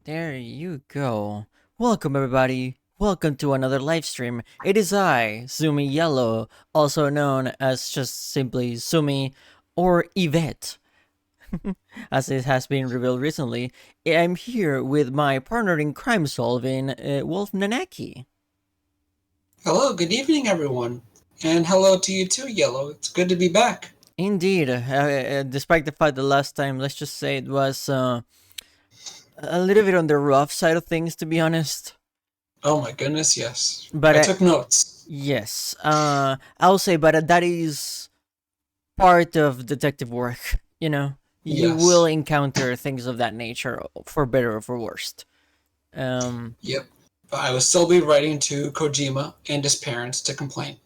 There you go. Welcome, everybody. Welcome to another live stream. It is I, Sumi Yellow, also known as just simply Sumi or Yvette, as it has been revealed recently. I'm here with my partner in crime solving, Wolf Nanaki. Hello, good evening, everyone. And hello to you too, Yellow. It's good to be back. Indeed, despite the fact that last time, let's just say it was a little bit on the rough side of things, to be honest. Oh my goodness, yes. But I took notes. yes, I'll say, but that is part of detective work. You will Yes. encounter things of that nature, for better or for worst. Yep. But I will still be writing to Kojima and his parents to complain.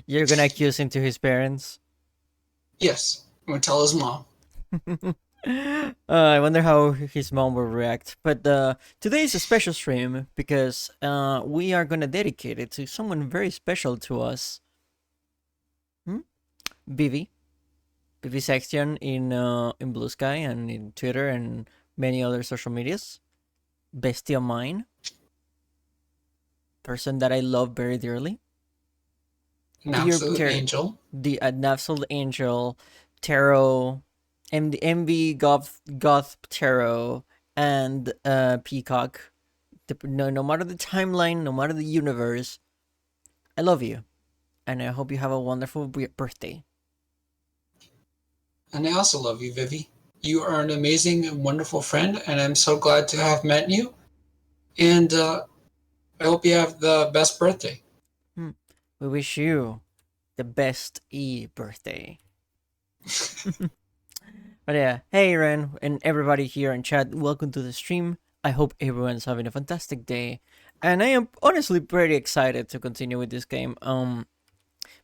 You're gonna accuse him to his parents. Yes. I'm going to tell his mom. I wonder how his mom will react. But today is a special stream because we are gonna dedicate it to someone very special to us. Hmm? Vivi. Vivi Section in Blue Sky and in Twitter and many other social medias. Bestie of mine. Person that I love very dearly. An Dear absolute angel. the absolute angel, tarot, the MV goth tarot, and Peacock. No matter the timeline, no matter the universe, I love you, and I hope you have a wonderful birthday. And I also love you, Vivi. You are an amazing and wonderful friend, and I'm so glad to have met you. And I hope you have the best birthday. We wish you the best birthday. But yeah, hey Ren and everybody here in chat, welcome to the stream. I hope everyone's having a fantastic day, and I am honestly pretty excited to continue with this game.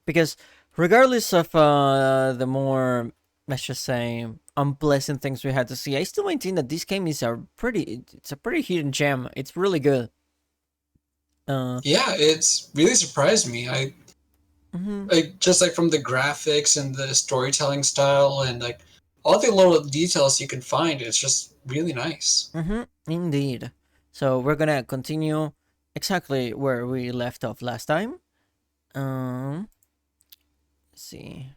Because regardless of the more, let's just say, unpleasant things we had to see, I still maintain that this game is it's a pretty hidden gem. It's really good. Yeah, it's really surprised me. Mhm. Like just like from the graphics and the storytelling style and like all the little details you can find, it's just really nice. Indeed. So we're gonna continue exactly where we left off last time. Um, let's see.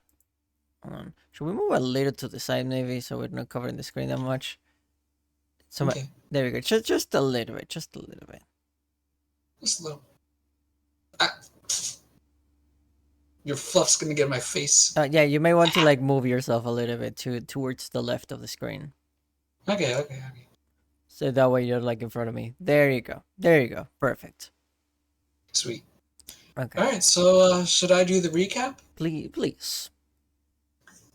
Hold on. Should we move a little to the side maybe so we're not covering the screen that much? Okay, There we go. Just a little bit. Just a little bit. just a little. Ah, your fluff's gonna get in my face. Yeah, you may want to like move yourself a little bit towards the left of the screen, Okay. so that way you're like in front of me. There you go. There you go. Perfect. Sweet. Okay. All right, so should I do the recap? Please.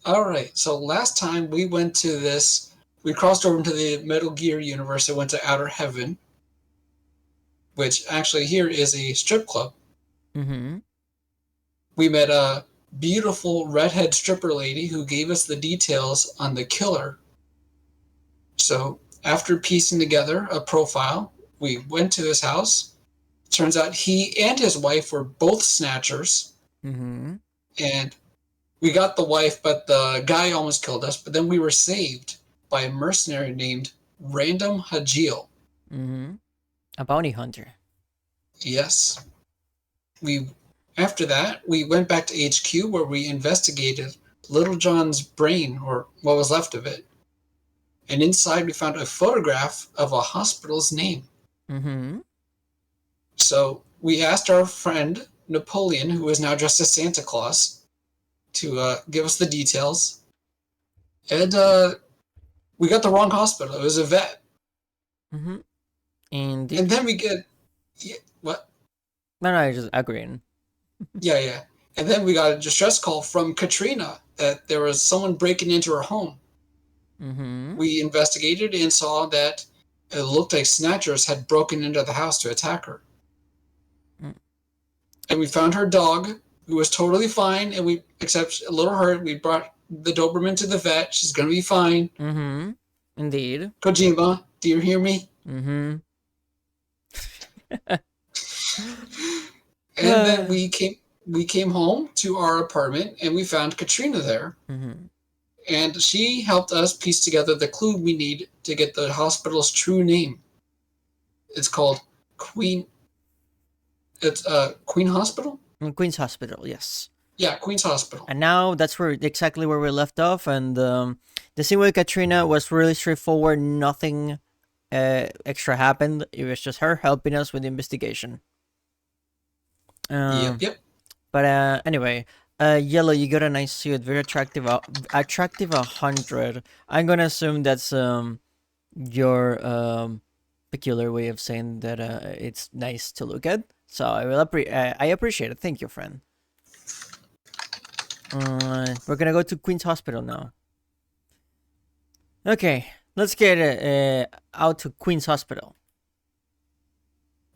All right, so last time we went to this, we crossed over into the Metal Gear universe and went to Outer Heaven, which actually here is a strip club. Mm-hmm. We met a beautiful redhead stripper lady who gave us the details on the killer. So, after piecing together a profile, we went to his house. Turns out he and his wife were both snatchers, Mm-hmm. and we got the wife, but the guy almost killed us. But then we were saved by a mercenary named Random Hajil. Mm-hmm. A bounty hunter. Yes. We After that, we went back to HQ where we investigated Little John's brain, or what was left of it. And inside we found a photograph of a hospital's name. Mm-hmm. So we asked our friend Napoleon, who is now dressed as Santa Claus, to give us the details. And we got the wrong hospital. It was a vet. Mm-hmm. And And then we get what? no, I just agreeing. Yeah. And then we got a distress call from Katrina that there was someone breaking into her home. Mm-hmm. We investigated and saw that it looked like snatchers had broken into the house to attack her. Mm. And we found her dog, who was totally fine, and we, except a little hurt, we brought the Doberman to the vet. She's gonna be fine. Mm-hmm. Indeed. Kojima, do you hear me? Mm-hmm. And then we came home to our apartment and we found Katrina there. Mm-hmm. and she helped us piece together the clue we need to get the hospital's true name. It's called Queen. It's Queen Hospital. Queen's Hospital, yes. Yeah, Queen's Hospital. And now that's exactly where we left off. And the scene with Katrina was really straightforward. Nothing extra happened. It was just her helping us with the investigation. Yep. But anyway, Yellow, you got a nice suit, very attractive. Attractive 100. I'm gonna assume that's your peculiar way of saying that it's nice to look at. So I appreciate it. Thank you, friend. We're gonna go to Queen's Hospital now. Okay, let's get out to Queen's Hospital.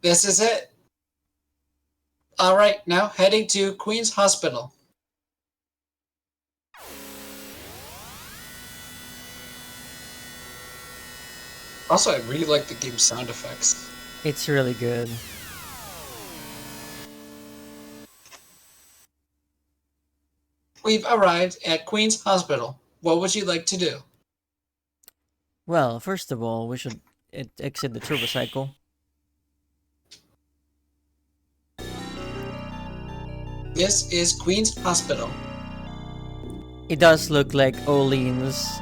This is it. All right, now heading to Queen's Hospital. Also, I really like the game's sound effects. It's really good. We've arrived at Queen's Hospital. What would you like to do? Well, first of all, we should exit the turbo cycle. This is Queen's Hospital. It does look like Olean's.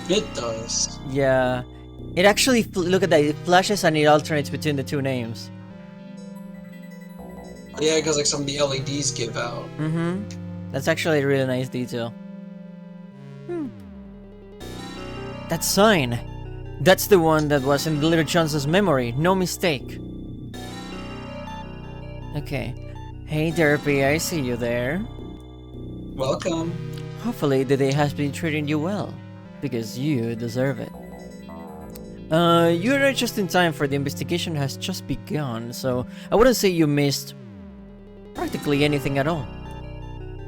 It does. Yeah. It actually, look at that, it flashes and it alternates between the two names. Yeah, because like some of the LEDs give out. Mm-hmm. That's actually a really nice detail. That sign. That's the one that was in Little Johnson's memory. No mistake. Okay. Hey, Derpy, I see you there. Welcome. Hopefully the day has been treating you well, because you deserve it. You're just in time, for the investigation has just begun, so I wouldn't say you missed practically anything at all.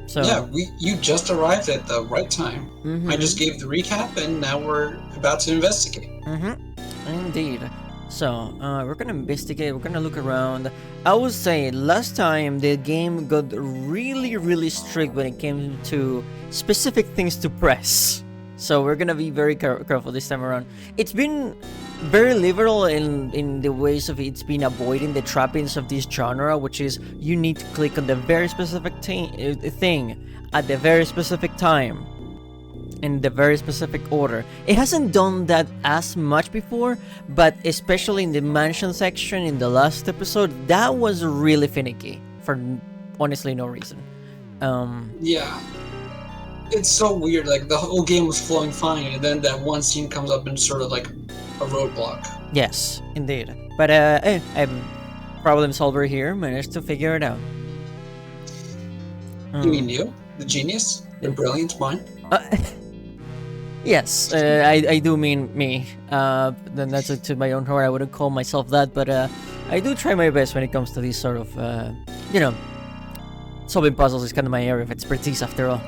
So yeah, you just arrived at the right time. I just gave the recap, and now we're about to investigate. Indeed. So, we're gonna investigate, we're gonna look around. I would say last time the game got really strict when it came to specific things to press. So we're gonna be very careful this time around. It's been very liberal in the ways of it's been avoiding the trappings of this genre, which is you need to click on the very specific thing at the very specific time in the very specific order. It hasn't done that as much before, but especially in the mansion section in the last episode, that was really finicky for honestly no reason. Yeah. It's so weird, like the whole game was flowing fine, and then that one scene comes up and sort of like a roadblock. Yes, indeed. But I'm problem solver here, managed to figure it out. You mean you? The genius? The brilliant mind? Yes, I do mean me. Then that's to my own horror. I wouldn't call myself that, but I do try my best when it comes to these sort of, solving puzzles is kind of my area of expertise after all.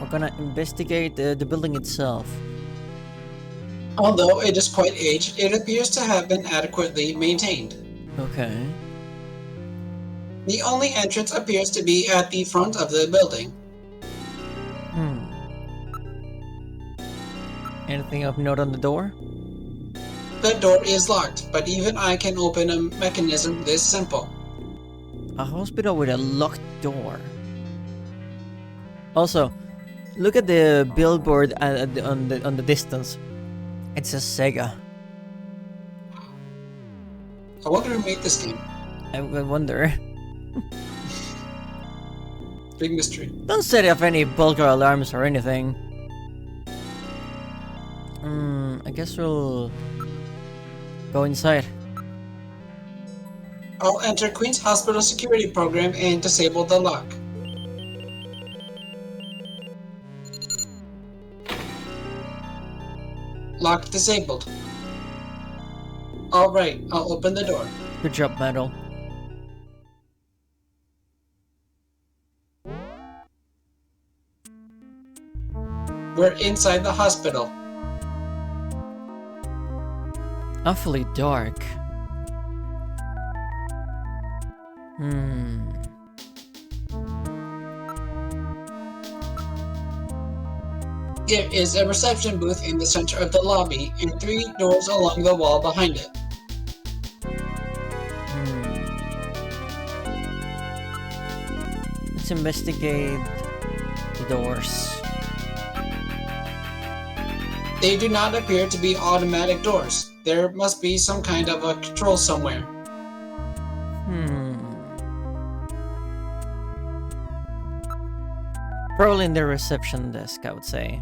We're gonna investigate the building itself. Although it is quite aged, it appears to have been adequately maintained. Okay. The only entrance appears to be at the front of the building. Anything of note on the door? The door is locked, but even I can open a mechanism this simple. A hospital with a locked door. Also, look at the billboard on the distance. It says Sega. I wonder who made this game. I wonder. Big mystery. Don't set off any bulgar alarms or anything. I guess we'll go inside. I'll enter Queen's Hospital security program and disable the lock. Lock disabled. Alright, I'll open the door. Good job, Metal. We're inside the hospital. Awfully dark. There is a reception booth in the center of the lobby and 3 doors along the wall behind it. Let's investigate the doors. They do not appear to be automatic doors. There must be some kind of a control somewhere. Probably in the reception desk, I would say.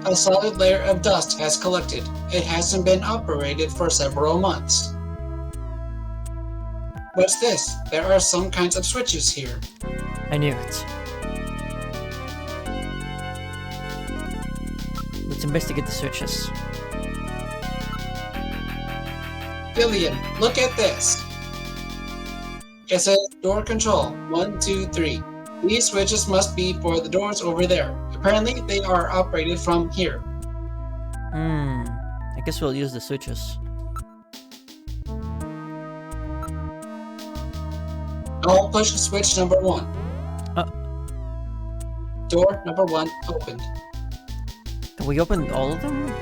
A solid layer of dust has collected. It hasn't been operated for several months. What's this? There are some kinds of switches here. I knew it. Let's investigate the switches. Gillian, look at this. It says door control 1, 2, 3. These switches must be for the doors over there. Apparently, they are operated from here. I guess we'll use the switches. I'll push switch number 1. Door number 1 opened. Can we open all of them?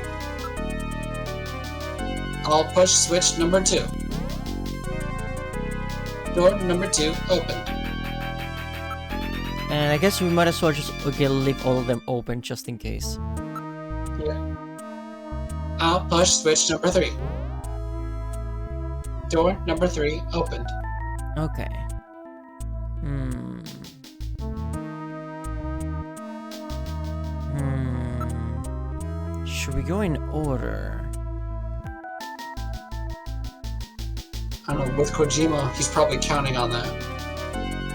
I'll push switch number 2. Door number 2 opened. And I guess we might as well just leave all of them open just in case. Yeah. I'll push switch number 3. Door number 3 opened. Okay. Should we go in order? I don't know, with Kojima, he's probably counting on that.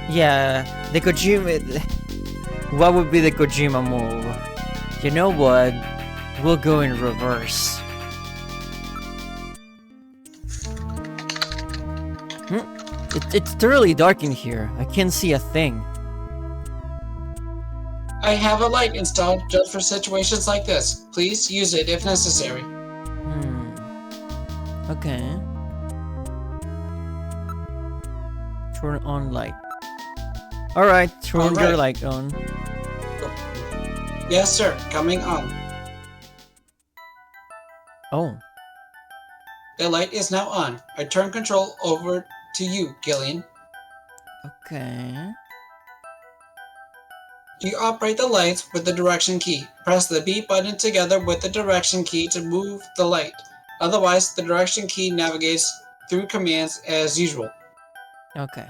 Yeah, the Kojima... What would be the Kojima move? You know what? We'll go in reverse. It's thoroughly dark in here. I can't see a thing. I have a light installed just for situations like this. Please use it if necessary. Okay. Turn on light. Alright, turn your light on. Yes, sir. Coming on. Oh. The light is now on. I turn control over to you, Gillian. Okay. You operate the lights with the direction key. Press the B button together with the direction key to move the light. Otherwise, the direction key navigates through commands as usual. Okay.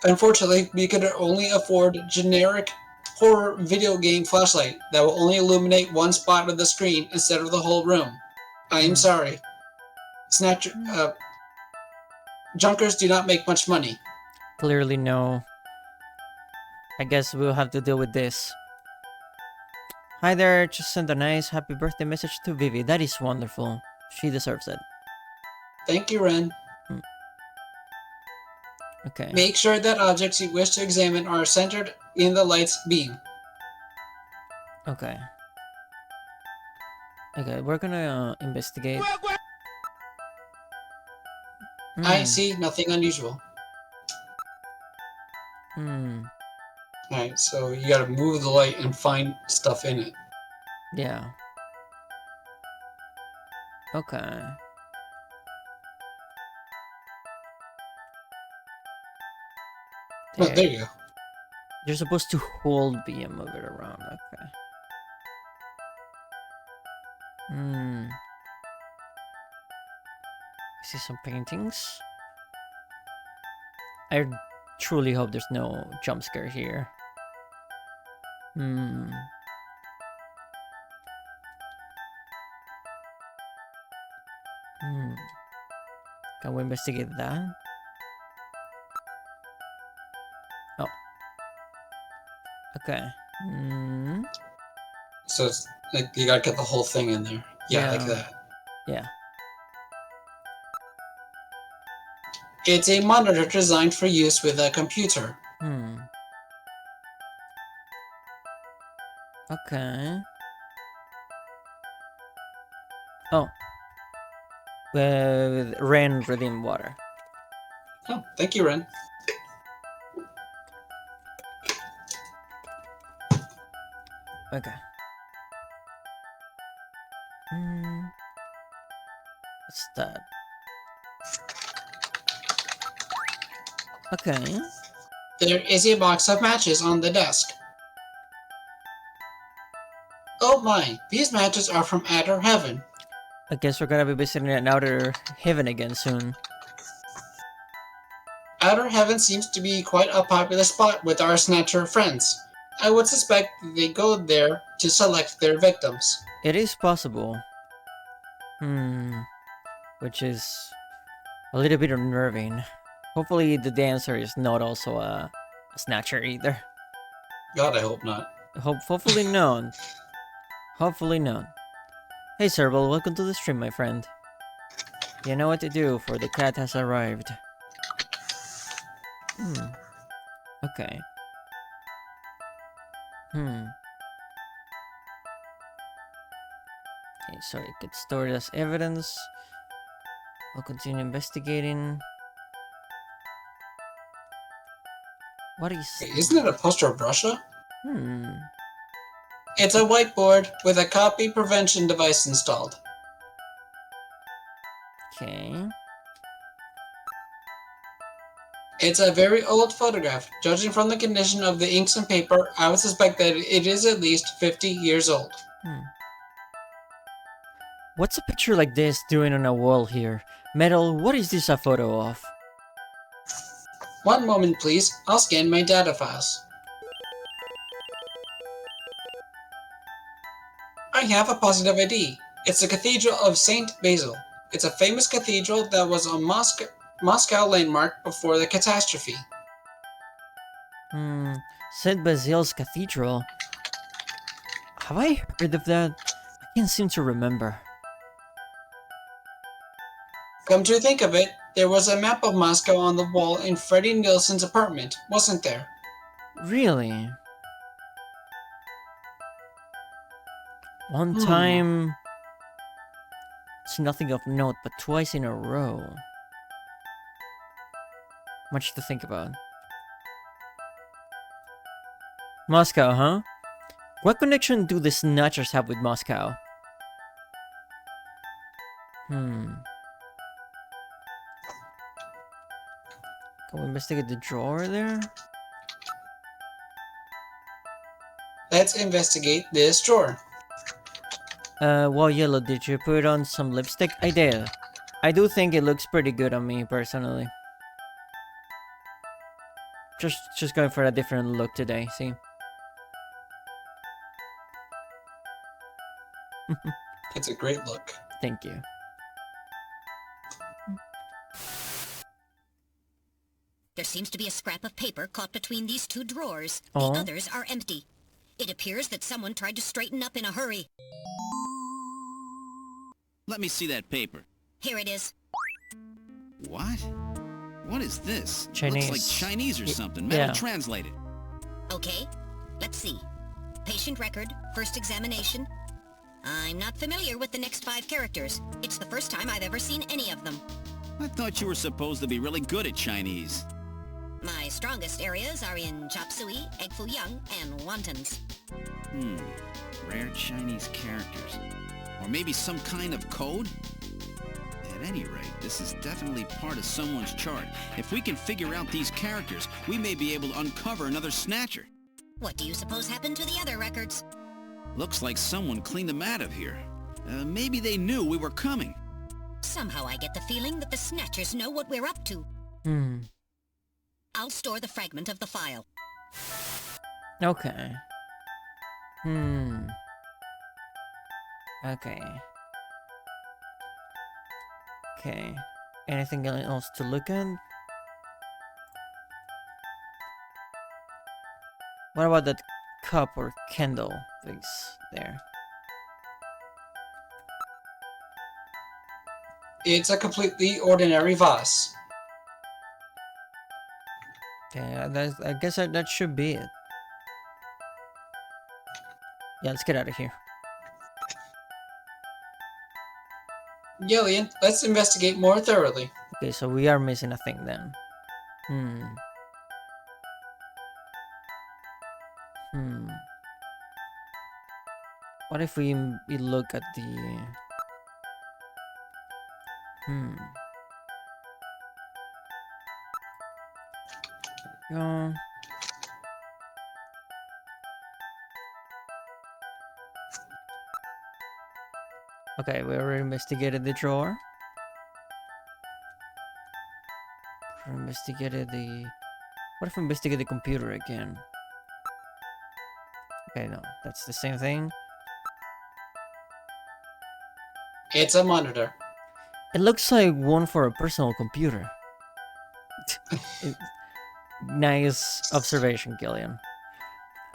Unfortunately, we could only afford generic horror video game flashlight that will only illuminate one spot of the screen instead of the whole room. I am sorry. Snatcher, Junkers do not make much money. Clearly no. I guess we'll have to deal with this. Hi there, just sent a nice happy birthday message to Vivi. That is wonderful. She deserves it. Thank you, Ren. Okay. Make sure that objects you wish to examine are centered in the light's beam. Okay. Okay, we're gonna investigate. I see nothing unusual. Alright, so you gotta move the light and find stuff in it. Yeah. Okay. Oh, there you go. You're supposed to hold B and move it around. Okay. I see some paintings. I truly hope there's no jump scare here. Can we investigate that? Oh. Okay. So it's like you gotta get the whole thing in there. Yeah, like that. Yeah. It's a monitor designed for use with a computer. Okay. Oh. With Ren redeem water. Oh, thank you, Ren. Okay. Hmm. What's that? Okay. There is a box of matches on the desk. Oh my, these matches are from Outer Heaven. I guess we're gonna be visiting an outer heaven again soon. Outer Heaven seems to be quite a popular spot with our Snatcher friends. I would suspect they go there to select their victims. It is possible. Hmm. Which is a little bit unnerving. Hopefully the dancer is not also a snatcher either. God, I hope not. Hopefully none. Hopefully none. Hey Serval, welcome to the stream, my friend. You know what to do, for the cat has arrived. Hmm. Okay. Hmm. Okay, so it gets stored as evidence. I'll continue investigating. What is... Hey, isn't it a poster of Russia? Hmm. It's a whiteboard with a copy prevention device installed. Okay. It's a very old photograph. Judging from the condition of the inks and paper, I would suspect that it is at least 50 years old. Hmm. What's a picture like this doing on a wall here? Metal, what is this a photo of? One moment, please. I'll scan my data files. I have a positive ID. It's the Cathedral of St. Basil. It's a famous cathedral that was a Moscow landmark before the catastrophe. Hmm. St. Basil's Cathedral. Have I heard of that? I can't seem to remember. Come to think of it, there was a map of Moscow on the wall in Freddie Nilsson's apartment, wasn't there? Really? One time... It's nothing of note, but twice in a row. Much to think about. Moscow, huh? What connection do the Snatchers have with Moscow? Hmm. Can we investigate the drawer there? Let's investigate this drawer. Well, Yellow, did you put on some lipstick? I did. I do think it looks pretty good on me, personally. Just going for a different look today, see? It's a great look. Thank you. There seems to be a scrap of paper caught between these two drawers. Oh. The others are empty. It appears that someone tried to straighten up in a hurry. Let me see that paper. Here it is. What? What is this? Chinese. Looks like Chinese or something. yeah. Metal translated. Okay, let's see. Patient record, first examination. I'm not familiar with the next 5 characters. It's the first time I've ever seen any of them. I thought you were supposed to be really good at Chinese. My strongest areas are in chop suey, egg foo young, and wontons. Rare Chinese characters. Or maybe some kind of code? At any rate, this is definitely part of someone's chart. If we can figure out these characters, we may be able to uncover another Snatcher. What do you suppose happened to the other records? Looks like someone cleaned them out of here. Maybe they knew we were coming. Somehow I get the feeling that the Snatchers know what we're up to. Hmm. I'll store the fragment of the file. Okay. Hmm. Okay. Okay. Anything else to look at? What about that cup or candle things there? It's a completely ordinary vase. Okay, I guess that should be it. Yeah, let's get out of here. Yellian, let's investigate more thoroughly. Okay, so we are missing a thing then. Hmm. Hmm. What if we look at the... Yeah. Okay, we already investigated the drawer. We investigated the... What if we investigate the computer again? Okay, no, that's the same thing. It's a monitor. It looks like one for a personal computer. Nice observation, Gillian.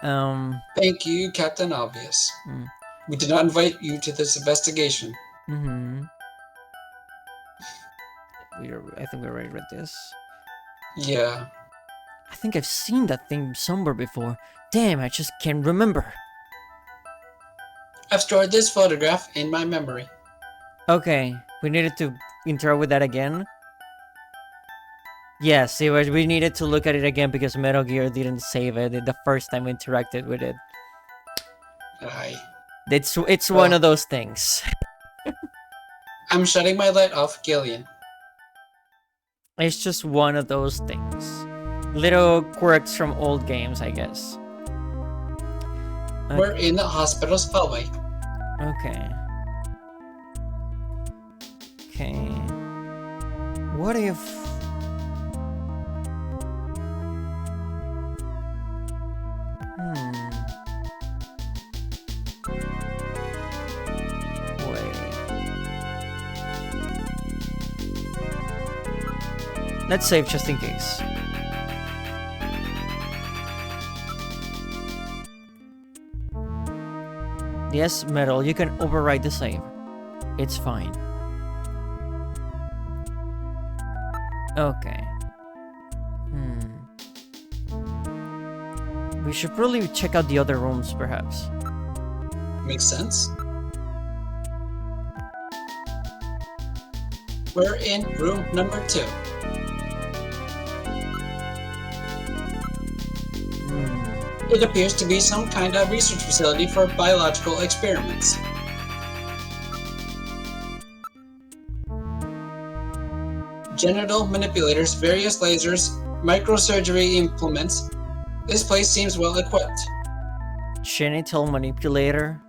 Thank you, Captain Obvious. Mm. We did not invite you to this investigation. I think we already read this. Yeah. I think I've seen that thing somewhere before. Damn, I just can't remember. I've stored this photograph in my memory. Okay, we needed to interact with that again. Yes, we needed to look at it again because Metal Gear didn't save it the first time we interacted with it. Aye. It's one of those things. I'm shutting my light off, Gillian. It's just one of those things. Little quirks from old games, I guess. We're in the hospital's hallway. Okay. Okay. What if... Let's save just in case. Yes, Metal, you can override the save. It's fine. Okay. We should probably check out the other rooms, perhaps. Makes sense. We're in room number 2. It appears to be some kind of research facility for biological experiments. Genital manipulators, various lasers, microsurgery implements. This place seems well equipped. Genital manipulator?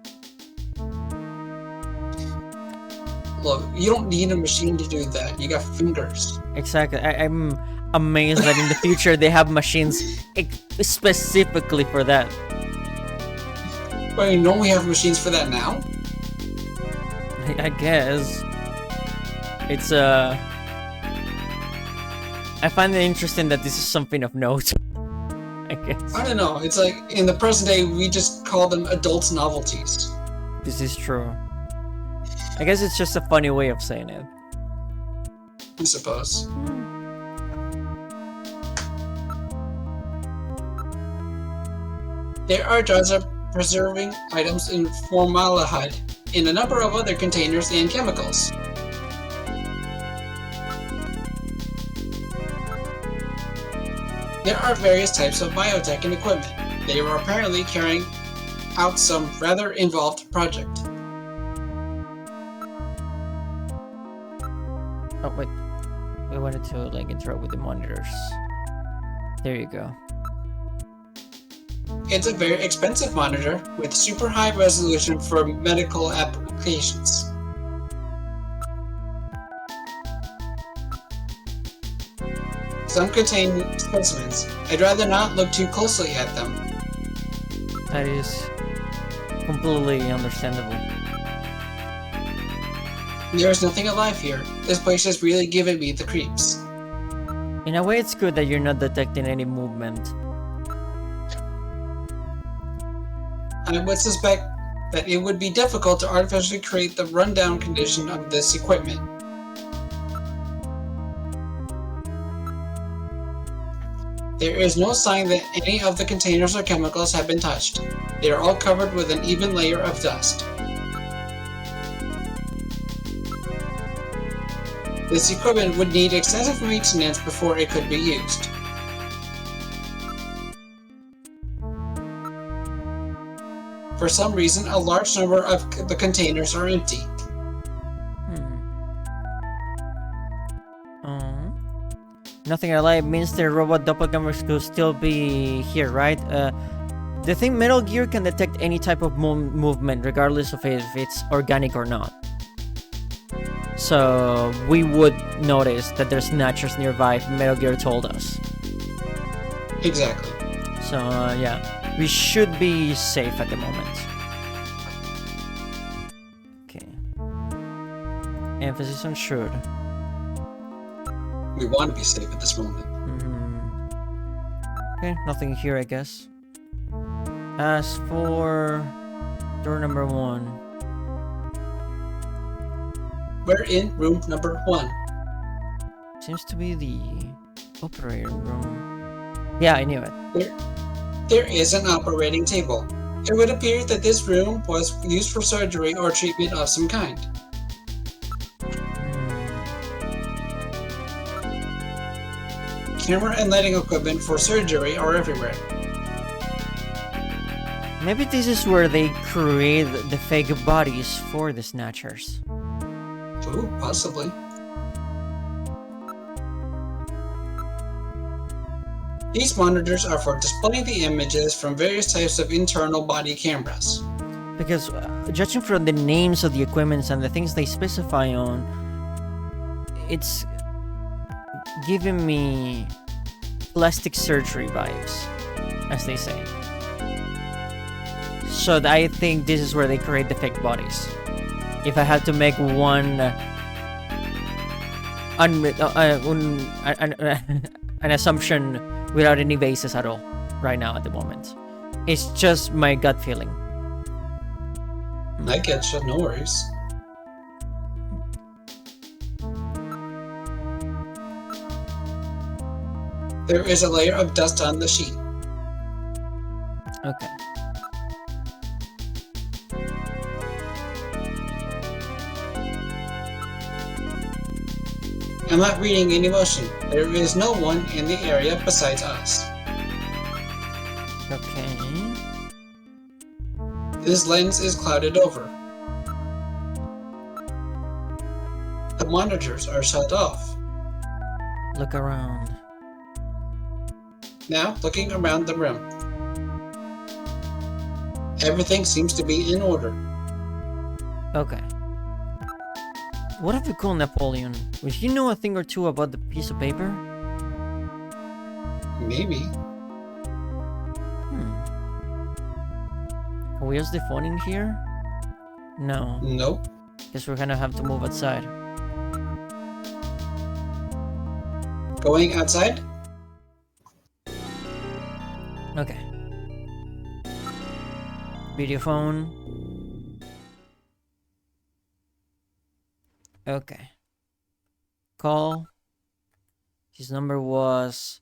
Look, you don't need a machine to do that. You got fingers. Exactly. I'm amazed that in the future they have machines specifically for that. Well, you know we have machines for that now? I guess. It's I find it interesting that this is something of note. I guess. I don't know. It's like, in the present day, we just call them adults' novelties. This is true. I guess it's just a funny way of saying it. I suppose. There are jars of preserving items in formaldehyde, in a number of other containers and chemicals. There are various types of biotech and equipment. They are apparently carrying out some rather involved project. Oh wait, we wanted to like interact with the monitors. There you go. It's a very expensive monitor with super high resolution for medical applications. Some contain specimens. I'd rather not look too closely at them. That is completely understandable. There's nothing alive here. This place has really given me the creeps. In a way, it's good that you're not detecting any movement. I would suspect that it would be difficult to artificially create the rundown condition of this equipment. There is no sign that any of the containers or chemicals have been touched. They are all covered with an even layer of dust. This equipment would need extensive maintenance before it could be used. For some reason, a large number of the containers are empty. Nothing alive means the robot doppelgangers could still be here, right? The thing Metal Gear can detect any type of movement, regardless of if it's organic or not. So we would notice that there's Snatchers nearby if Metal Gear told us. Exactly. So yeah, we should be safe at the moment. Okay. Emphasis on should. We want to be safe at this moment. Okay, nothing here, I guess. As for door number 1, We're in room number 1. seems to be the operating room. Yeah, I knew it. There is an operating table. It would appear that this room was used for surgery or treatment of some kind. Camera and lighting equipment for surgery are everywhere. Maybe this is where they create the fake bodies for the Snatchers. Ooh, possibly. These monitors are for displaying the images from various types of internal body cameras. Because judging from the names of the equipments and the things they specify on, it's giving me plastic surgery vibes, as they say. So I think this is where they create the fake bodies. If I had to make one an assumption without any basis at all right now at the moment. It's just my gut feeling. I get you, no worries. There is a layer of dust on the sheet. Okay. I'm not reading any motion. There is no one in the area besides us. Okay. This lens is clouded over. The monitors are shut off. Look around. Now, looking around the room. Everything seems to be in order. Okay. What if we call Napoleon? Would he know a thing or two about the piece of paper? Maybe. Can we use the phone in here? No. Nope. Guess we're gonna have to move outside. Going outside? Okay. Video phone. Okay. Call. His number was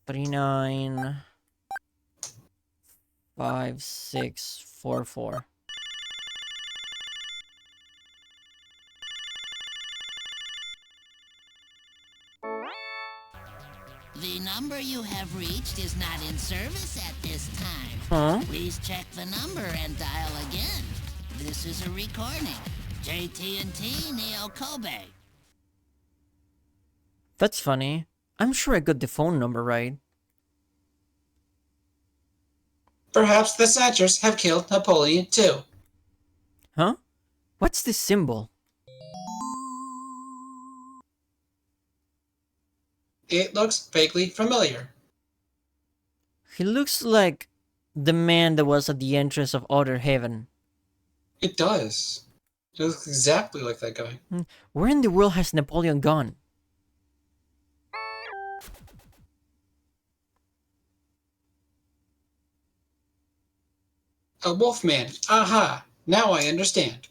395644. The number you have reached is not in service at this time. Huh? Please check the number and dial again. This is a recording. JT&T Neo Kobe. That's funny. I'm sure I got the phone number right. Perhaps the Snatchers have killed Napoleon too. Huh? What's this symbol? It looks vaguely familiar. He looks like the man that was at the entrance of Outer Heaven. It does. It looks exactly like that guy. Where in the world has Napoleon gone? A wolfman. Aha! Now I understand.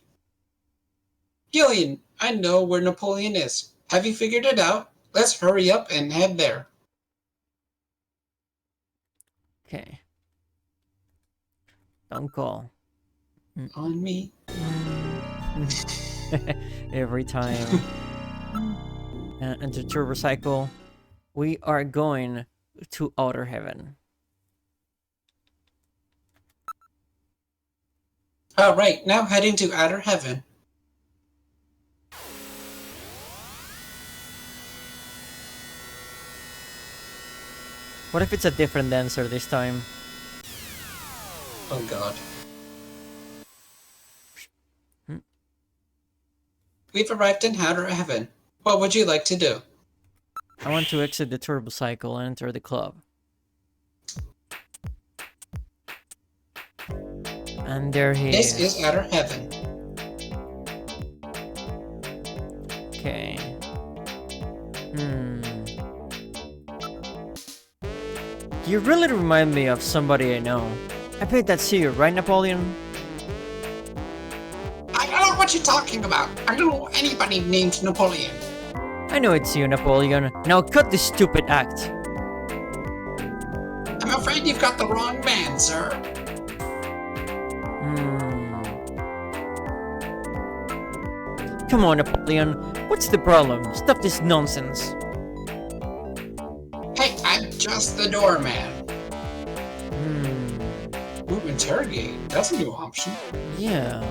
Gillian, I know where Napoleon is. Have you figured it out? Let's hurry up and head there. Okay. Don't call. On me. Every time. Enter Turbo Cycle. We are going to Outer Heaven. Right, now heading to outer heaven. What if it's a different dancer this time? Oh god. We've arrived in outer heaven. What would you like to do? I want to exit the turbo cycle and enter the club. And there he This is outer heaven. Okay. You really remind me of somebody I know. I bet that's you, right, Napoleon? I don't know what you're talking about. I don't know anybody named Napoleon. I know it's you, Napoleon. Now cut this stupid act. I'm afraid you've got the wrong man, sir. Come on, Napoleon. What's the problem? Stop this nonsense. Hey, I'm just the doorman. Ooh, interrogate. That's a new option. Yeah.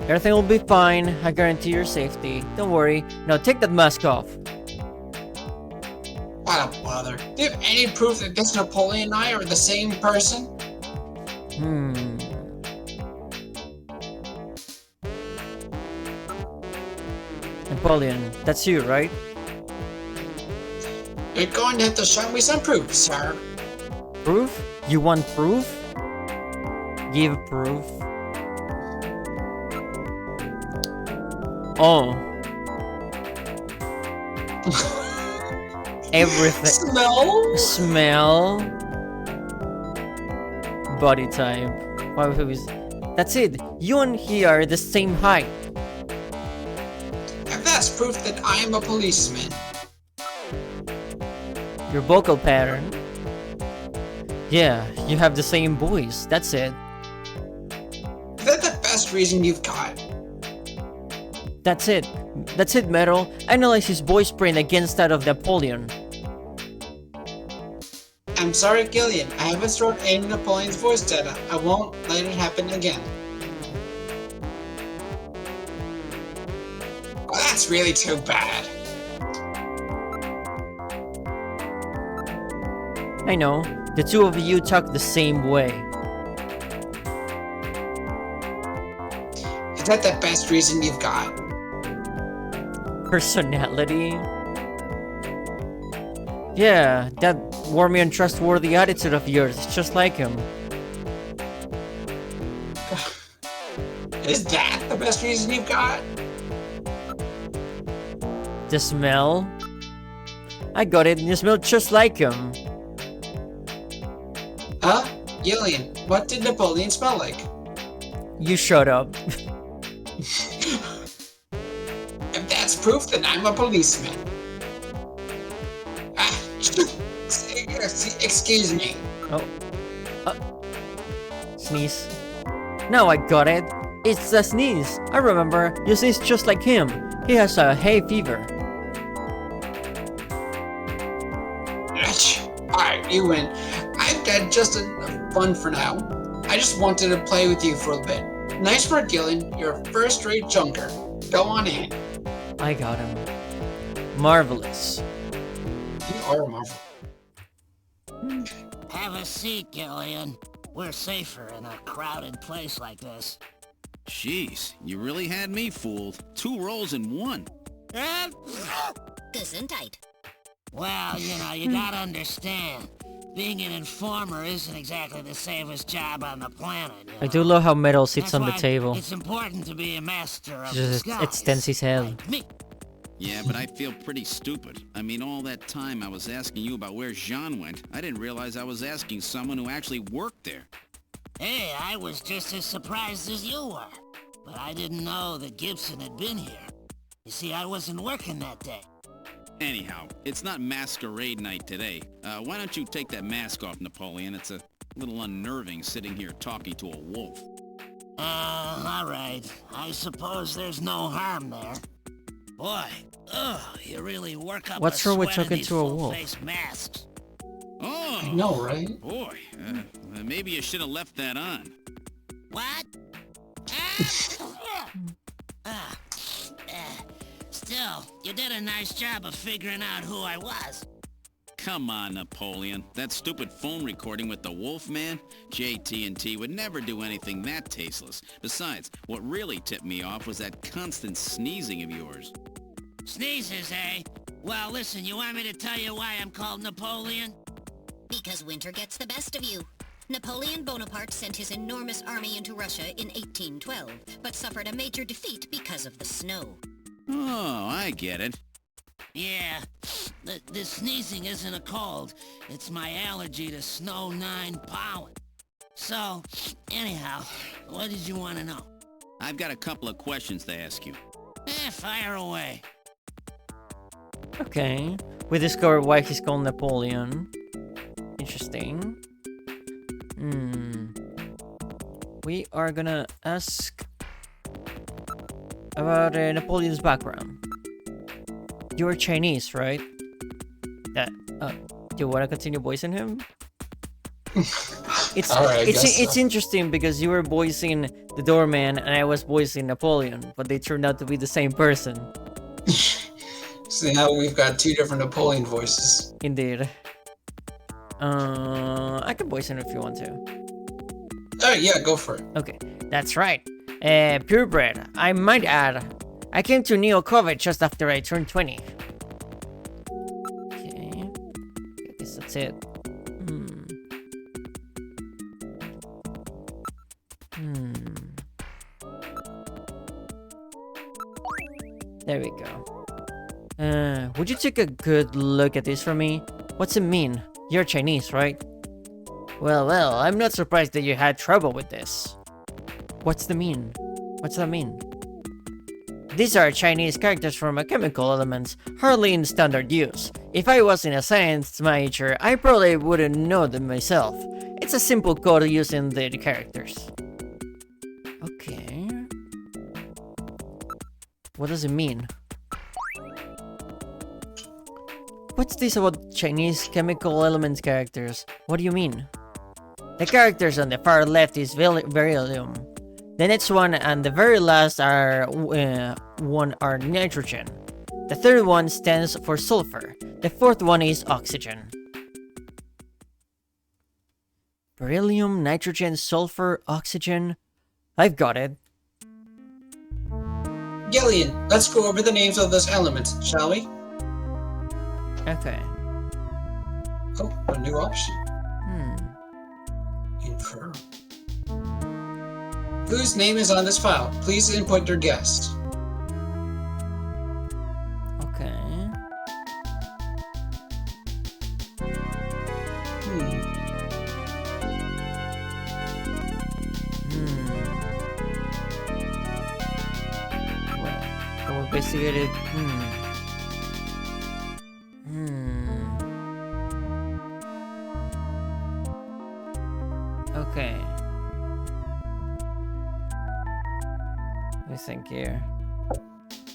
Everything will be fine. I guarantee your safety. Don't worry. Now take that mask off. What a bother. Do you have any proof that this Napoleon and I are the same person? Napoleon, that's you, right? You're going to have to show me some proof, sir. Proof? You want proof? Give proof. Oh. Everything. Smell. Body type. That's it. You and he are the same height. And that's proof that I am a policeman. Your vocal pattern. Yeah, you have the same voice. That's it. Is that the best reason you've got? That's it. That's it, Metal. Analyze his voice print against that of Napoleon. I'm sorry, Gillian. I haven't stored any Napoleon's voice data. I won't let it happen again. Well, that's really too bad. I know. The two of you talk the same way. Is that the best reason you've got? Personality? Yeah, that warm and trustworthy attitude of yours is just like him. Is that the best reason you've got? The smell? I got it, you smell just like him. Huh? Gillian, what did Napoleon smell like? You shut up. If that's proof, then I'm a policeman. Excuse me. Oh. Sneeze. Now I got it. It's a sneeze. I remember. You sneeze just like him. He has a hay fever. Alright, you win. I've got just enough fun for now. I just wanted to play with you for a bit. Nice work, Gillian. You're a first-rate junker. Go on in. I got him. Marvelous. You are Marvel. Have a seat, Gillian. We're safer in a crowded place like this. Jeez, you really had me fooled. 2 rolls in 1. Gesundheit. Well, you gotta understand. Being an informer isn't exactly the safest job on the planet. I do love how Metal sits That's on the why table. It's important to be a master of Just disguise. extends his head. Like me. Yeah, but I feel pretty stupid. I mean, all that time I was asking you about where Jean went, I didn't realize I was asking someone who actually worked there. Hey, I was just as surprised as you were. But I didn't know that Gibson had been here. You see, I wasn't working that day. Anyhow, it's not masquerade night today. Why don't you take that mask off, Napoleon? It's a little unnerving sitting here talking to a wolf. All right. I suppose there's no harm there. Boy, you really work up What's a wrong with sweat in talking these to a wolf? full-face masks. Oh, I know, right? boy. Maybe you should have left that on. What? Ah, still, you did a nice job of figuring out who I was. Come on, Napoleon. That stupid phone recording with the Wolfman? JT&T would never do anything that tasteless. Besides, what really tipped me off was that constant sneezing of yours. Sneezes, eh? Well, listen, you want me to tell you why I'm called Napoleon? Because winter gets the best of you. Napoleon Bonaparte sent his enormous army into Russia in 1812, but suffered a major defeat because of the snow. Oh, I get it. Yeah, the sneezing isn't a cold. It's my allergy to snow 9 pollen. So, anyhow, what did you want to know? I've got a couple of questions to ask you. Fire away. Okay. We discovered why he's called Napoleon. Interesting. We are gonna ask about Napoleon's background. You're Chinese, right? Do you wanna continue voicing him? It's All right, I guess it's so. interesting because you were voicing the doorman and I was voicing Napoleon, but they turned out to be the same person. So now we've got 2 different Napoleon voices. Indeed. I can voice him if you want to. All right, yeah, go for it. Okay, that's right. Purebred. I might add, I came to Neo COVID just after I turned 20. Okay, I guess that's it. There we go. Would you take a good look at this for me? What's it mean? You're Chinese, right? Well, I'm not surprised that you had trouble with this. What's that mean? These are Chinese characters from a chemical elements, hardly in standard use. If I wasn't a science major, I probably wouldn't know them myself. It's a simple code using the characters. Okay. What does it mean? What's this about Chinese chemical elements characters? What do you mean? The characters on the far left is beryllium. The next one and the very last are nitrogen. The third one stands for sulfur. The fourth one is oxygen. Beryllium, nitrogen, sulfur, oxygen. I've got it. Gillian, let's go over the names of those elements, shall we? Okay. Oh, a new option. Infer. Whose name is on this file? Please input your guess. Okay. Well, we investigated. Okay. Let me think here.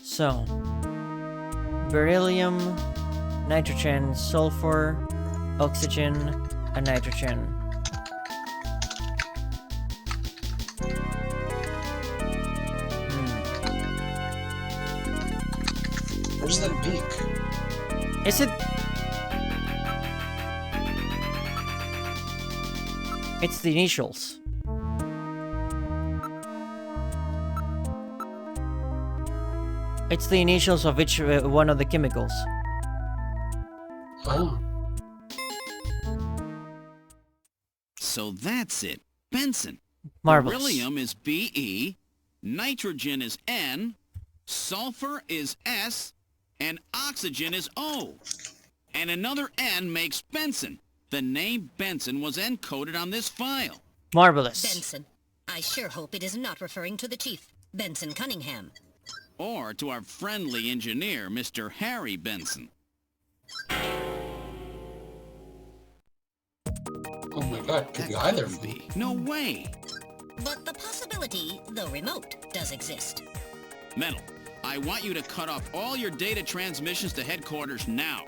So, beryllium, nitrogen, sulfur, oxygen, and nitrogen. Where's that beak? Is it? It's the initials. It's the initials of each one of the chemicals. Oh. So that's it. Benson. Marvelous. Beryllium is Be, nitrogen is N, sulfur is S, and oxygen is O. And another N makes Benson. The name Benson was encoded on this file. Marvelous. Benson. I sure hope it is not referring to the chief, Benson Cunningham. Or to our friendly engineer, Mr. Harry Benson. Oh my god, could be either of them. No way. But the possibility, though remote, does exist. Metal, I want you to cut off all your data transmissions to headquarters now.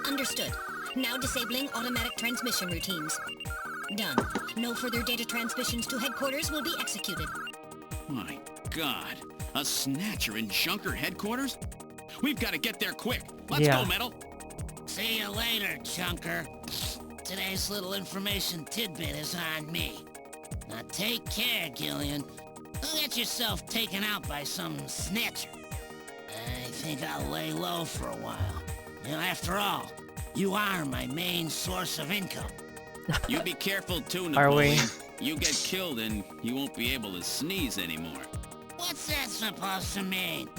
Understood. Now disabling automatic transmission routines. Done. No further data transmissions to headquarters will be executed. My God. A Snatcher in Junker headquarters? We've got to get there quick. Let's Yeah. go, Metal. See you later, Junker. Today's little information tidbit is on me. Now take care, Gillian. Don't get yourself taken out by some snatcher. I think I'll lay low for a while. You know, after all, you are my main source of income. You be careful too, Are we? Napoleon. You get killed and you won't be able to sneeze anymore. What's that supposed to mean?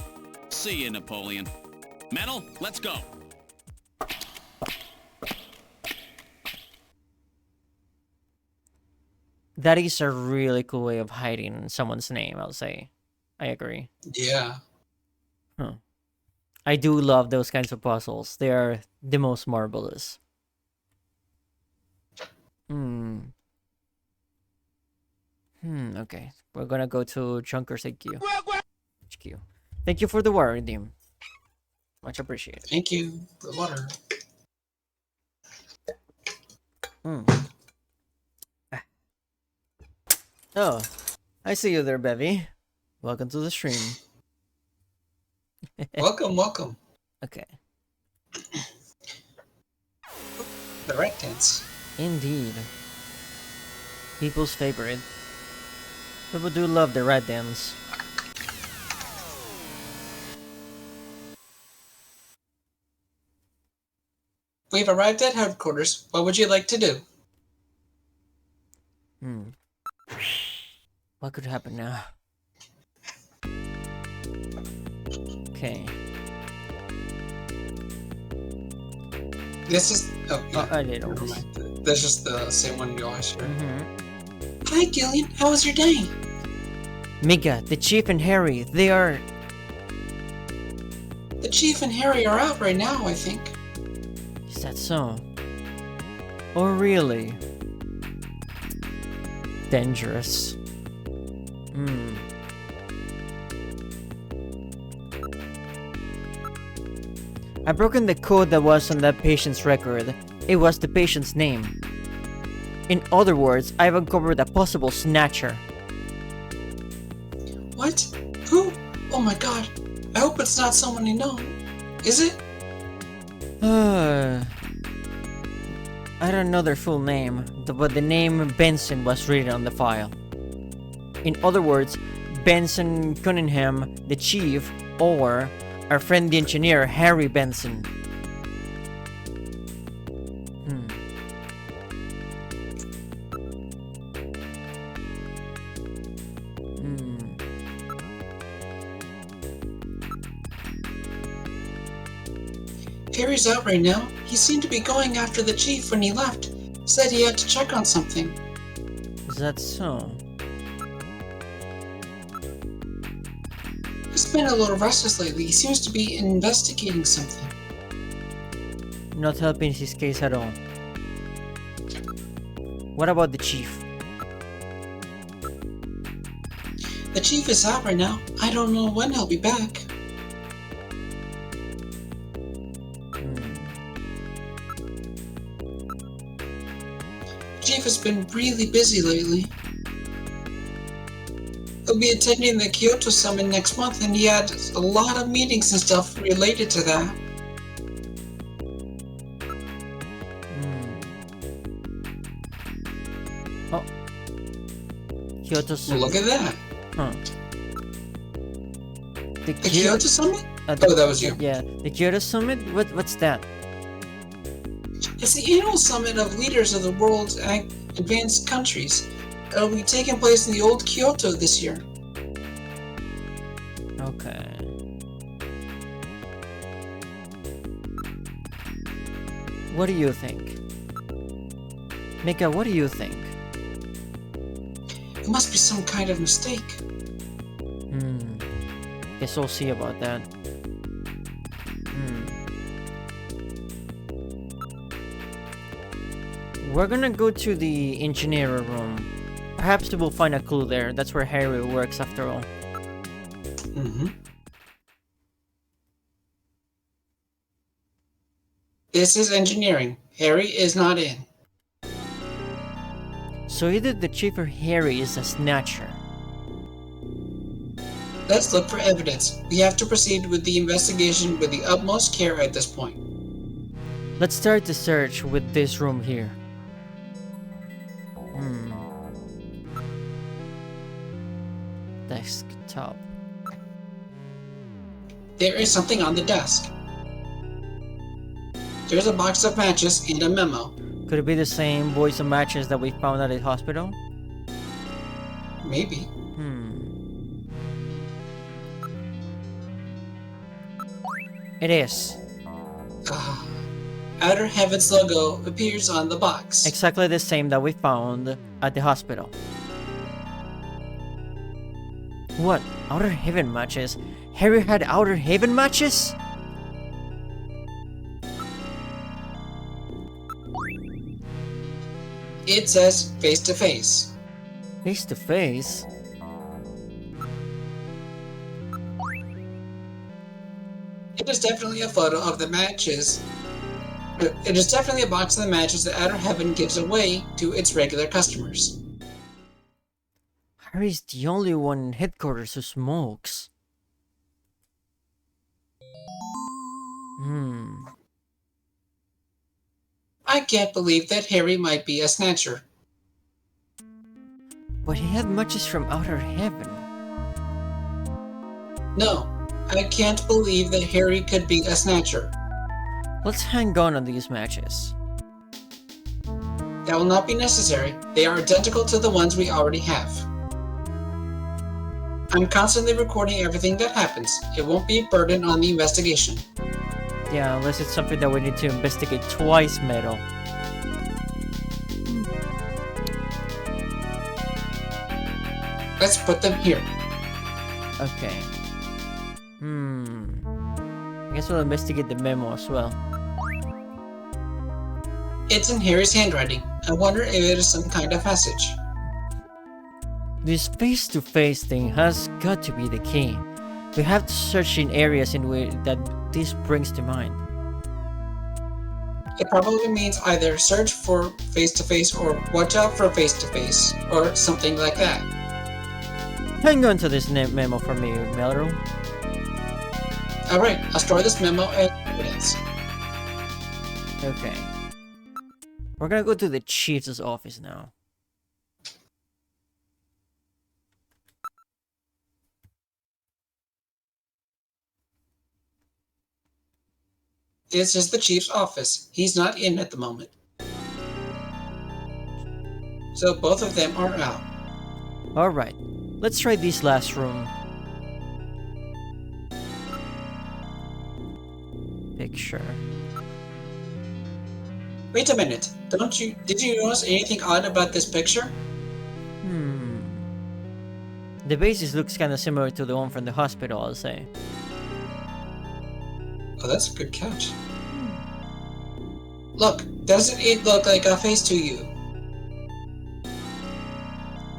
See you, Napoleon. Metal, let's go. That is a really cool way of hiding someone's name, I'll say. I agree. Yeah. Huh. I do love those kinds of puzzles. They are the most marvelous. Okay. We're gonna go to Junker's HQ. HQ. Thank you for the war, Redeem. Much appreciated. Thank you for the water. Oh, I see you there, Bevy. Welcome to the stream. Welcome, welcome. Okay. The rat dance. Indeed. People's favorite. People do love the red dance. We've arrived at headquarters. What would you like to do? What could happen now? Okay. This is... Oh, yeah. I did Never always. mind. That's just the same one you always hear. Mm-hmm. Hi, Gillian. How was your day? Mika, the Chief and Harry, they are... The Chief and Harry are out right now, I think. Is that so? Oh, really? Dangerous. I've broken the code that was on that patient's record. It was the patient's name. In other words, I've uncovered a possible snatcher. What? Who? Oh my god. I hope it's not someone you know. Is it? I don't know their full name, but the name Benson was written on the file. In other words, Benson Cunningham, the chief, or our friend the engineer, Harry Benson. Harry's out right now. He seemed to be going after the Chief when he left. Said he had to check on something. Is that so? He's been a little restless lately. He seems to be investigating something. Not helping his case at all. What about the chief? The Chief is out right now. I don't know when he'll be back. Chief has been really busy lately. He'll be attending the Kyoto Summit next month, and he had a lot of meetings and stuff related to that. Oh. Kyoto Well, Summit. look at that. Huh. The The Kyoto Summit? Oh, that was you. Yeah, the Kyoto Summit? What's that? It's the annual summit of leaders of the world's advanced countries. It'll be taking place in the old Kyoto this year. Okay. What do you think? Mika, what do you think? It must be some kind of mistake. Guess we'll see about that. We're gonna go to the engineer room. Perhaps we will find a clue there. That's where Harry works after all. This is engineering. Harry is not in. So either the chief or Harry is a snatcher. Let's look for evidence. We have to proceed with the investigation with the utmost care at this point. Let's start the search with this room here. Desktop. There is something on the desk. There's a box of matches and a memo. Could it be the same boys and matches that we found at the hospital? Maybe. It is. Outer Heaven's logo appears on the box. Exactly the same that we found at the hospital. What? Outer Heaven matches? Harry had Outer Heaven matches? It says face to face. Face to face? It is definitely a photo of the matches. It is definitely a box of the matches that Outer Heaven gives away to its regular customers. Harry's the only one in headquarters who smokes. I can't believe that Harry might be a snatcher. But he had matches from Outer Heaven. No, I can't believe that Harry could be a snatcher. Let's hang on these matches. That will not be necessary. They are identical to the ones we already have. I'm constantly recording everything that happens. It won't be a burden on the investigation. Yeah, unless it's something that we need to investigate twice, Metal. Let's put them here. Okay. I guess we'll investigate the memo as well. It's in Harry's handwriting. I wonder if it is some kind of message. This face-to-face thing has got to be the key. We have to search in areas in which that this brings to mind. It probably means either search for face-to-face or watch out for face-to-face or something like that. Hang on to this memo for me, Melro. Alright, I'll store this memo as evidence. Okay. We're gonna go to the chief's office now. This is the chief's office. He's not in at the moment. So both of them are out. Alright, let's try this last room. Picture. Wait a minute. Did you notice anything odd about this picture? The basis looks kinda similar to the one from the hospital, I'll say. Oh, that's a good catch. Look, doesn't it look like a face to you?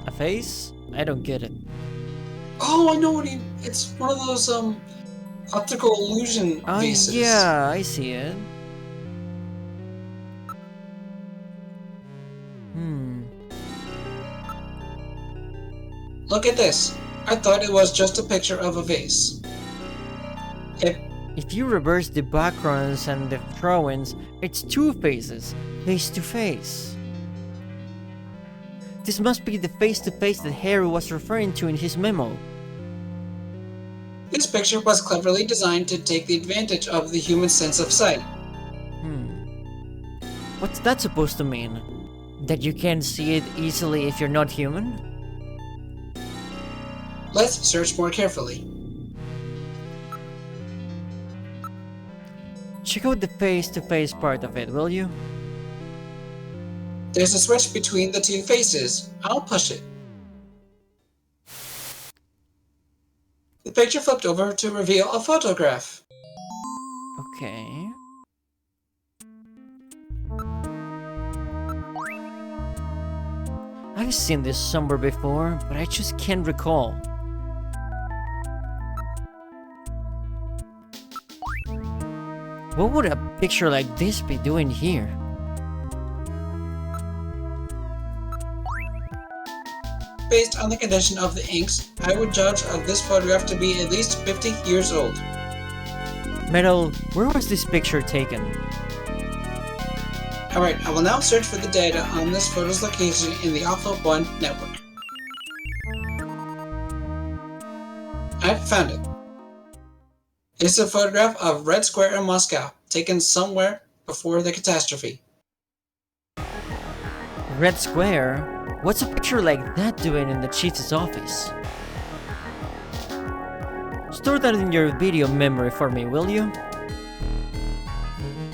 A face? I don't get it. Oh, I know what it's one of those, optical illusion Oh faces. yeah, I see it. Look at this. I thought it was just a picture of a vase. If you reverse the backgrounds and the drawings, it's two faces, face to face. This must be the face-to-face that Harry was referring to in his memo. This picture was cleverly designed to take the advantage of the human sense of sight. What's that supposed to mean? That you can't see it easily if you're not human? Let's search more carefully. Check out the face-to-face part of it, will you? There's a switch between the two faces. I'll push it. The picture flipped over to reveal a photograph. Okay. I've seen this somewhere before, but I just can't recall. What would a picture like this be doing here? based on the condition of the inks, I would judge of this photograph to be at least 50 years old. Metal, where was this picture taken? Alright, I will now search for the data on this photo's location in the Alpha 1 network. I've found it. It's a photograph of Red Square in Moscow, taken somewhere before the catastrophe. Red Square? What's a picture like that doing in the chief's office? Store that in your video memory for me, will you?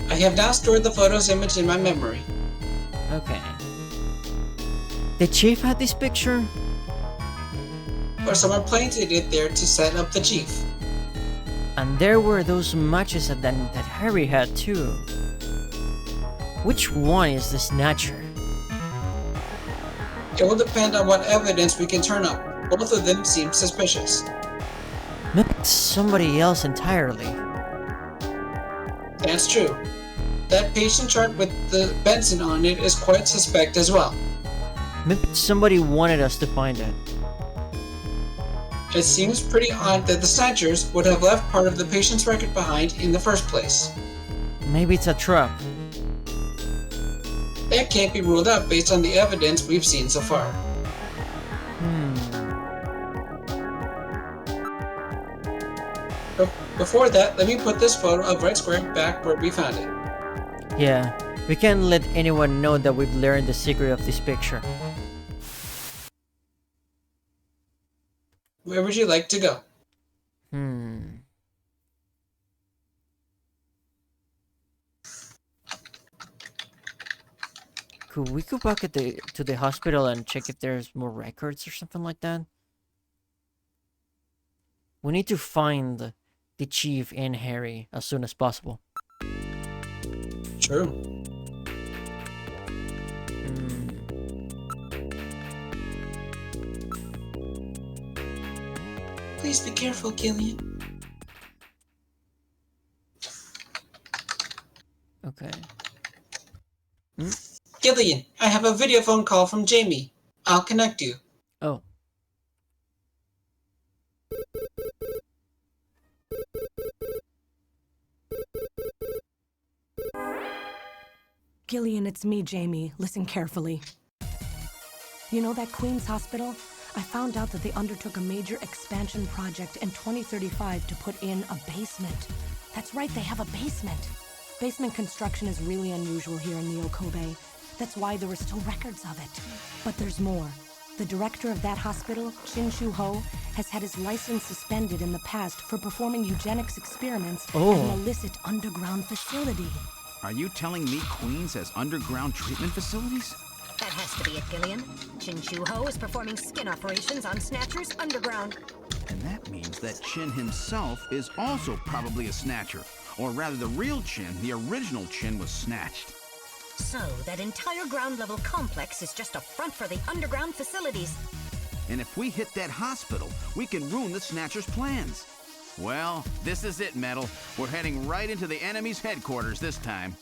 I have now stored the photo's image in my memory. Okay. The chief had this picture? Or someone planted it there to set up the chief. And there were those matches that Harry had too. Which one is the Snatcher? It will depend on what evidence we can turn up. Both of them seem suspicious. Maybe it's somebody else entirely. That's true. That patient chart with the Benson on it is quite suspect as well. Maybe somebody wanted us to find it. It seems pretty odd that the Snatchers would have left part of the patient's record behind in the first place. Maybe it's a trap. That can't be ruled out based on the evidence we've seen so far. Before that, let me put this photo of Red Square back where we found it. Yeah, we can't let anyone know that we've learned the secret of this picture. Where would you like to go? Could we go back to the hospital and check if there's more records or something like that? We need to find the chief and Harry as soon as possible. True. Please be careful, Gillian. Okay. Gillian, I have a video phone call from Jamie. I'll connect you. Oh. Gillian, it's me, Jamie. Listen carefully. You know that Queen's Hospital? I found out that they undertook a major expansion project in 2035 to put in a basement. That's right, they have a basement. Basement construction is really unusual here in the Okobe. That's why there were still records of it. But there's more. The director of that hospital, Chin-Shu Ho, has had his license suspended in the past for performing eugenics experiments at an illicit underground facility. Are you telling me Queens has underground treatment facilities? That has to be it, Gillian. Chin-Shu Ho is performing skin operations on Snatchers underground. And that means that Chin himself is also probably a Snatcher. Or rather, the real Chin, the original Chin, was snatched. So, that entire ground-level complex is just a front for the underground facilities. And if we hit that hospital, we can ruin the Snatcher's plans. Well, this is it, Metal. We're heading right into the enemy's headquarters this time.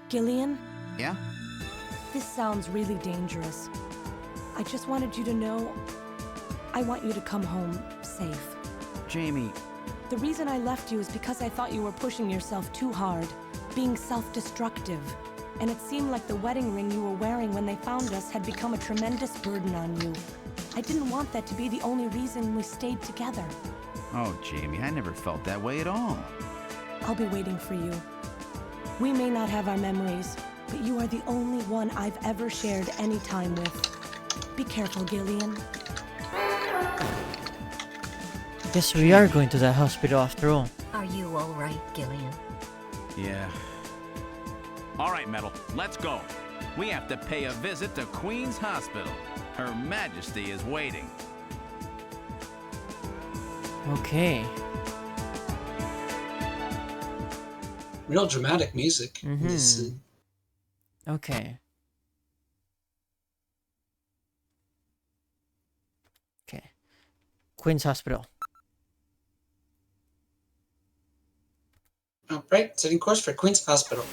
Gillian? Yeah? This sounds really dangerous. I just wanted you to know, I want you to come home safe. Jamie. The reason I left you is because I thought you were pushing yourself too hard, being self-destructive. And it seemed like the wedding ring you were wearing when they found us had become a tremendous burden on you. I didn't want that to be the only reason we stayed together. Oh, Jamie, I never felt that way at all. I'll be waiting for you. We may not have our memories, but you are the only one I've ever shared any time with. Be careful, Gillian. Guess we are going to that hospital after all. Are you all right, Gillian? Yeah. All right, Metal, let's go. We have to pay a visit to Queen's Hospital. Her Majesty is waiting. Okay. Real dramatic music. in this scene. Okay. Okay. Queen's Hospital. Alright, setting course for Queen's Hospital.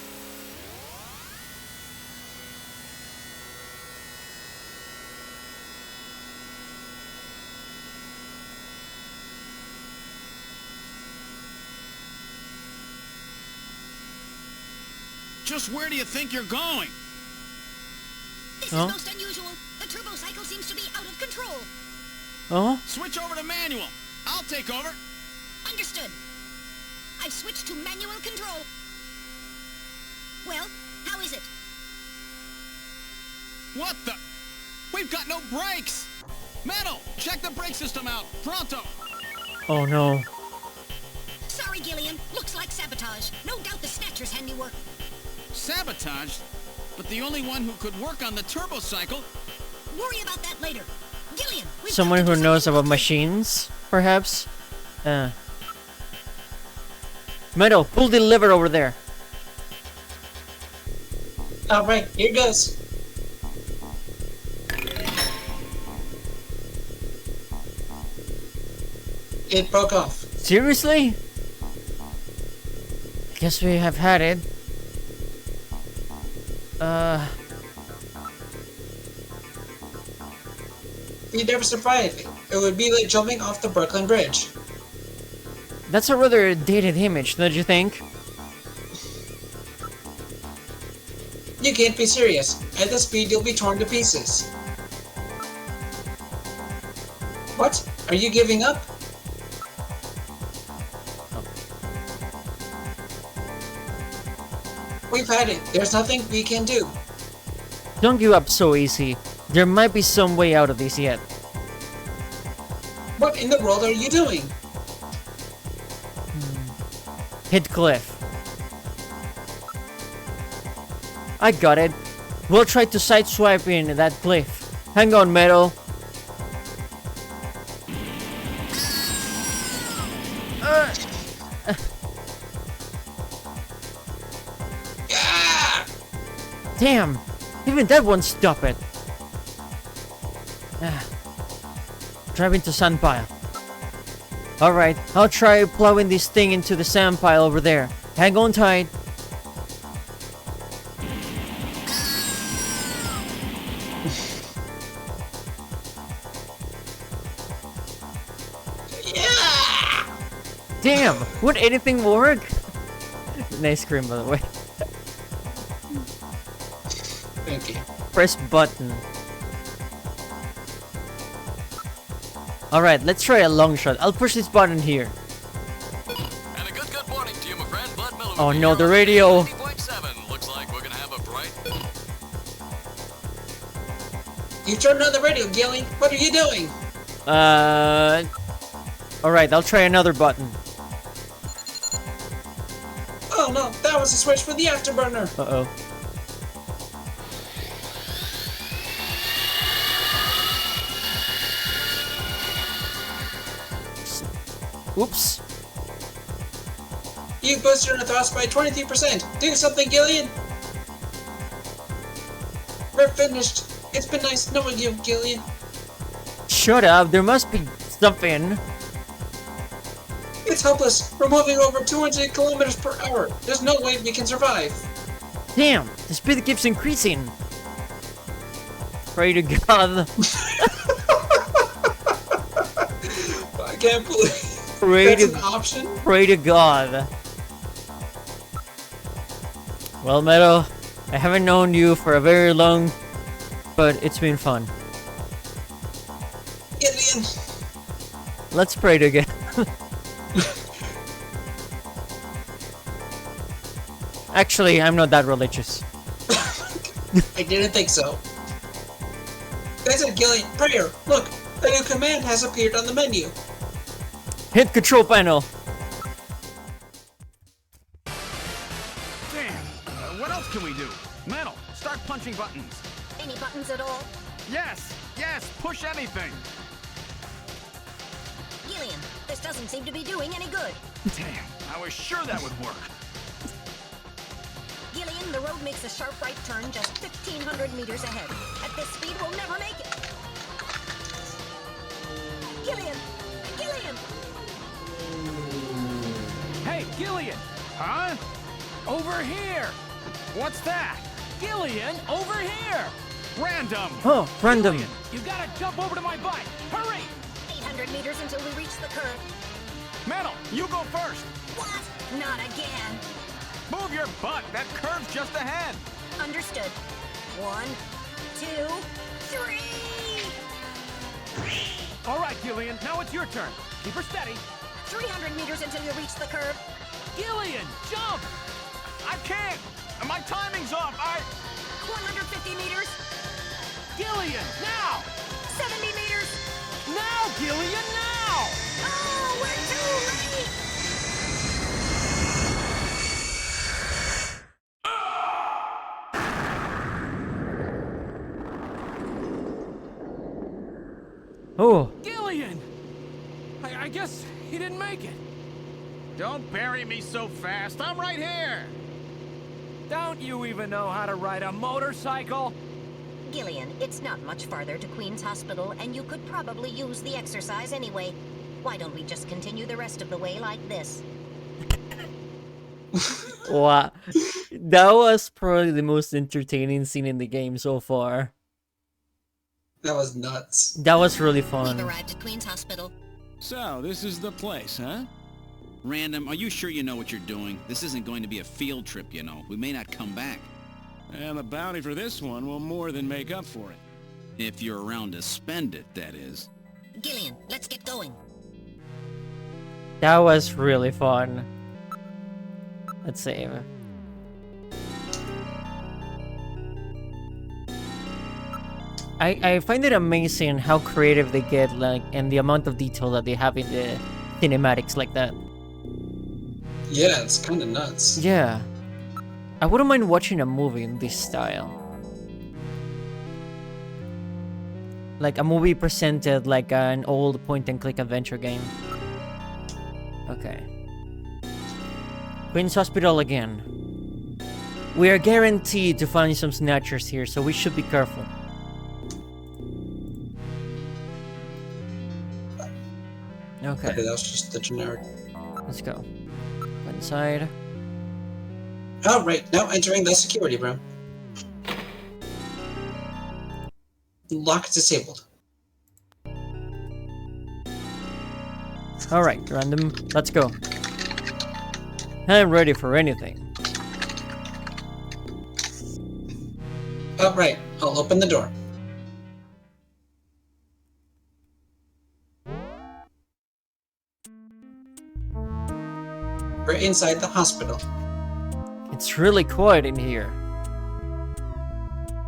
Just where do you think you're going? This Oh? is most unusual. The turbo cycle seems to be out of control. Oh? Switch over to manual. I'll take over. Understood. I've switched to manual control. Well, how is it? What the? We've got no brakes! Metal, check the brake system out. Pronto! Oh no. Sorry, Gillian. Looks like sabotage. No doubt the Snatcher's handiwork. Sabotage? But the only one who could work on the turbo cycle? Worry about that later. Gillian, we've Someone got to who do knows something about quickly. machines, perhaps? Metal, pull the lever over there. Alright, here goes. It broke off. Seriously? Guess we have had it. We'd never survive it. It would be like jumping off the Brooklyn Bridge. That's a rather dated image, don't you think? You can't be serious. At this speed, you'll be torn to pieces. What? Are you giving up? We've had it. There's nothing we can do. Don't give up so easy. There might be some way out of this yet. What in the world are you doing? Hit cliff. I got it. We'll try to sideswipe in that cliff. Hang on, Metal. Ah! Damn! Even that won't stop it. Drive into sand pile. Alright, I'll try plowing this thing into the sand pile over there. Hang on tight. Yeah! Damn! Would anything work? Nice scream, by the way. Thank you. Press button. Alright, let's try a long shot. I'll push this button here. And a good morning to you, my friend. Bud Miller. Oh with you no, here the on radio. 90.7. Looks like we're gonna have a bright. You turned on the radio, Gilly. What are you doing? Alright, I'll try another button. Oh no, that was a switch for the afterburner. Uh-oh. Oops. You boosted your thrust by 23%. Do something, Gillian. We're finished. It's been nice knowing you, Gillian. Shut up, there must be something. It's helpless. We're moving over 200 kilometers per hour. There's no way we can survive. Damn, the speed keeps increasing. Pray to God. I can't believe Pray that's to, an option. pray to God. Well, Meadow, I haven't known you for a very long, but it's been fun. Gillian. Let's pray together. Actually, I'm not that religious. I didn't think so. That's it, Gillian. Prayer. Look, a new command has appeared on the menu. Hit control panel. Damn. What else can we do? Metal, start punching buttons. Any buttons at all? Yes, push anything. Gillian, this doesn't seem to be doing any good. Damn, I was sure that would work. Gillian, the road makes a sharp right turn just 1,500 meters ahead. At this speed, we'll never make it. Gillian! Gillian! Hey, Gillian! Huh? Over here! What's that? Gillian, over here! Random. Oh, random. Gillian, you gotta jump over to my bike! Hurry! 800 meters until we reach the curve. Metal, you go first. What? Not again. Move your butt. That curve's just ahead. Understood. 1, 2, 3! All right, Gillian, now it's your turn. Keep her steady. 300 meters until you reach the curve. Gillian, jump! I can't! My timing's off. 150 meters. Gillian, now! 70 meters. Now, Gillian, now! Oh, we're too late! Oh, Gillian! I guess he didn't make it. Don't bury me so fast. I'm right here. Don't you even know how to ride a motorcycle? Gillian, it's not much farther to Queen's Hospital, and you could probably use the exercise anyway. Why don't we just continue the rest of the way like this? wow. That was probably the most entertaining scene in the game so far. That was nuts. That was really We've fun. arrived at Queen's Hospital. So, this is the place, huh? Random, are you sure you know what you're doing? This isn't going to be a field trip, you know. We may not come back. And the bounty for this one will more than make up for it. If you're around to spend it, that is. Gillian, let's get going. That was really fun. Let's save. I find it amazing how creative they get, like, and the amount of detail that they have in the cinematics like that. Yeah, it's kind of nuts. Yeah. I wouldn't mind watching a movie in this style. Like a movie presented like an old point-and-click adventure game. Okay. Queen's Hospital again. We are guaranteed to find some snatchers here, so we should be careful. Okay, Okay, that was just the generic. let's go. Go inside. All right, now entering the security room. Lock disabled. Alright, random, let's go. I'm ready for anything. All right, I'll open the door. We're inside the hospital. It's really quiet in here.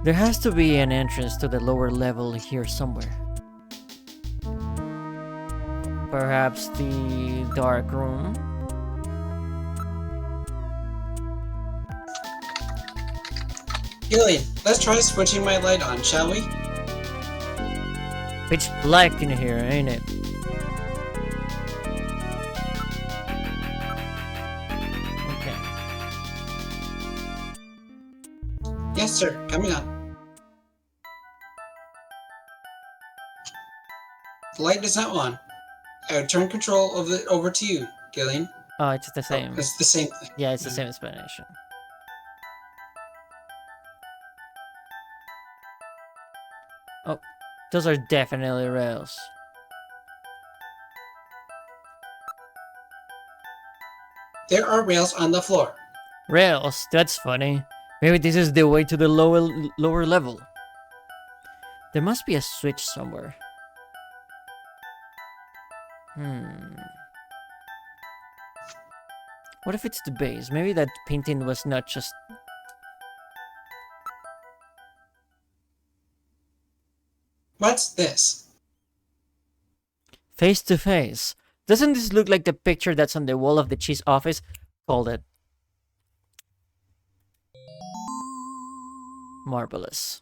There has to be an entrance to the lower level here somewhere. Perhaps the dark room? Gillian, let's try switching my light on, shall we? Pitch black in here, ain't it? Okay. Yes, sir. Coming on. The light is now on. I would turn control of it over to you, Gillian. Oh, it's the same. It's the same thing. Yeah, it's the same explanation. Oh, those are definitely rails. There are rails on the floor. Rails, that's funny. Maybe this is the way to the lower level. There must be a switch somewhere. What if it's the base? Maybe that painting was not just... What's this? Face to face. Doesn't this look like the picture that's on the wall of the cheese office? Called it. Marvelous.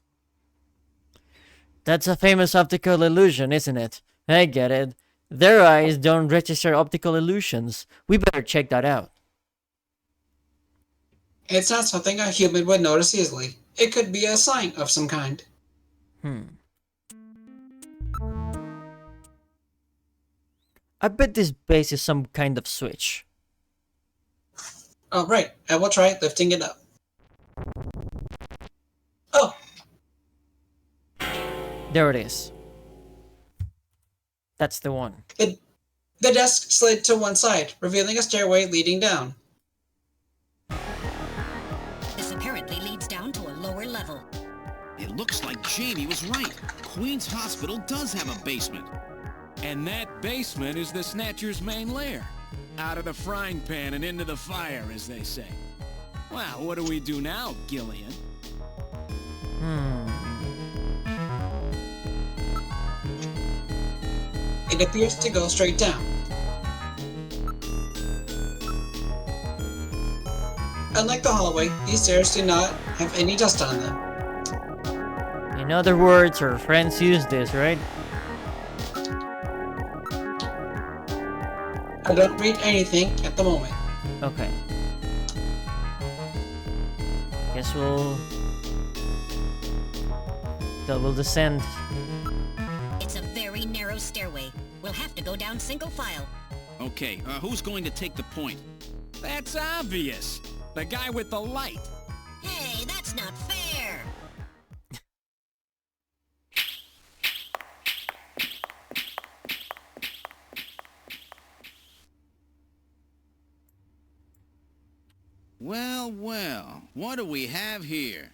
That's a famous optical illusion, isn't it? I get it. Their eyes don't register optical illusions. We better check that out. It's not something a human would notice easily. It could be a sign of some kind. I bet this base is some kind of switch. All right, I will try lifting it up. Oh, There it is. That's the one. the desk slid to one side, revealing a stairway leading down. Jamie was right. Queen's Hospital does have a basement. And that basement is the Snatcher's main lair. Out of the frying pan and into the fire, as they say. Well, what do we do now, Gillian? It appears to go straight down. Unlike the hallway, these stairs do not have any dust on them. In other words, our friends use this, right? I don't read anything at the moment. Okay. Guess we'll descend. It's a very narrow stairway. We'll have to go down single file. Okay, who's going to take the point? That's obvious. The guy with the light. Hey, that's not fair! Well, well, what do we have here?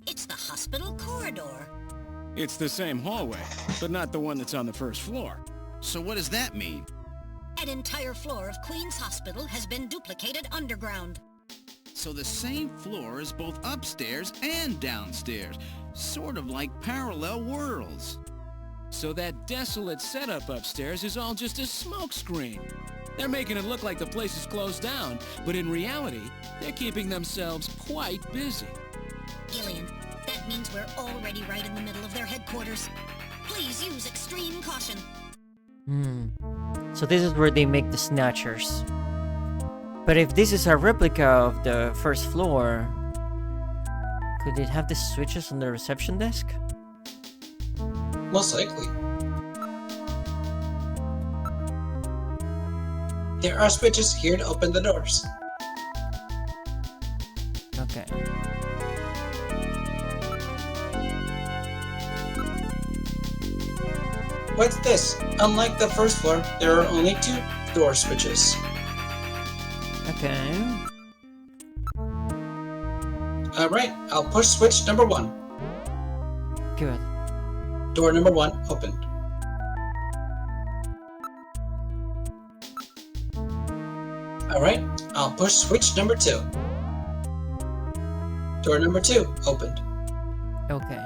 It's the hospital corridor. It's the same hallway, but not the one that's on the first floor. So what does that mean? An entire floor of Queen's Hospital has been duplicated underground. So the same floor is both upstairs and downstairs, sort of like parallel worlds. So that desolate setup upstairs is all just a smokescreen. They're making it look like the place is closed down, but in reality, they're keeping themselves quite busy. Gillian, that means we're already right in the middle of their headquarters. Please use extreme caution. So this is where they make the Snatchers. But if this is a replica of the first floor, could it have the switches on the reception desk? Most likely. There are switches here to open the doors. Okay. What's this? Unlike the first floor, there are only 2 door switches. Okay. Alright, I'll push switch number 1. Good. Door number 1 opened. Alright, I'll push switch number 2. Door number 2 opened. Okay.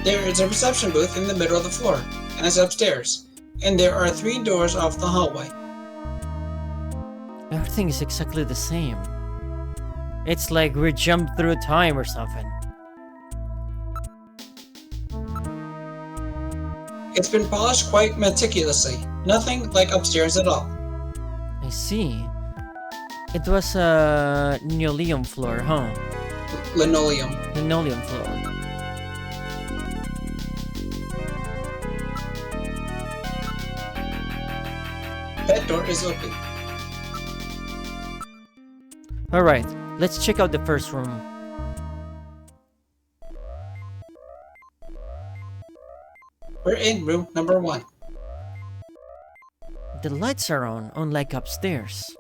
There is a reception booth in the middle of the floor, as upstairs, and there are 3 doors off the hallway. Everything is exactly the same. It's like we jumped through time or something. It's been polished quite meticulously, nothing like upstairs at all. I see. It was a linoleum floor, huh? Linoleum. Linoleum floor. That door is open. Alright, let's check out the first room. We're in room number 1. The lights are on, unlike upstairs.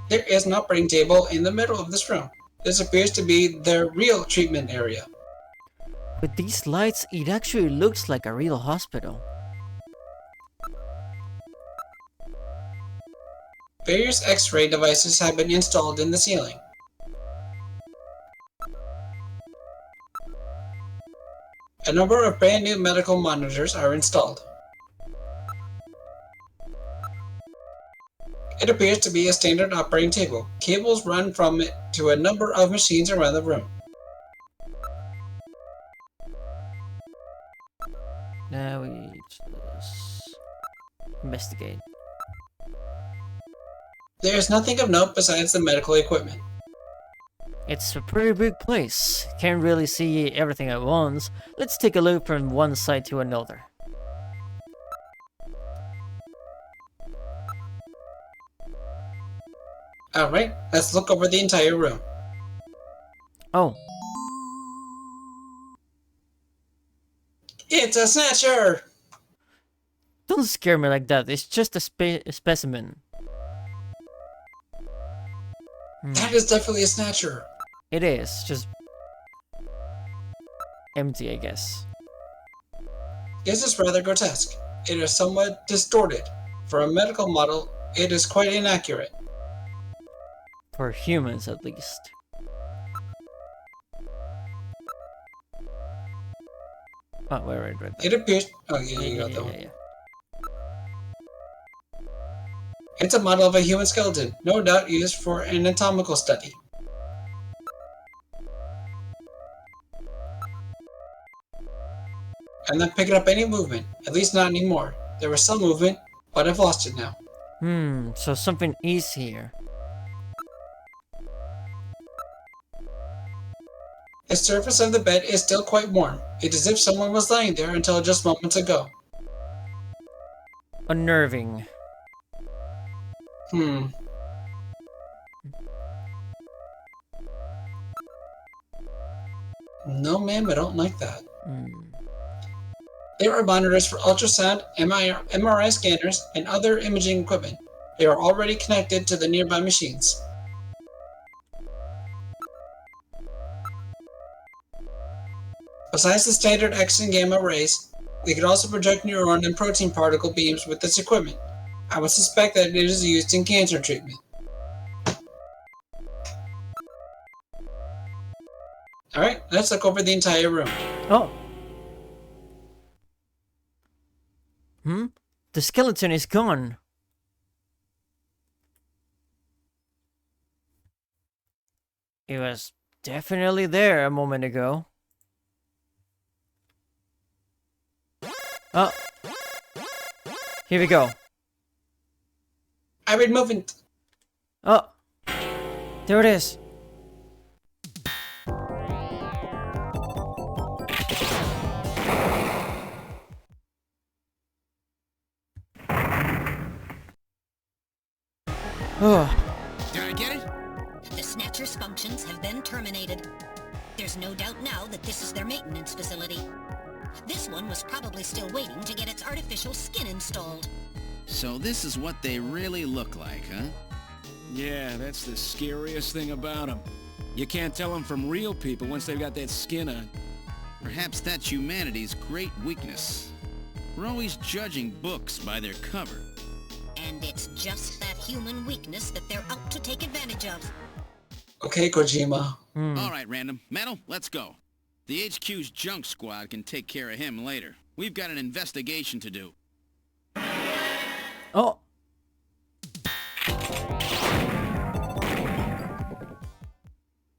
There is an operating table in the middle of this room. This appears to be the real treatment area. With these lights, it actually looks like a real hospital. Various X-ray devices have been installed in the ceiling. A number of brand new medical monitors are installed. It appears to be a standard operating table. Cables run from it to a number of machines around the room. Now we just investigate. There is nothing of note besides the medical equipment. It's a pretty big place. Can't really see everything at once. Let's take a look from one side to another. Alright, let's look over the entire room. Oh. It's a snatcher! Don't scare me like that. It's just a specimen. That is definitely a snatcher. It is. Just empty, I guess. This is rather grotesque. It is somewhat distorted. For a medical model, it is quite inaccurate. For humans, at least. Oh, wait. It appears... Oh, yeah, you got that one. Yeah. It's a model of a human skeleton, no doubt used for an anatomical study. I'm not picking up any movement, at least not anymore. There was some movement, but I've lost it now. So something is here. The surface of the bed is still quite warm. It's as if someone was lying there until just moments ago. Unnerving. No, ma'am, I don't like that. There are monitors for ultrasound, MRI scanners, and other imaging equipment. They are already connected to the nearby machines. Besides the standard X and gamma rays, we can also project neuron and protein particle beams with this equipment. I would suspect that it is used in cancer treatment. Alright, let's look over the entire room. Oh. The skeleton is gone. It was definitely there a moment ago. Oh. Here we go. I read movement. Oh. There it is. Oh. Did I get it? The Snatcher's functions have been terminated. There's no doubt now that this is their maintenance facility. This one was probably still waiting to get its artificial skin installed. So this is what they really look like, huh? Yeah, that's the scariest thing about them. You can't tell them from real people once they've got that skin on. Perhaps that's humanity's great weakness. We're always judging books by their cover. And it's just that human weakness that they're out to take advantage of. Okay, Kojima. All right, Random. Metal, let's go. The HQ's junk squad can take care of him later. We've got an investigation to do. Oh.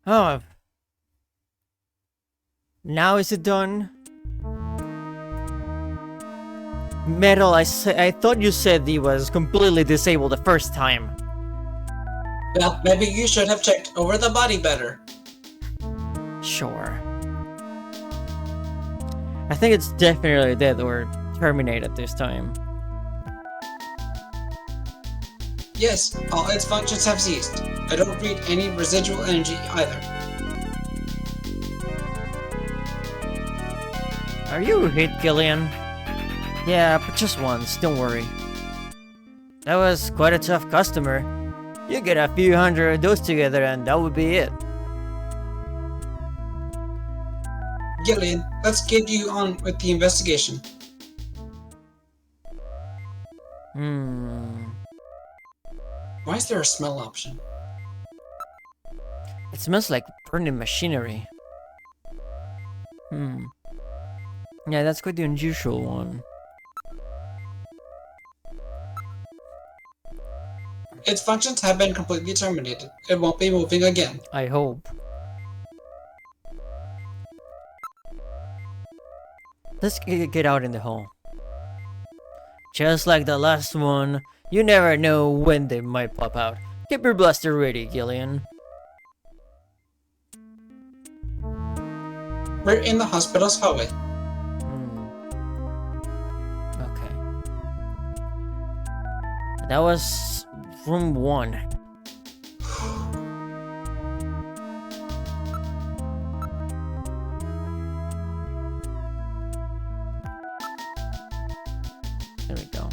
Oh. Now is it done? Metal, I thought you said he was completely disabled the first time. Well, maybe you should have checked over the body better. Sure. I think it's definitely dead or terminated this time. Yes, all its functions have ceased. I don't read any residual energy either. Are you hit, Gillian? Yeah, but just once, don't worry. That was quite a tough customer. You get a few hundred of those together and that would be it. Gillian, let's get you on with the investigation. Why is there a smell option? It smells like burning machinery. Yeah, that's quite the unusual one. Its functions have been completely terminated. It won't be moving again. I hope. Let's get out in the hall. Just like the last one, you never know when they might pop out. Keep your blaster ready, Gillian. We're in the hospital's hallway. Okay. That was room 1. There we go.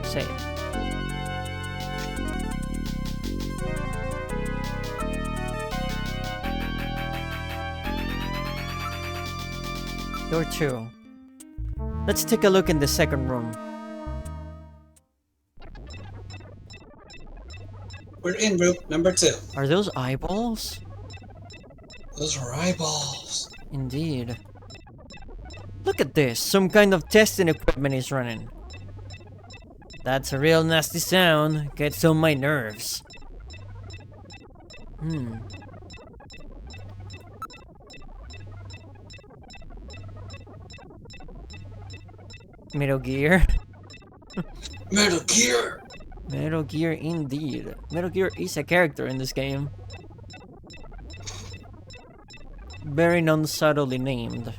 Save. Door 2. Let's take a look in the second room. We're in room number 2. Are those eyeballs? Those are eyeballs. Indeed. Look at this. Some kind of testing equipment is running. That's a real nasty sound. Gets on my nerves. Metal Gear. Metal Gear! Metal Gear indeed. Metal Gear is a character in this game. Very non-subtly named.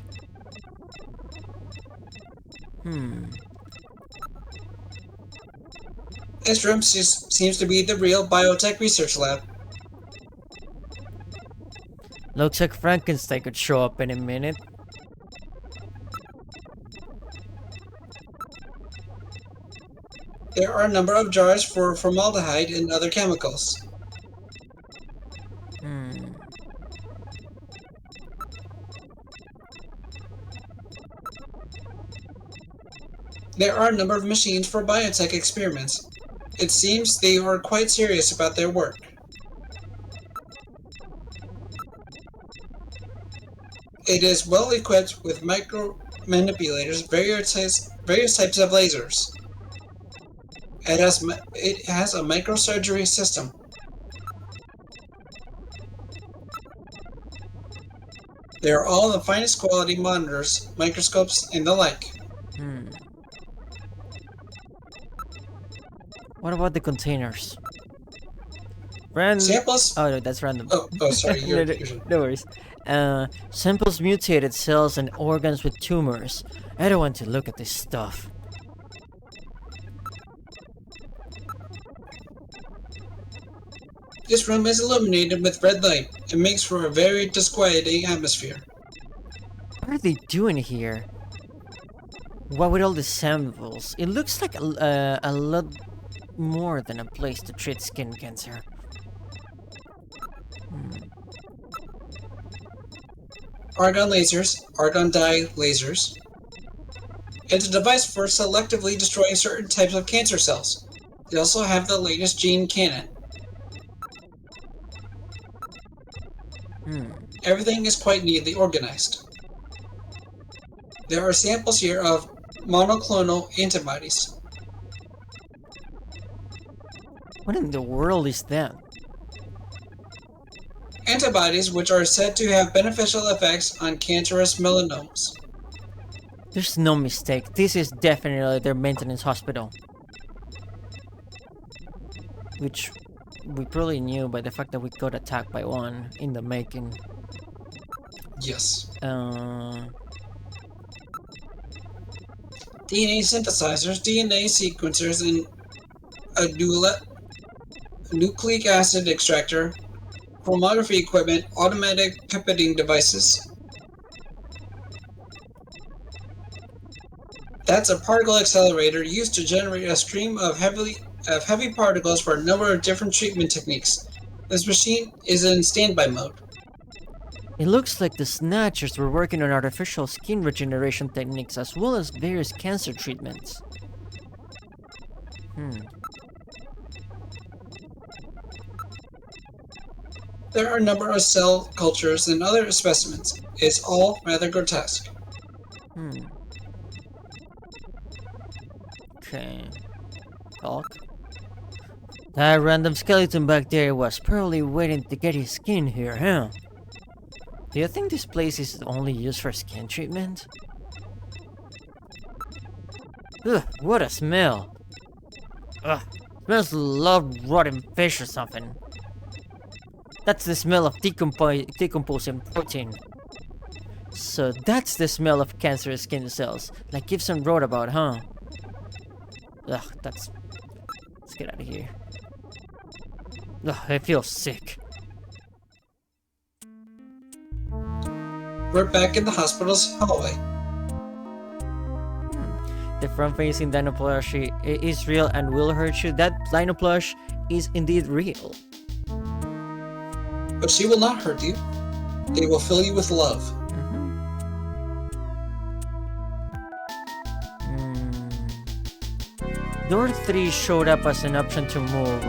This room seems to be the real biotech research lab. Looks like Frankenstein could show up in a minute. There are a number of jars for formaldehyde and other chemicals. There are a number of machines for biotech experiments. It seems they are quite serious about their work. It is well equipped with micro manipulators, various types of lasers. It has a microsurgery system. They are all the finest quality monitors, microscopes, and the like. What about the containers? Samples? Oh no, that's random. Oh, sorry. No worries. Samples mutated cells and organs with tumors. I don't want to look at this stuff. This room is illuminated with red light. It makes for a very disquieting atmosphere. What are they doing here? What with all the samples? It looks like a lot more than a place to treat skin cancer. Argon lasers, argon dye lasers. It's a device for selectively destroying certain types of cancer cells. They also have the latest gene cannon. Everything is quite neatly organized. There are samples here of monoclonal antibodies. What in the world is that? Antibodies which are said to have beneficial effects on cancerous melanomas. There's no mistake. This is definitely their maintenance hospital. Which we probably knew by the fact that we got attacked by one in the making. Yes. DNA synthesizers, DNA sequencers, and a nucleic acid extractor, chromatography equipment, automatic pipetting devices. That's a particle accelerator used to generate a stream of heavy particles for a number of different treatment techniques. This machine is in standby mode. It looks like the Snatchers were working on artificial skin regeneration techniques as well as various cancer treatments. There are a number of cell cultures and other specimens. It's all rather grotesque. Okay. Hulk. That random skeleton back there was probably waiting to get his skin here, huh? Do you think this place is only used for skin treatment? Ugh, what a smell! Ugh, smells like rotten fish or something. That's the smell of decomposing protein. So that's the smell of cancerous skin cells, like Gibson wrote about, huh? Ugh, let's get out of here. Ugh, I feel sick. We're back in the hospital's hallway. The front-facing dino plush is real and will hurt you. That dino plush is indeed real. But she will not hurt you. They will fill you with love. Door 3 showed up as an option to move.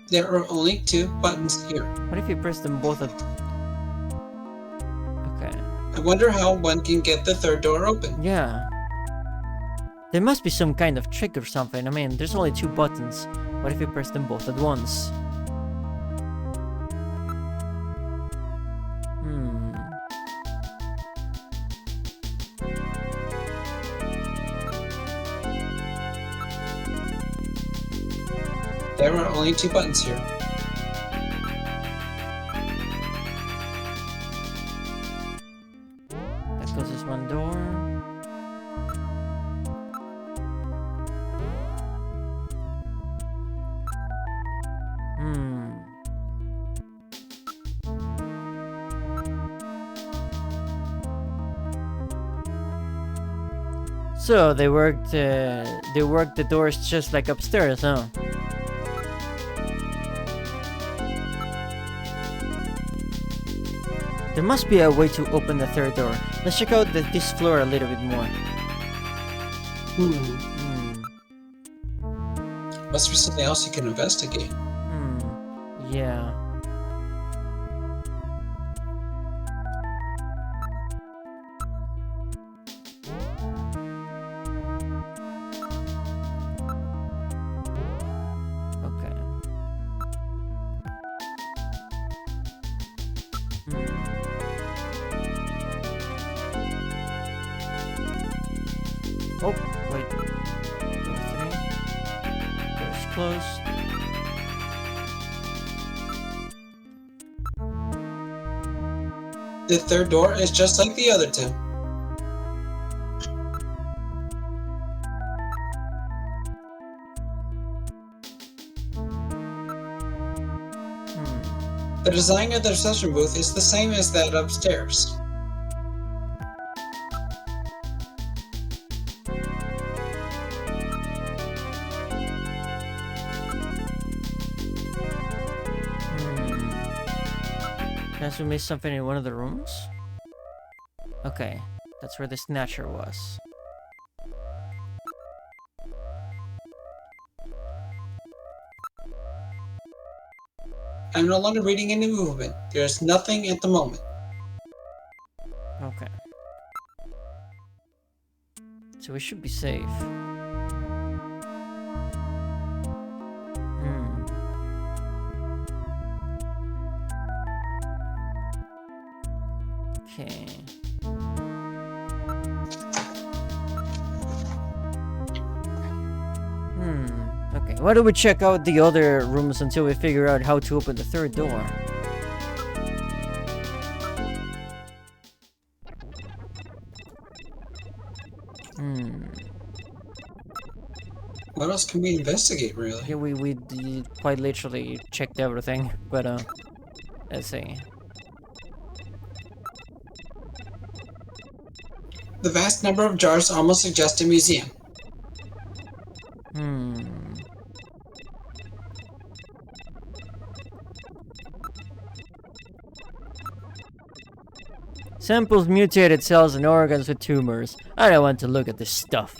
There are only 2 buttons here. What if you press them both at... Okay. I wonder how one can get the 3rd door open. Yeah. There must be some kind of trick or something. I mean, there's only 2 buttons. What if you press them both at once? There are only 2 buttons here. That closes one door. So they worked the doors just like upstairs, huh? There must be a way to open the 3rd door. Let's check out this floor a little bit more. Must be something else you can investigate. Yeah. Oh, wait. Door 3. Door's closed. The 3rd door is just like the other 2. The design of the reception booth is the same as that upstairs. Unless we missed something in one of the rooms? Okay, that's where the Snatcher was. I'm no longer reading any movement. There's nothing at the moment. Okay. So we should be safe. Okay. Okay. Why don't we check out the other rooms until we figure out how to open the 3rd door? What else can we investigate, really? Yeah, we quite literally checked everything, but let's see. The vast number of jars almost suggest a museum. Samples mutated cells and organs with tumors. I don't want to look at this stuff.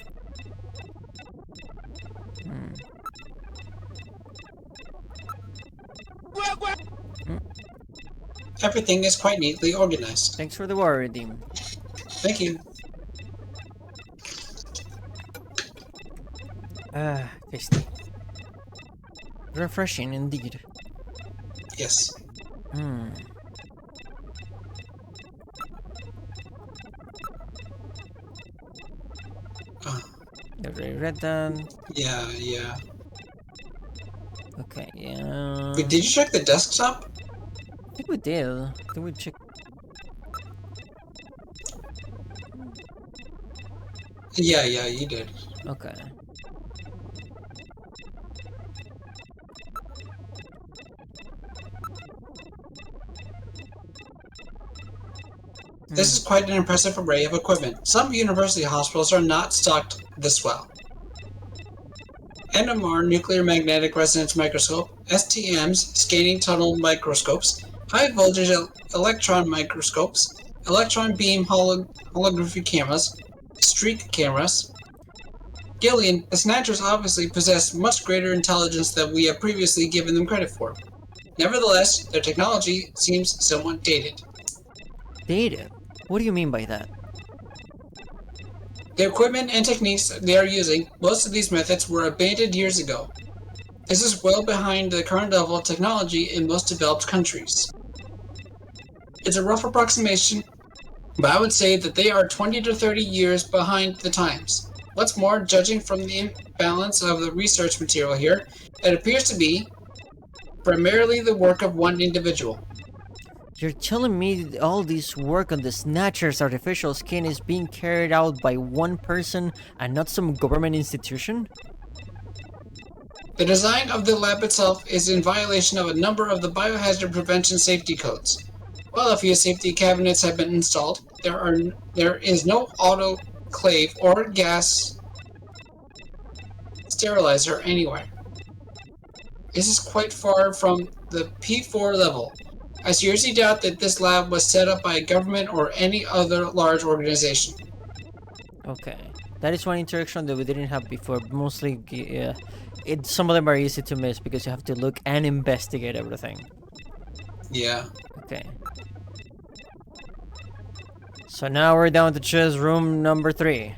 Everything is quite neatly organized. Thanks for the water, Redeem. Thank you. Tasty. Refreshing indeed. Yes. Already read that. Yeah. Okay, yeah. Wait, did you check the desktop? I think we did. I think we checked. Yeah, you did. Okay. This is quite an impressive array of equipment. Some university hospitals are not stocked this well. NMR nuclear magnetic resonance microscope, STMs scanning tunnel microscopes, high voltage electron microscopes, electron beam holography cameras, streak cameras. Gillian, the Snatchers obviously possess much greater intelligence than we have previously given them credit for. Nevertheless, their technology seems somewhat dated. Dated? What do you mean by that? The equipment and techniques they are using, most of these methods were abandoned years ago. This is well behind the current level of technology in most developed countries. It's a rough approximation, but I would say that they are 20 to 30 years behind the times. What's more, judging from the imbalance of the research material here, it appears to be primarily the work of one individual. You're telling me all this work on the Snatcher's artificial skin is being carried out by one person and not some government institution? The design of the lab itself is in violation of a number of the biohazard prevention safety codes. While a few safety cabinets have been installed, there is no autoclave or gas sterilizer anywhere. This is quite far from the P4 level. I seriously doubt that this lab was set up by a government or any other large organization. Okay, that is one interaction that we didn't have before. Mostly, some of them are easy to miss because you have to look and investigate everything. Yeah. Okay. So now we're down to chess room number 3.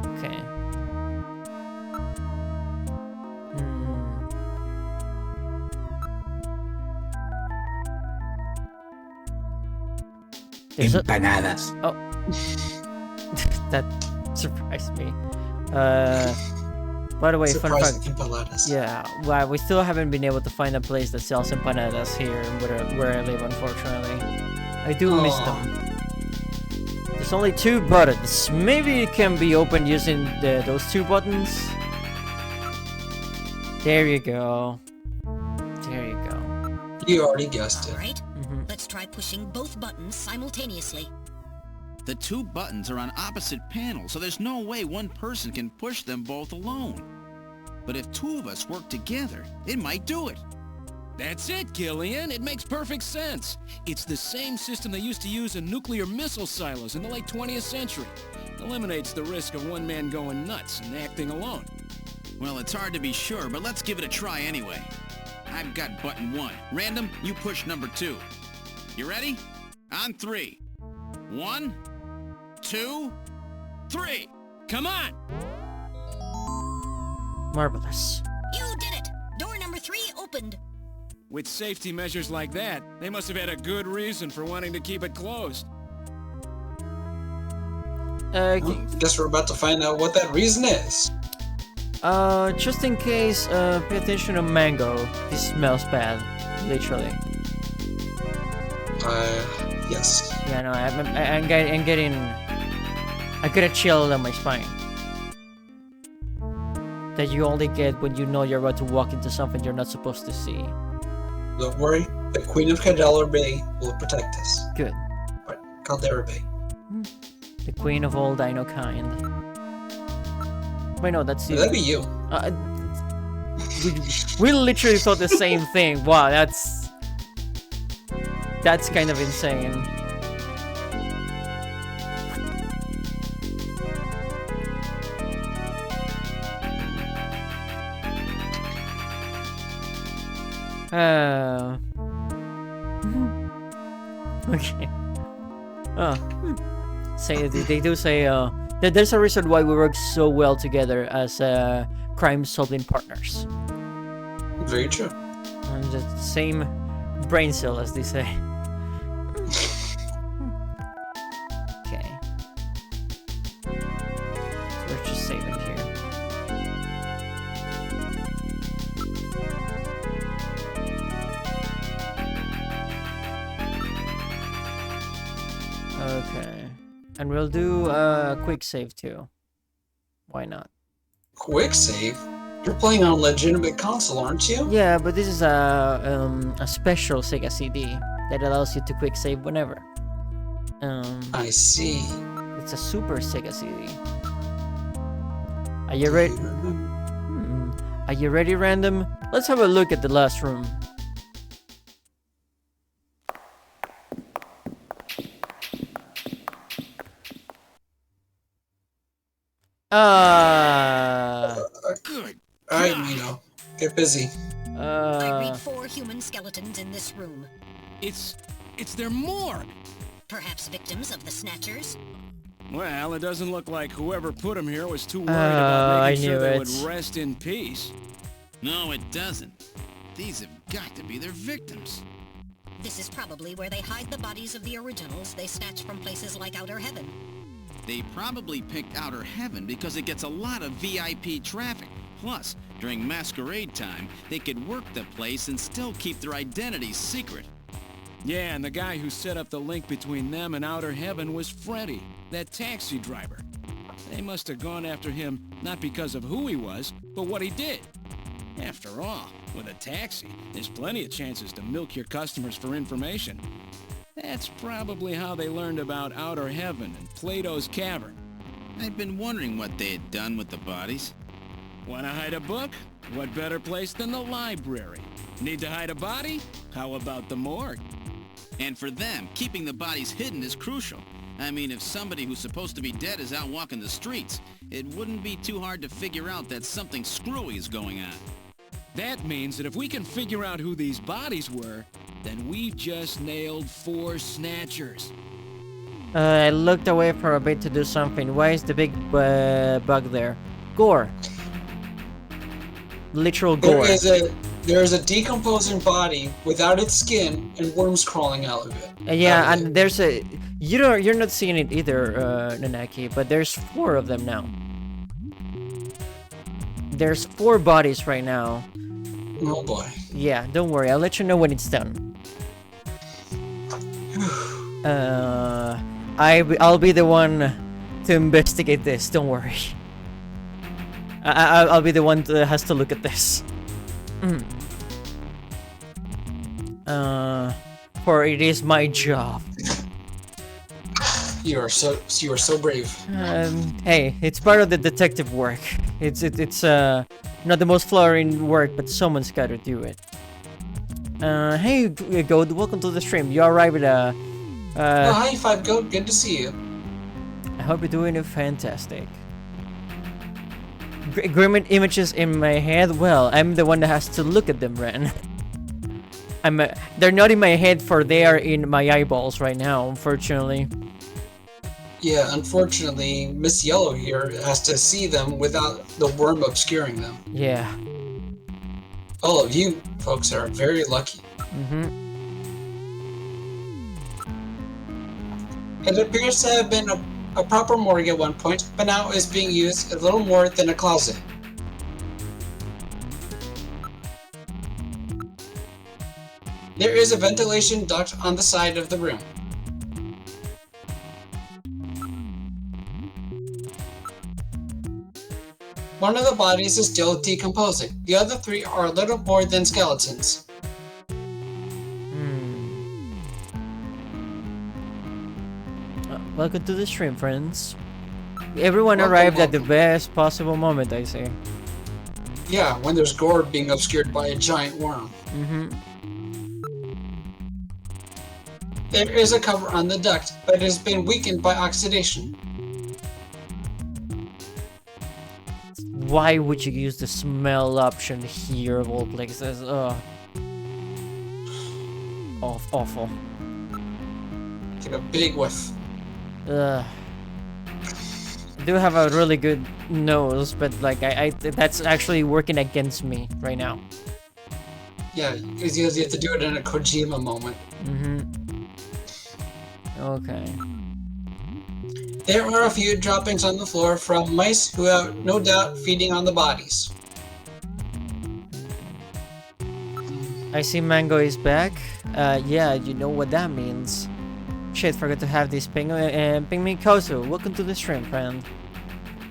Okay. Empanadas. Oh. That surprised me. By the way, fun fact. Empanadas. Yeah, well, we still haven't been able to find a place that sells empanadas here where I live, unfortunately. I do miss them. There's only 2 buttons. Maybe it can be opened using those 2 buttons. There you go. There you go. You already guessed it. All right, let's try pushing both buttons simultaneously. The 2 buttons are on opposite panels, so there's no way one person can push them both alone. But if 2 of us work together, it might do it. That's it, Gillian. It makes perfect sense. It's the same system they used to use in nuclear missile silos in the late 20th century. Eliminates the risk of one man going nuts and acting alone. Well, it's hard to be sure, but let's give it a try anyway. I've got button 1. Random, you push number 2. You ready? On 3. 1, 2, 3. Come on! Marvelous. You did it! Door number 3 opened. With safety measures like that, they must have had a good reason for wanting to keep it closed. Guess we're about to find out what that reason is. Just in case, pay attention to mango. This smells bad, literally. Yes. Yeah, no, I'm getting... I get a chill on my spine. That you only get when you know you're about to walk into something you're not supposed to see. Don't worry, the Queen of Caldera Bay will protect us. Good. Right, Caldera Bay. The queen of all dino kind. Wait, no, that's you. That'd be you. We literally thought the same thing. Wow, that's kind of insane. Okay. Say they do say that there's a reason why we work so well together as crime-solving partners. Very true. The same brain cell, as they say. Okay. So we're just saving here. Okay. And we'll do a quick save too. Why not? Quick save? You're playing on a legitimate console, aren't you? Yeah, but this is a special Sega CD that allows you to quick save whenever. I see. It's a Super Sega CD. Are you ready? Are you ready, Random? Let's have a look at the last room. Good. Alright, Mino. Get busy. I read 4 human skeletons in this room. It's their morgue. Perhaps victims of the Snatchers? Well, it doesn't look like whoever put them here was too worried about I making sure knew they it. would rest in peace. No, it doesn't. These have got to be their victims. This is probably where they hide the bodies of the originals they snatch from places like Outer Heaven. They probably picked Outer Heaven because it gets a lot of VIP traffic. Plus, during masquerade time, they could work the place and still keep their identities secret. Yeah, and the guy who set up the link between them and Outer Heaven was Freddy, that taxi driver. They must have gone after him not because of who he was, but what he did. After all, with a taxi, there's plenty of chances to milk your customers for information. That's probably how they learned about Outer Heaven and Plato's Cavern. I've been wondering what they had done with the bodies. Want to hide a book? What better place than the library? Need to hide a body? How about the morgue? And for them, keeping the bodies hidden is crucial. I mean, if somebody who's supposed to be dead is out walking the streets, it wouldn't be too hard to figure out that something screwy is going on. That means that if we can figure out who these bodies were, then we've just nailed 4 snatchers. I looked away for a bit to do something. Why is the big bug there? Gore. Literal gore. There is a decomposing body without its skin and worms crawling out of it. Yeah, and there's a... You're not seeing it either, Nanaki, but there's 4 of them now. There's 4 bodies right now. Oh boy. Yeah, don't worry. I'll let you know when it's done. I'll be the one to investigate this. Don't worry. I'll be the one that has to look at this. For it is my job. You are so brave. Hey, it's part of the detective work. It's not the most flowering work, but someone's got to do it. Hey, Goat, welcome to the stream. You arrived at hi, 5 Goat. Good to see you. I hope you're doing it fantastic. Grim images in my head. Well, I'm the one that has to look at them, Ren. They're not in my head, for they are in my eyeballs right now, unfortunately. Yeah, unfortunately, Miss Yellow here has to see them without the worm obscuring them. Yeah. All of you folks are very lucky. It appears to have been a proper morgue at one point, but now is being used a little more than a closet. There is a ventilation duct on the side of the room. One of the bodies is still decomposing. The other 3 are a little more than skeletons. Welcome to the stream, friends. Everyone Welcome, arrived at the welcome. best possible moment, I say. Yeah, when there's gore being obscured by a giant worm. There is a cover on the duct, but it has been weakened by oxidation. Why would you use the smell option here of all places? Ugh. Awful. Take a big whiff. Ugh. I do have a really good nose, but like that's actually working against me right now. Yeah, because you have to do it in a Kojima moment. Okay. There are a few droppings on the floor from mice who are no doubt feeding on the bodies. I see Mango is back. Yeah, you know what that means. Shit, forgot to have this ping me Kosu. Welcome to the stream, friend.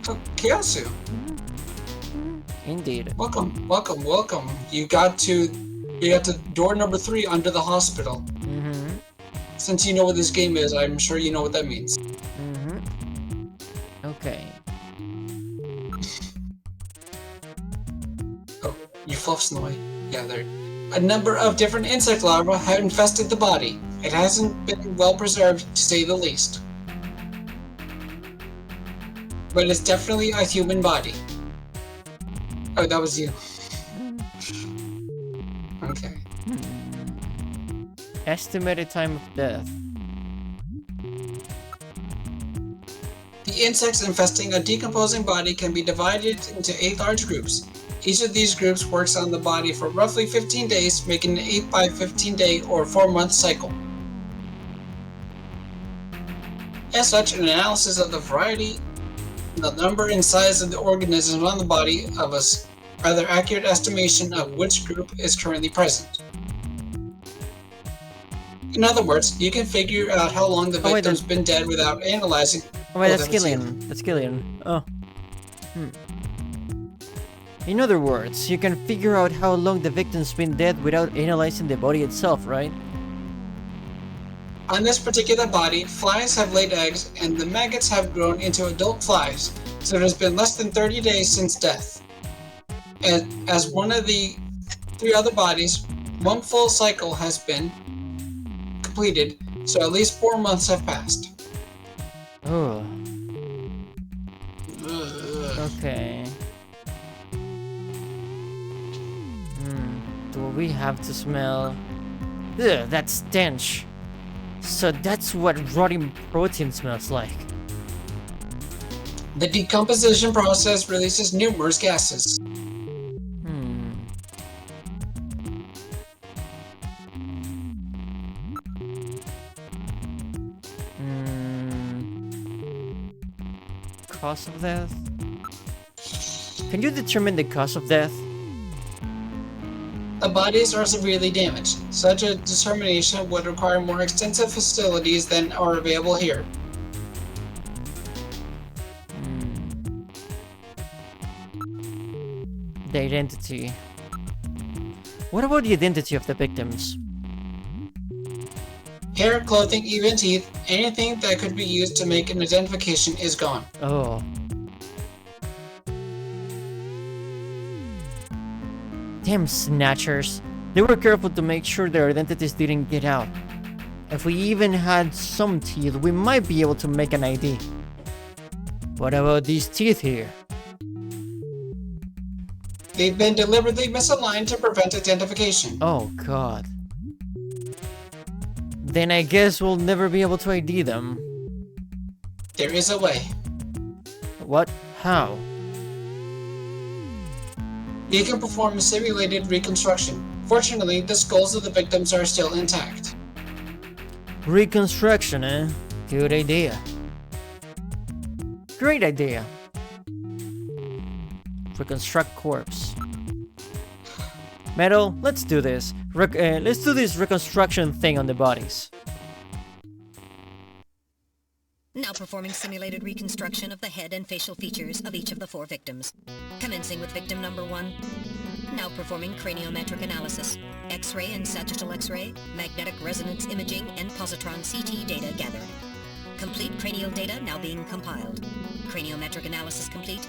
Oh, Kiyosu. Indeed. Welcome, welcome, welcome. You got to door number 3 under the hospital. Mm-hmm. Since you know what this game is, I'm sure you know what that means. Mm-hmm. Okay. Oh, you fluff Snowy. Yeah, there. A number of different insect larvae have infested the body. It hasn't been well preserved, to say the least. But it's definitely a human body. Oh, that was you. Okay. Estimated time of death. The insects infesting a decomposing body can be divided into 8 large groups. Each of these groups works on the body for roughly 15 days, making an 8 by 15 day or 4-month cycle. As such, an analysis of the variety, the number and size of the organisms on the body of a rather accurate estimation of which group is currently present. In other words, you can figure out how long the victim's been dead without analyzing. Oh wait, that's Gillian. That's Gillian. Oh. In other words, you can figure out how long the victim's been dead without analyzing the body itself, right? On this particular body, flies have laid eggs and the maggots have grown into adult flies, so it has been less than 30 days since death. As one of the 3 other bodies, 1 full cycle has been completed, so at least 4 months have passed. Oh. Okay. Do we have to smell? Ugh, that stench. So that's what rotting protein smells like. The decomposition process releases numerous gases. Cause of death? Can you determine the cause of death? The bodies are severely damaged. Such a determination would require more extensive facilities than are available here. The identity. What about the identity of the victims? Hair, clothing, even teeth, anything that could be used to make an identification is gone. Oh. Damn snatchers. They were careful to make sure their identities didn't get out. If we even had some teeth, we might be able to make an ID. What about these teeth here? They've been deliberately misaligned to prevent identification. Oh god. Then I guess we'll never be able to ID them. There is a way. What? How? You can perform a simulated reconstruction. Fortunately, the skulls of the victims are still intact. Reconstruction, eh? Good idea. Great idea. Reconstruct corpse. Metal, let's do this. Let's do this reconstruction thing on the bodies. Now performing simulated reconstruction of the head and facial features of each of the 4 victims. Commencing with victim number 1. Now performing craniometric analysis. X-ray and sagittal X-ray, magnetic resonance imaging, and positron CT data gathered. Complete cranial data now being compiled. Craniometric analysis complete.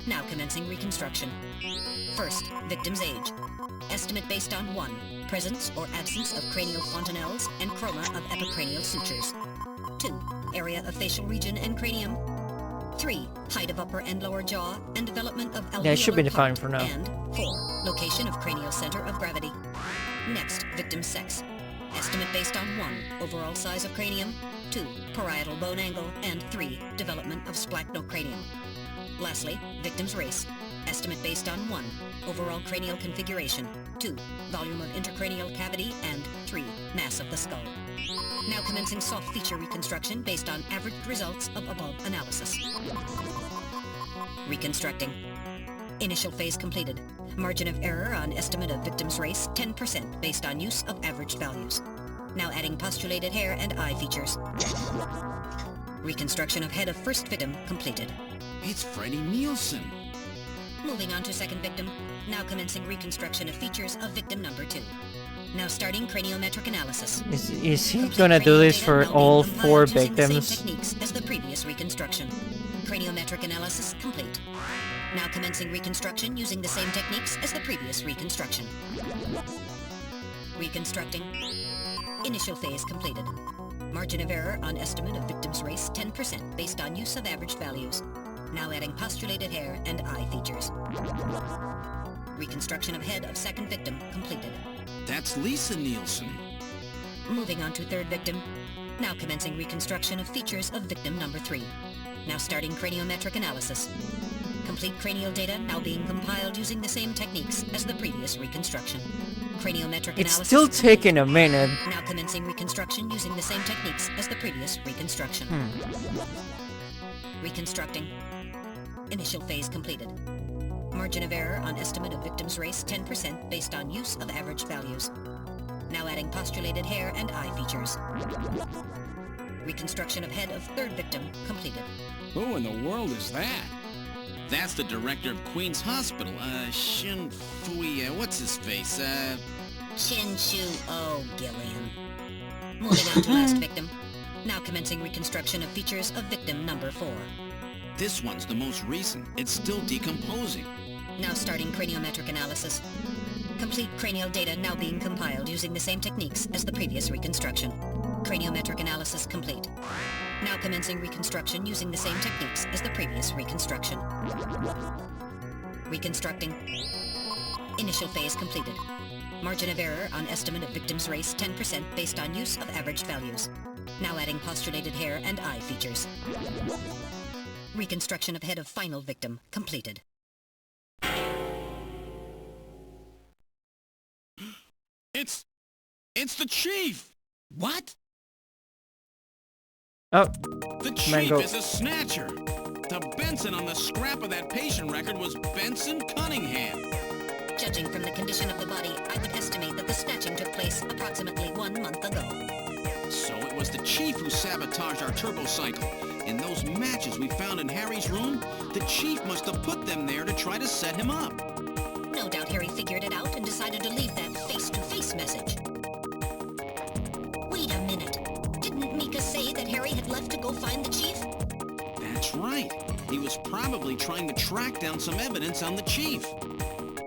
Now commencing reconstruction. First, victim's age. Estimate based on 1. Presence or absence of cranial fontanelles and chroma of epicranial sutures. 2. Area of facial region and cranium. 3. Height of upper and lower jaw and development of alveolar Yeah, it should be fine part. for now. And 4. Location of cranial center of gravity. Next, victim's sex. Estimate based on 1. Overall size of cranium. 2. Parietal bone angle. And 3. Development of splachnocranium. Lastly, victim's race. Estimate based on 1. Overall cranial configuration. 2. Volume of intracranial cavity. And 3. Mass of the skull. Now commencing soft feature reconstruction based on averaged results of above analysis. Reconstructing. Initial phase completed. Margin of error on estimate of victim's race 10% based on use of averaged values. Now adding postulated hair and eye features. Reconstruction of head of first victim completed. It's Freddie Nielsen. Moving on to second victim. Now commencing reconstruction of features of victim number 2. Now starting craniometric analysis. Is he gonna do this for all 4 victims? Same techniques as the previous reconstruction. Craniometric analysis complete. Now commencing reconstruction using the same techniques as the previous reconstruction. Reconstructing. Initial phase completed. Margin of error on estimate of victim's race 10% based on use of average values. Now adding postulated hair and eye features. Reconstruction of head of second victim completed. That's Lisa Nielsen. Moving on to third victim. Now commencing reconstruction of features of victim number 3. Now starting craniometric analysis. Complete cranial data now being compiled using the same techniques as the previous reconstruction. Craniometric It's analysis still complete. taking a minute. Now commencing reconstruction using the same techniques as the previous reconstruction. Reconstructing. Initial phase completed. Margin of error on estimate of victim's race 10% based on use of average values. Now adding postulated hair and eye features. Reconstruction of head of third victim completed. Who in the world is that? That's the director of Queen's Hospital, Shin Fui, what's his face, Chin Shu O Gillian. Moving on to last victim. Now commencing reconstruction of features of victim number 4. This one's the most recent. It's still decomposing. Now starting craniometric analysis. Complete cranial data now being compiled using the same techniques as the previous reconstruction. Craniometric analysis complete. Now commencing reconstruction using the same techniques as the previous reconstruction. Reconstructing. Initial phase completed. Margin of error on estimate of victim's race 10% based on use of average values. Now adding postulated hair and eye features. Reconstruction of head of final victim completed. It's the chief! What? Oh, The chief Mango. is a snatcher. The Benson on the scrap of that patient record was Benson Cunningham. Judging from the condition of the body, I would estimate that the snatching took place approximately 1 month ago. So it was the chief who sabotaged our turbo cycle. And those matches we found in Harry's room, the chief must have put them there to try to set him up. No doubt Harry figured it out and decided to leave that face-to-face message. Wait a minute. Didn't Mika say that Harry had left to go find the chief? That's right. He was probably trying to track down some evidence on the chief.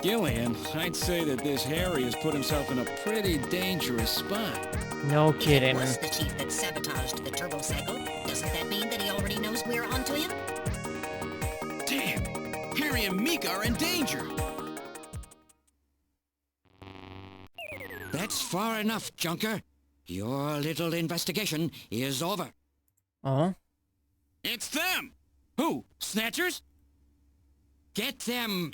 Gillian, I'd say that this Harry has put himself in a pretty dangerous spot. no If it kidding. was the chief that sabotaged the turbo cycle, doesn't that mean that he already knows we're onto him? Damn! Harry and Mika are in danger. That's far enough, Junker. Your little investigation is over. Oh, It's them! Who? Snatchers? Get them!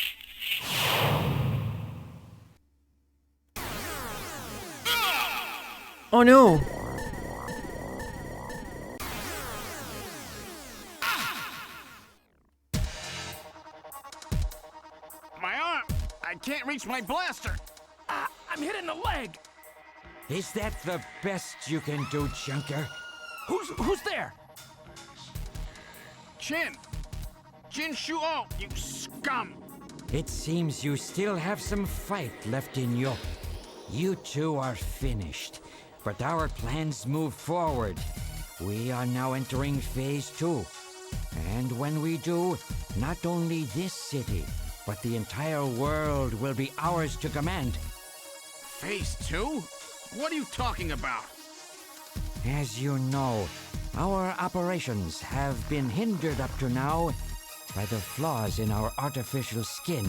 oh no! My arm! I can't reach my blaster! I'm hit in the leg! Is that the best you can do, Junker? Who's there? Jin Shuo, you scum! It seems you still have some fight left in you. You two are finished, but our plans move forward. We are now entering Phase 2. And when we do, not only this city, but the entire world will be ours to command. Phase 2? What are you talking about? As you know, our operations have been hindered up to now by the flaws in our artificial skin.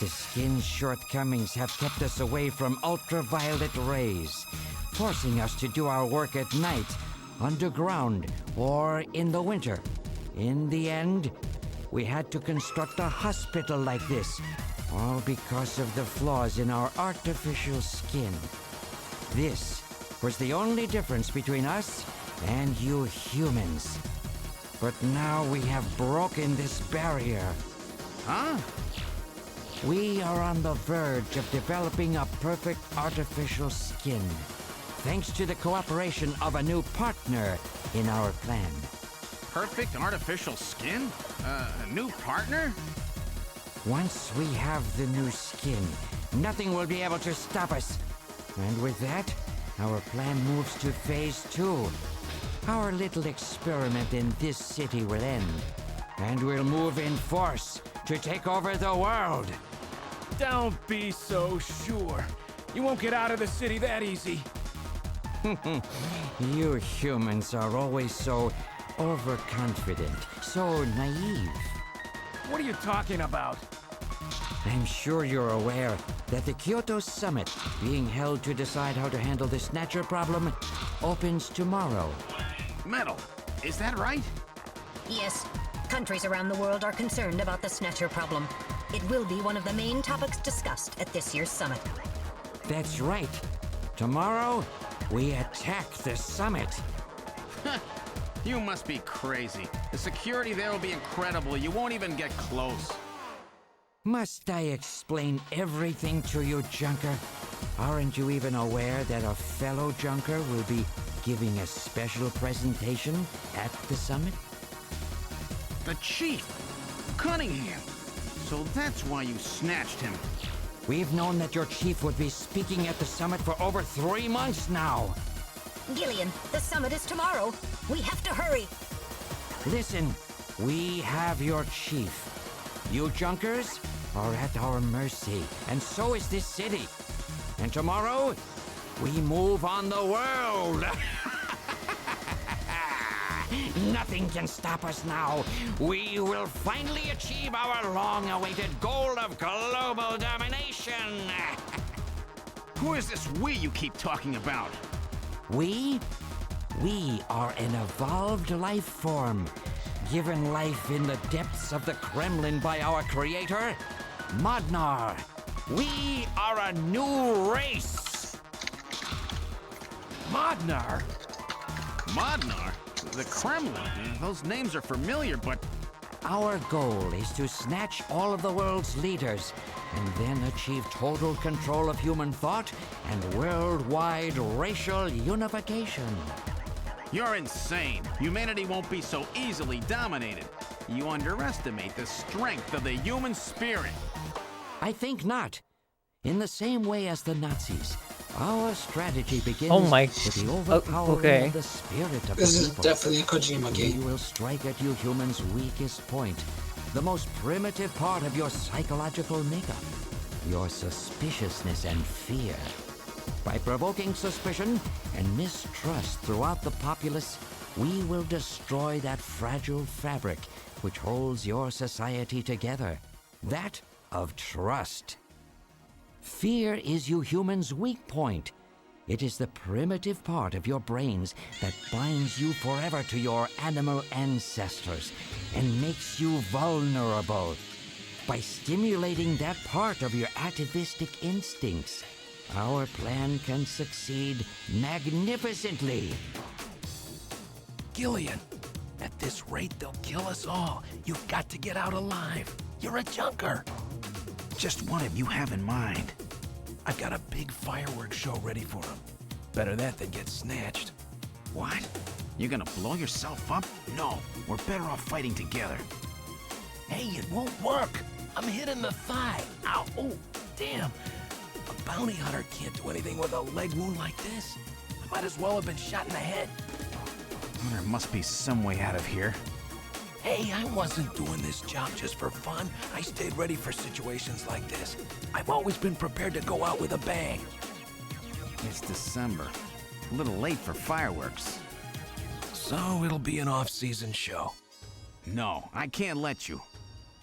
The skin's shortcomings have kept us away from ultraviolet rays, forcing us to do our work at night, underground, or in the winter. In the end, we had to construct a hospital like this, all because of the flaws in our artificial skin. This was the only difference between us and you humans. But now we have broken this barrier. Huh? We are on the verge of developing a perfect artificial skin, thanks to the cooperation of a new partner in our plan. Perfect artificial skin? A new partner? Once we have the new skin, nothing will be able to stop us. And with that, our plan moves to phase 2. Our little experiment in this city will end, and we'll move in force to take over the world. Don't be so sure. You won't get out of the city that easy. You humans are always so overconfident, so naive. What are you talking about? I'm sure you're aware that the Kyoto Summit, being held to decide how to handle the Snatcher problem, opens tomorrow. Metal, is that right? Yes. Countries around the world are concerned about the Snatcher problem. It will be one of the main topics discussed at this year's summit. That's right. Tomorrow, we attack the summit. You must be crazy. The security there will be incredible. You won't even get close. Must I explain everything to you, Junker? Aren't you even aware that a fellow Junker will be giving a special presentation at the summit? The Chief! Cunningham! So that's why you snatched him. We've known that your chief would be speaking at the summit for over 3 months now. Gillian, the summit is tomorrow. We have to hurry. Listen, we have your chief. You Junkers are at our mercy, and so is this city. And tomorrow, we move on the world. Nothing can stop us now. We will finally achieve our long-awaited goal of global domination. Who is this we you keep talking about? We are an evolved life form, given life in the depths of the Kremlin by our creator, Modnar. We are a new race. Modnar? Modnar? The Kremlin? Those names are familiar, but... Our goal is to snatch all of the world's leaders and then achieve total control of human thought and worldwide racial unification. You're insane. Humanity won't be so easily dominated. You underestimate the strength of the human spirit. I think not. In the same way as the Nazis, our strategy begins with the overpowering of the spirit of the people. This is definitely a Kojima game. We will strike at you humans' weakest point, the most primitive part of your psychological makeup, your suspiciousness and fear. By provoking suspicion and mistrust throughout the populace, we will destroy that fragile fabric which holds your society together, that of trust. Fear is you humans' weak point. It is the primitive part of your brains that binds you forever to your animal ancestors and makes you vulnerable. By stimulating that part of your atavistic instincts, our plan can succeed magnificently. Gillian, at this rate, they'll kill us all. You've got to get out alive. You're a junker. Just what have you have in mind? I've got a big fireworks show ready for them. Better that than get snatched. What? You're gonna blow yourself up? No, we're better off fighting together. Hey, it won't work. I'm hit in the thigh. Ow, oh, damn. A bounty hunter can't do anything with a leg wound like this. I might as well have been shot in the head. Well, there must be some way out of here. Hey, I wasn't doing this job just for fun. I stayed ready for situations like this. I've always been prepared to go out with a bang. It's December. A little late for fireworks. So it'll be an off-season show. No, I can't let you.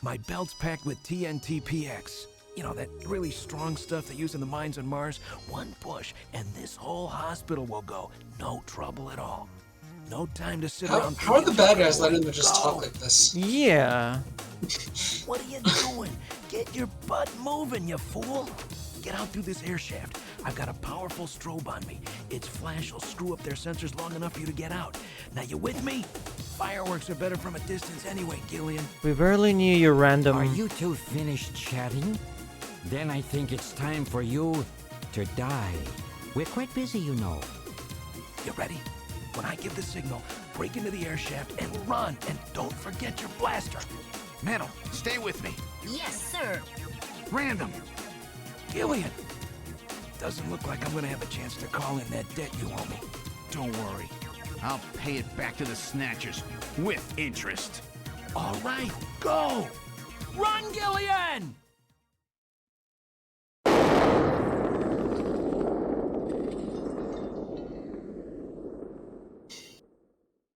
My belt's packed with TNT-PX. You know, that really strong stuff they use in the mines on Mars. One push, and this whole hospital will go. No trouble at all. No time to sit around. How are the bad guys letting them just talk like this? Yeah. What are you doing? Get your butt moving, you fool. Get out through this air shaft. I've got a powerful strobe on me. Its flash will screw up their sensors long enough for you to get out. Now, you with me? Fireworks are better from a distance anyway, Gillian. We barely knew your random... Are you two finished chatting? Then I think it's time for you to die. We're quite busy, you know. You ready? When I give the signal, break into the air shaft and run. And don't forget your blaster. Metal, stay with me. Yes, sir. Random. Gillian. Doesn't look like I'm gonna have a chance to call in that debt you owe me. Don't worry. I'll pay it back to the Snatchers with interest. All right, go! Run, Gillian!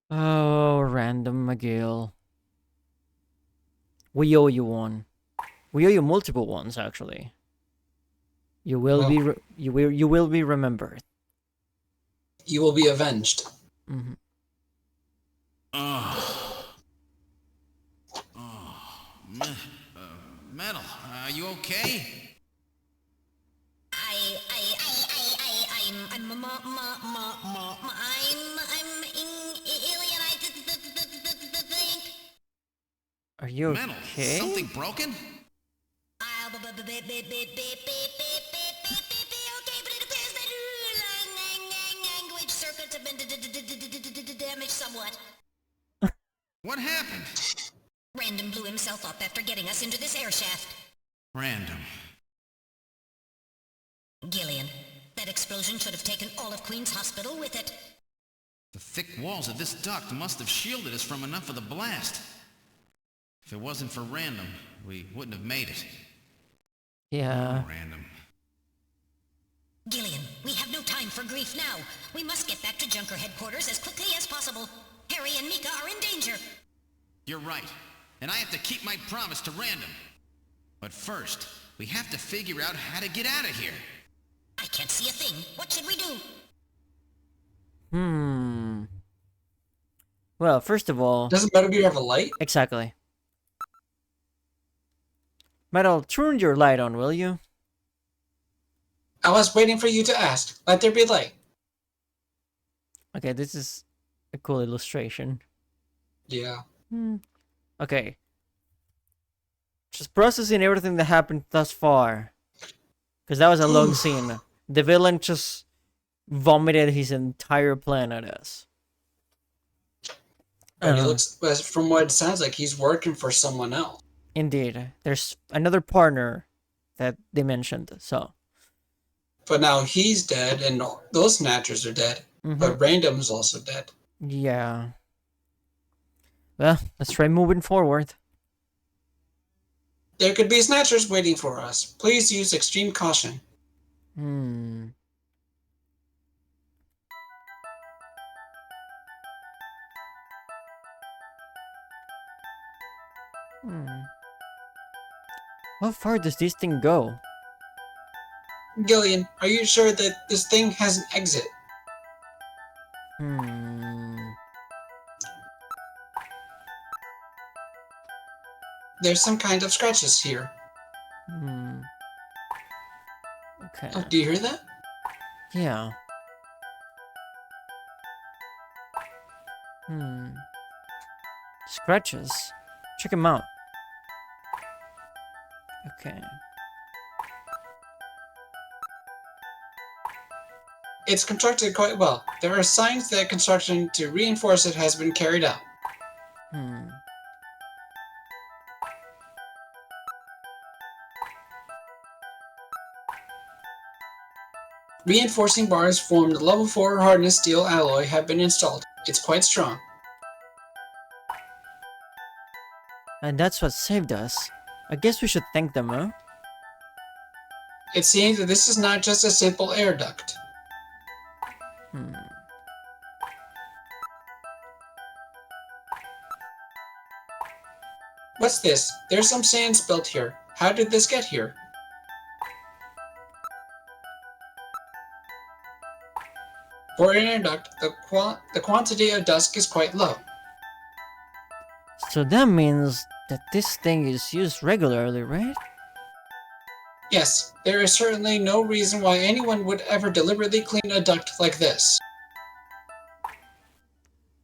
Oh, Random McGill. We owe you one. We owe you multiple ones, actually. You will you will be remembered. You will be avenged. Mm-hmm. Metal, are you okay? Are you Metal, okay? something broken? Language circuits have been damaged somewhat. What happened? Random blew himself up after getting us into this air shaft. Random. Gillian, that explosion should have taken all of Queen's Hospital with it. The thick walls of this duct must have shielded us from enough of the blast. If it wasn't for Random, we wouldn't have made it. Yeah. Random. Gillian, we have no time for grief now. We must get back to Junker headquarters as quickly as possible. Harry and Mika are in danger. You're right. And I have to keep my promise to Random. But first, we have to figure out how to get out of here. I can't see a thing. What should we do? Well, first of all... Doesn't Metal Gear have a light? Exactly. Metal, turn your light on, will you? I was waiting for you to ask. Let there be light. Okay, this is a cool illustration. Yeah. Okay. Just processing everything that happened thus far. Because that was a long scene. The villain just vomited his entire plan at us. And he looks, from what it sounds like, he's working for someone else. Indeed. There's another partner that they mentioned, so. But now he's dead, and those Snatchers are dead. But Random's also dead. Yeah. Well, let's try moving forward. There could be Snatchers waiting for us. Please use extreme caution. How far does this thing go? Gillian, are you sure that this thing has an exit? There's some kind of scratches here. Okay. Oh, do you hear that? Yeah. Scratches. Check them out. Okay. It's constructed quite well. There are signs that construction to reinforce it has been carried out. Reinforcing bars formed level 4 hardness steel alloy have been installed. It's quite strong. And that's what saved us. I guess we should thank them, huh? It seems that this is not just a simple air duct. What's this? There's some sand spilt here. How did this get here? For an air duct, the quantity of dust is quite low. So that means that this thing is used regularly, right? Yes, there is certainly no reason why anyone would ever deliberately clean a duct like this.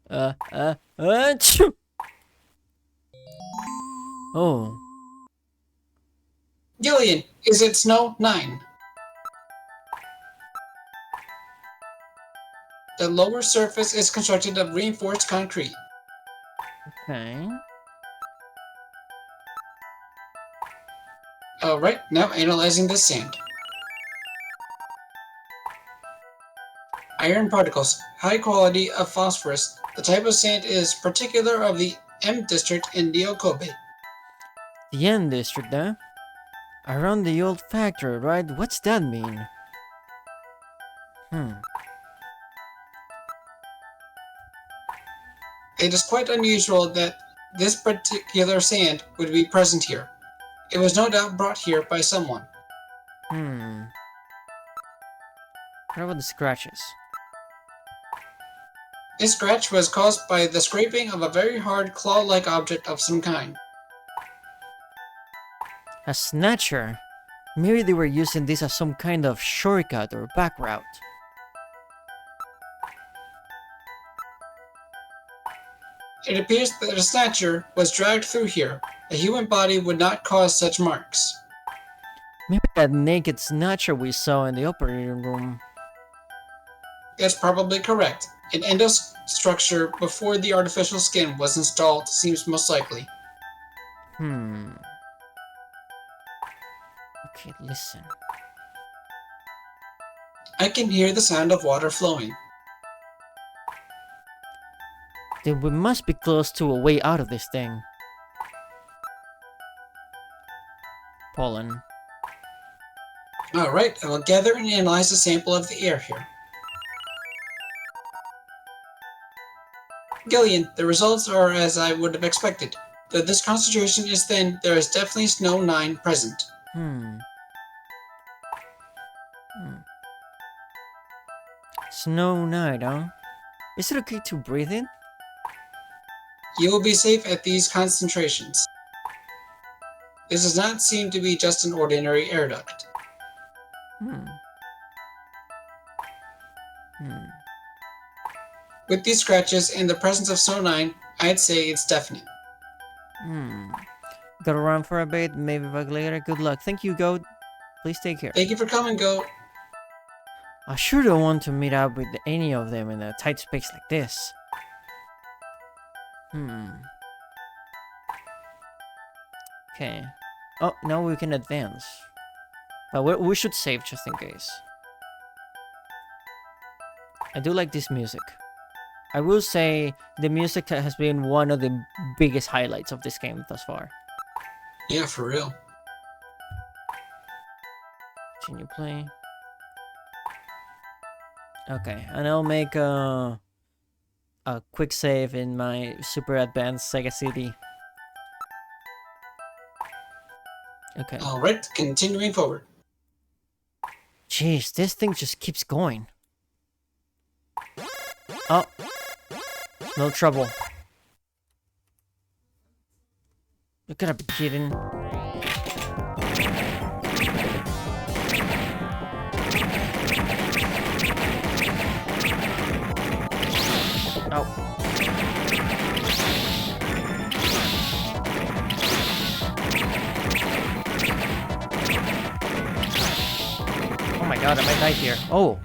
Achoo! Oh. Gillian, is it snow 9? The lower surface is constructed of reinforced concrete. Okay. Alright, now analyzing the sand. Iron particles, high quality of phosphorus. The type of sand is particular of the M district in Neo-Kobe. The N district, huh? Around the old factory, right? What's that mean? It is quite unusual that this particular sand would be present here. It was no doubt brought here by someone. What about the scratches? This scratch was caused by the scraping of a very hard claw-like object of some kind. A snatcher? Maybe they were using this as some kind of shortcut or back route. It appears that a snatcher was dragged through here. A human body would not cause such marks. Maybe that naked snatcher we saw in the operating room. That's probably correct. An endostructure before the artificial skin was installed seems most likely. Okay, listen. I can hear the sound of water flowing. Then we must be close to a way out of this thing. Pollen. Alright, I will gather and analyze a sample of the air here. Gillian, the results are as I would have expected. Though this concentration is thin, there is definitely Snow 9 present. Snow night, huh? Is it okay to breathe in? You will be safe at these concentrations. This does not seem to be just an ordinary air duct. With these scratches and the presence of Snow 9, I'd say it's definite. Gotta run for a bit, maybe back later. Good luck. Thank you, Goat. Please take care. Thank you for coming, Goat. I sure don't want to meet up with any of them in a tight space like this. Okay. Oh, now we can advance. But we should save just in case. I do like this music. I will say the music has been one of the biggest highlights of this game thus far. Yeah, for real. Continue play. Okay, and I'll make a quick save in my super advanced Sega CD. Okay. Alright, continuing forward. Jeez, this thing just keeps going. Oh. No trouble. You gotta be kidding. Oh. Oh my god, I might die here. Oh.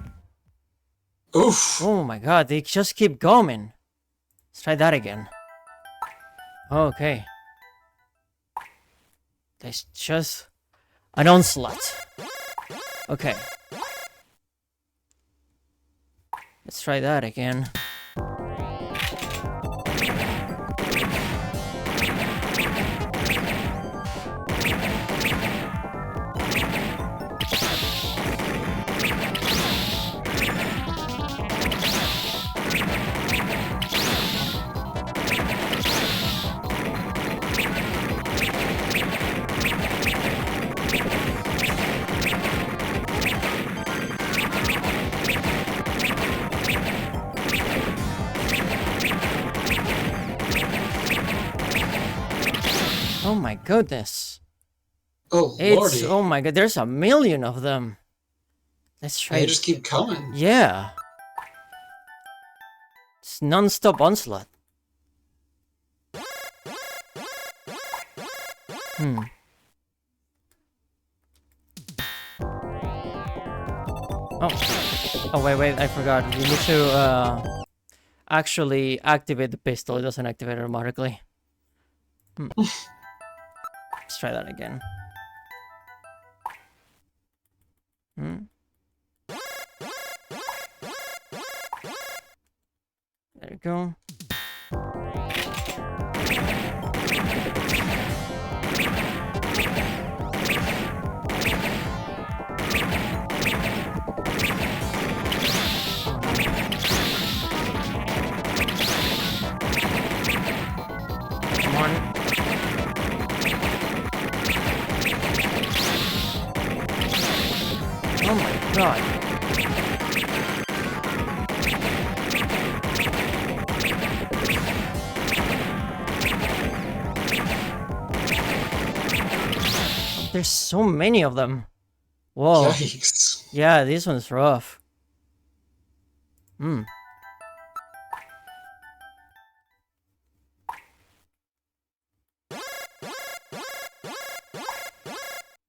Oof. Oh my god, they just keep going. Let's try that again. Okay. There's just an onslaught. Okay. Let's try that again. Oh my goodness. Oh, It's, lordy. oh my god, there's a million of them. Let's try They just keep coming. Yeah. It's non-stop onslaught. Oh, wait, I forgot. You need to actually activate the pistol. It doesn't activate automatically. Let's try that again. go. Come on. Oh my god. There's so many of them. Whoa. Yikes. Yeah, this one's rough. Hmm.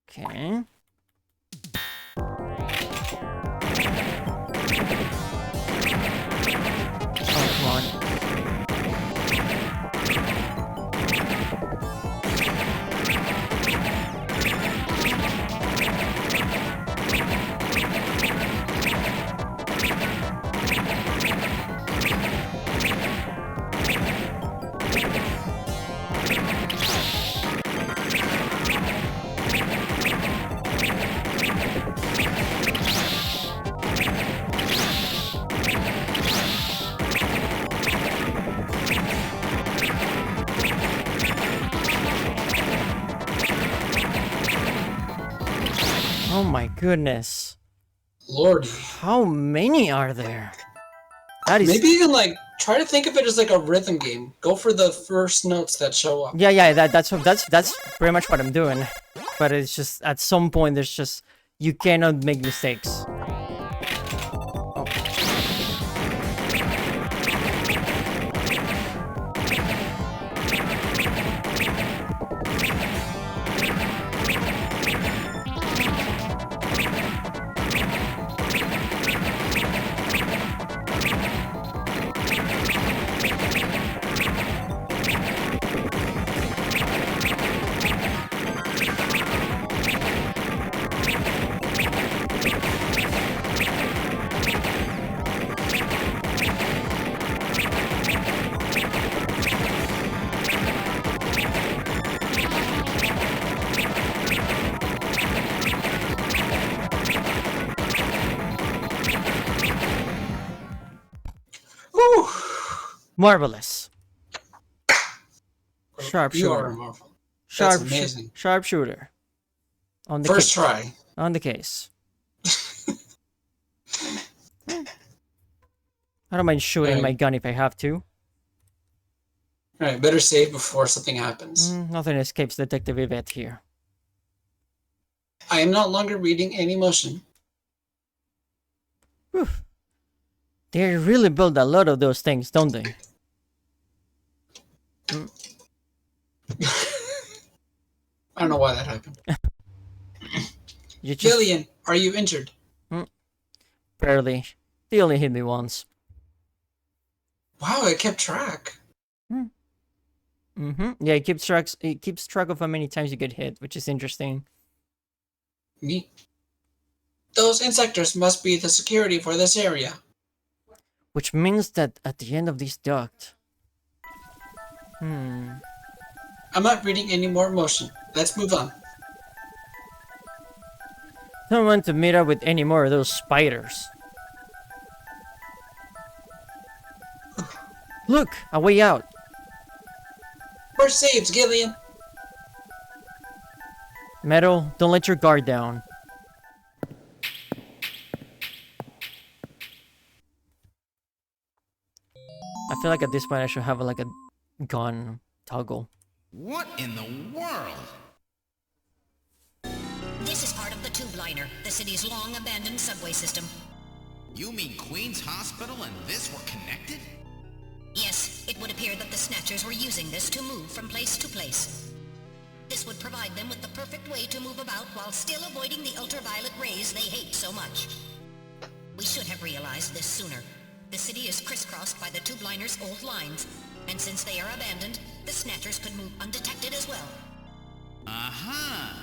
Okay. Oh, come on. Oh my goodness. Lordy. How many are there? That is... Maybe you can like try to think of it as like a rhythm game. Go for the first notes that show up. Yeah, that's pretty much what I'm doing. But it's just at some point there's just you cannot make mistakes. Oh. Whew. Marvelous. You are Sharpshooter. marvel. That's Sharp amazing. sharpshooter. On the First case. try. On the case. I don't mind shooting my gun if I have to. Alright, better save before something happens. Nothing escapes Detective Yvette here. I am no longer reading any motion. Whew. They really build a lot of those things, don't they? I don't know why that happened. You just... Gillian, are you injured? Barely. They only hit me once. Wow, it kept track. Yeah, it keeps track of how many times you get hit, which is interesting. Neat. Those insectors must be the security for this area. Which means that at the end of this duct... I'm not reading any more motion. Let's move on. Don't want to meet up with any more of those spiders. Look! A way out! We're saved, Gillian! Metal, don't let your guard down. I feel like at this point I should have like a gun toggle. What in the world? This is part of the tube liner, the city's long-abandoned subway system. You mean Queen's Hospital and this were connected? Yes, it would appear that the Snatchers were using this to move from place to place. This would provide them with the perfect way to move about while still avoiding the ultraviolet rays they hate so much. We should have realized this sooner. The city is crisscrossed by the tube liner's old lines, and since they are abandoned, the Snatchers could move undetected as well. Aha!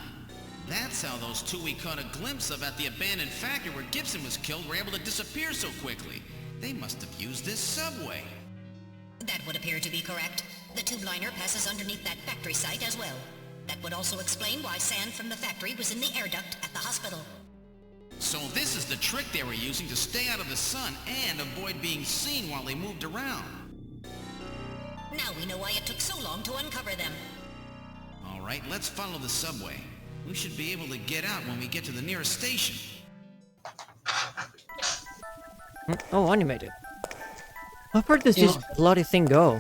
That's how those two we caught a glimpse of at the abandoned factory where Gibson was killed were able to disappear so quickly. They must have used this subway. That would appear to be correct. The tube liner passes underneath that factory site as well. That would also explain why sand from the factory was in the air duct at the hospital. So this is the trick they were using to stay out of the sun and avoid being seen while they moved around. Now we know why it took so long to uncover them. All right, let's follow the subway. We should be able to get out when we get to the nearest station. Oh, animated. What part does this bloody thing go?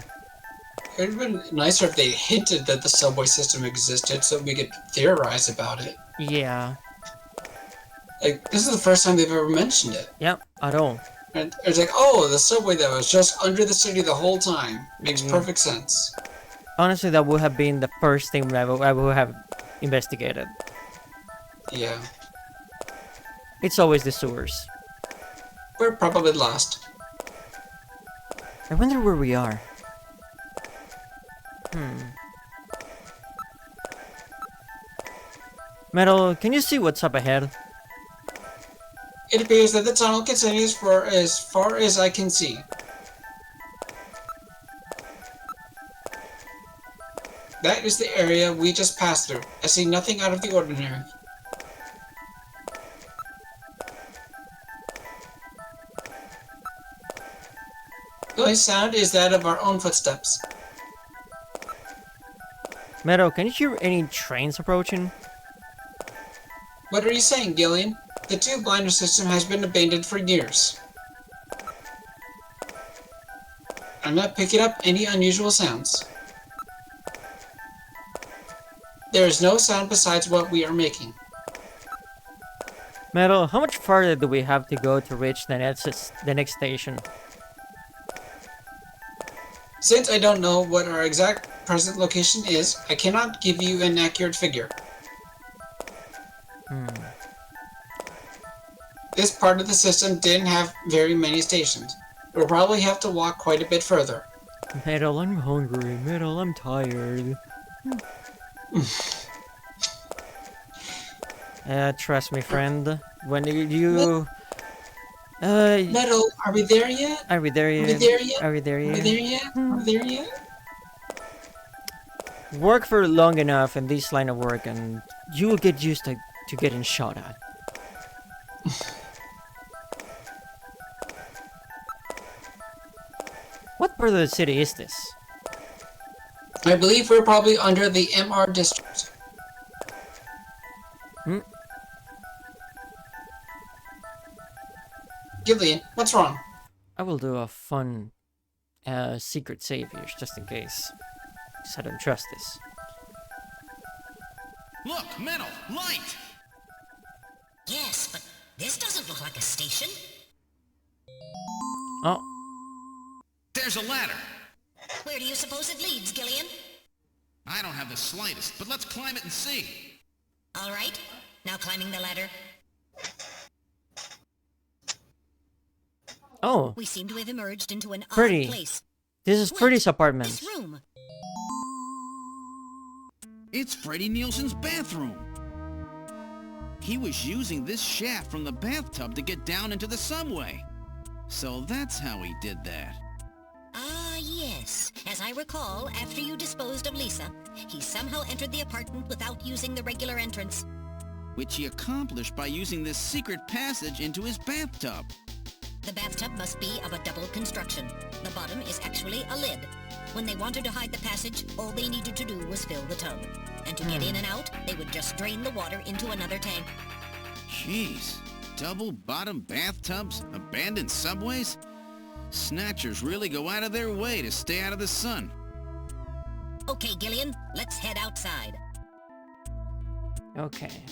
It would have been nicer if they hinted that the subway system existed so we could theorize about it. Yeah. Like, this is the first time they've ever mentioned it. Yep, at all. And it's like, oh, the subway that was just under the city the whole time. Makes perfect sense. Honestly, that would have been the first thing I would have investigated. Yeah. It's always the sewers. We're probably lost. I wonder where we are. Metal, can you see what's up ahead? It appears that the tunnel continues for as far as I can see. That is the area we just passed through. I see nothing out of the ordinary. The only sound is that of our own footsteps. Metal, can you hear any trains approaching? What are you saying, Gillian? The tube liner system has been abandoned for years. I'm not picking up any unusual sounds. There is no sound besides what we are making. Metal, how much farther do we have to go to reach the next station? Since I don't know what our exact present location is, I cannot give you an accurate figure. This part of the system didn't have very many stations. We'll probably have to walk quite a bit further. Metal, I'm hungry. Metal, I'm tired. Trust me, friend. When you... Metal, are we there yet? Are we there yet? Are we there yet? Are we there yet? Are we there yet? Are we there yet? Work for long enough in this line of work and you will get used to getting shot at. What part of the city is this? I believe we're probably under the MR district. Gillian, what's wrong? I will do a fun secret save here, just in case. Because I don't trust this. Look, Metal, light! Yes, but this doesn't look like a station. Oh. There's a ladder. Where do you suppose it leads, Gillian? I don't have the slightest, but let's climb it and see. All right. Now climbing the ladder. Oh. We seem to have emerged into an Freddy. odd place. This is Freddy's apartment. This room. It's Freddie Nielsen's bathroom. He was using this shaft from the bathtub to get down into the subway. So that's how he did that. Ah, yes. As I recall, after you disposed of Lisa, he somehow entered the apartment without using the regular entrance. Which he accomplished by using this secret passage into his bathtub. The bathtub must be of a double construction. The bottom is actually a lid. When they wanted to hide the passage, all they needed to do was fill the tub. And to get in and out, they would just drain the water into another tank. Jeez. Double bottom bathtubs? Abandoned subways? Snatchers really go out of their way to stay out of the sun. Okay, Gillian, let's head outside. Okay.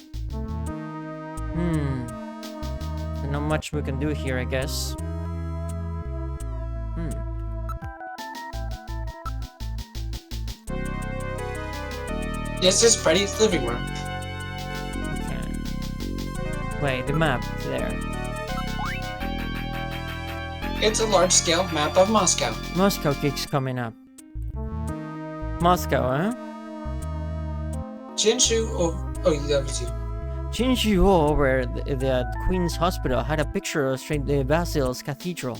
Not much we can do here, I guess. This is Freddy's living room. Okay. Wait, the map there. It's a large-scale map of Moscow. Moscow keeps coming up. Moscow, huh? Jinshu, oh, that was you. Jinshu over the Queen's Hospital had a picture of St. Basil's Cathedral.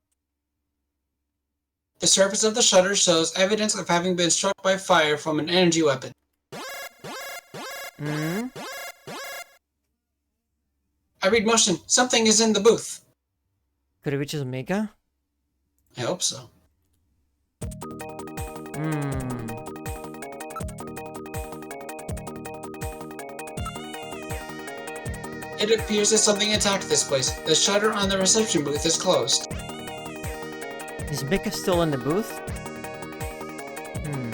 The surface of the shutter shows evidence of having been struck by fire from an energy weapon. Hmm? I read motion. Something is in the booth. Could it be just Mika? I hope so. Hmm. It appears that something attacked this place. The shutter on the reception booth is closed. Is Mika still in the booth? Hmm.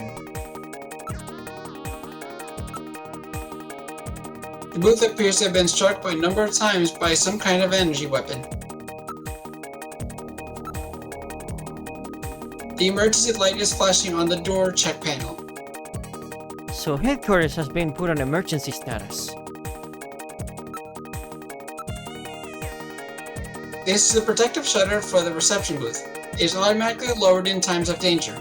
The booth appears to have been struck by a number of times by some kind of energy weapon. The emergency light is flashing on the door check panel. So headquarters has been put on emergency status. This is the protective shutter for the reception booth. It is automatically lowered in times of danger.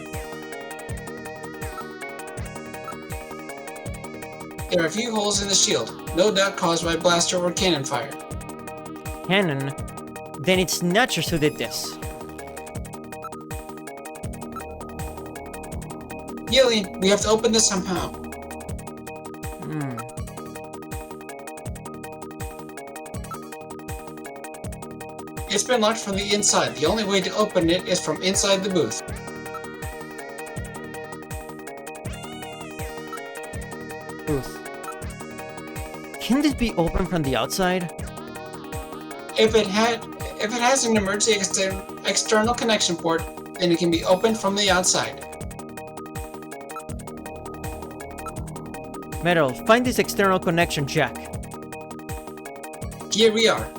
There are a few holes in the shield, no doubt caused by blaster or cannon fire. Cannon? Then it's Snatchers who did this. Gillian, we have to open this somehow. Hmm. It's been locked from the inside. The only way to open it is from inside the booth. Booth. Can this be opened from the outside? If it has an emergency external connection port, then it can be opened from the outside. Metal, find this external connection jack. Here we are.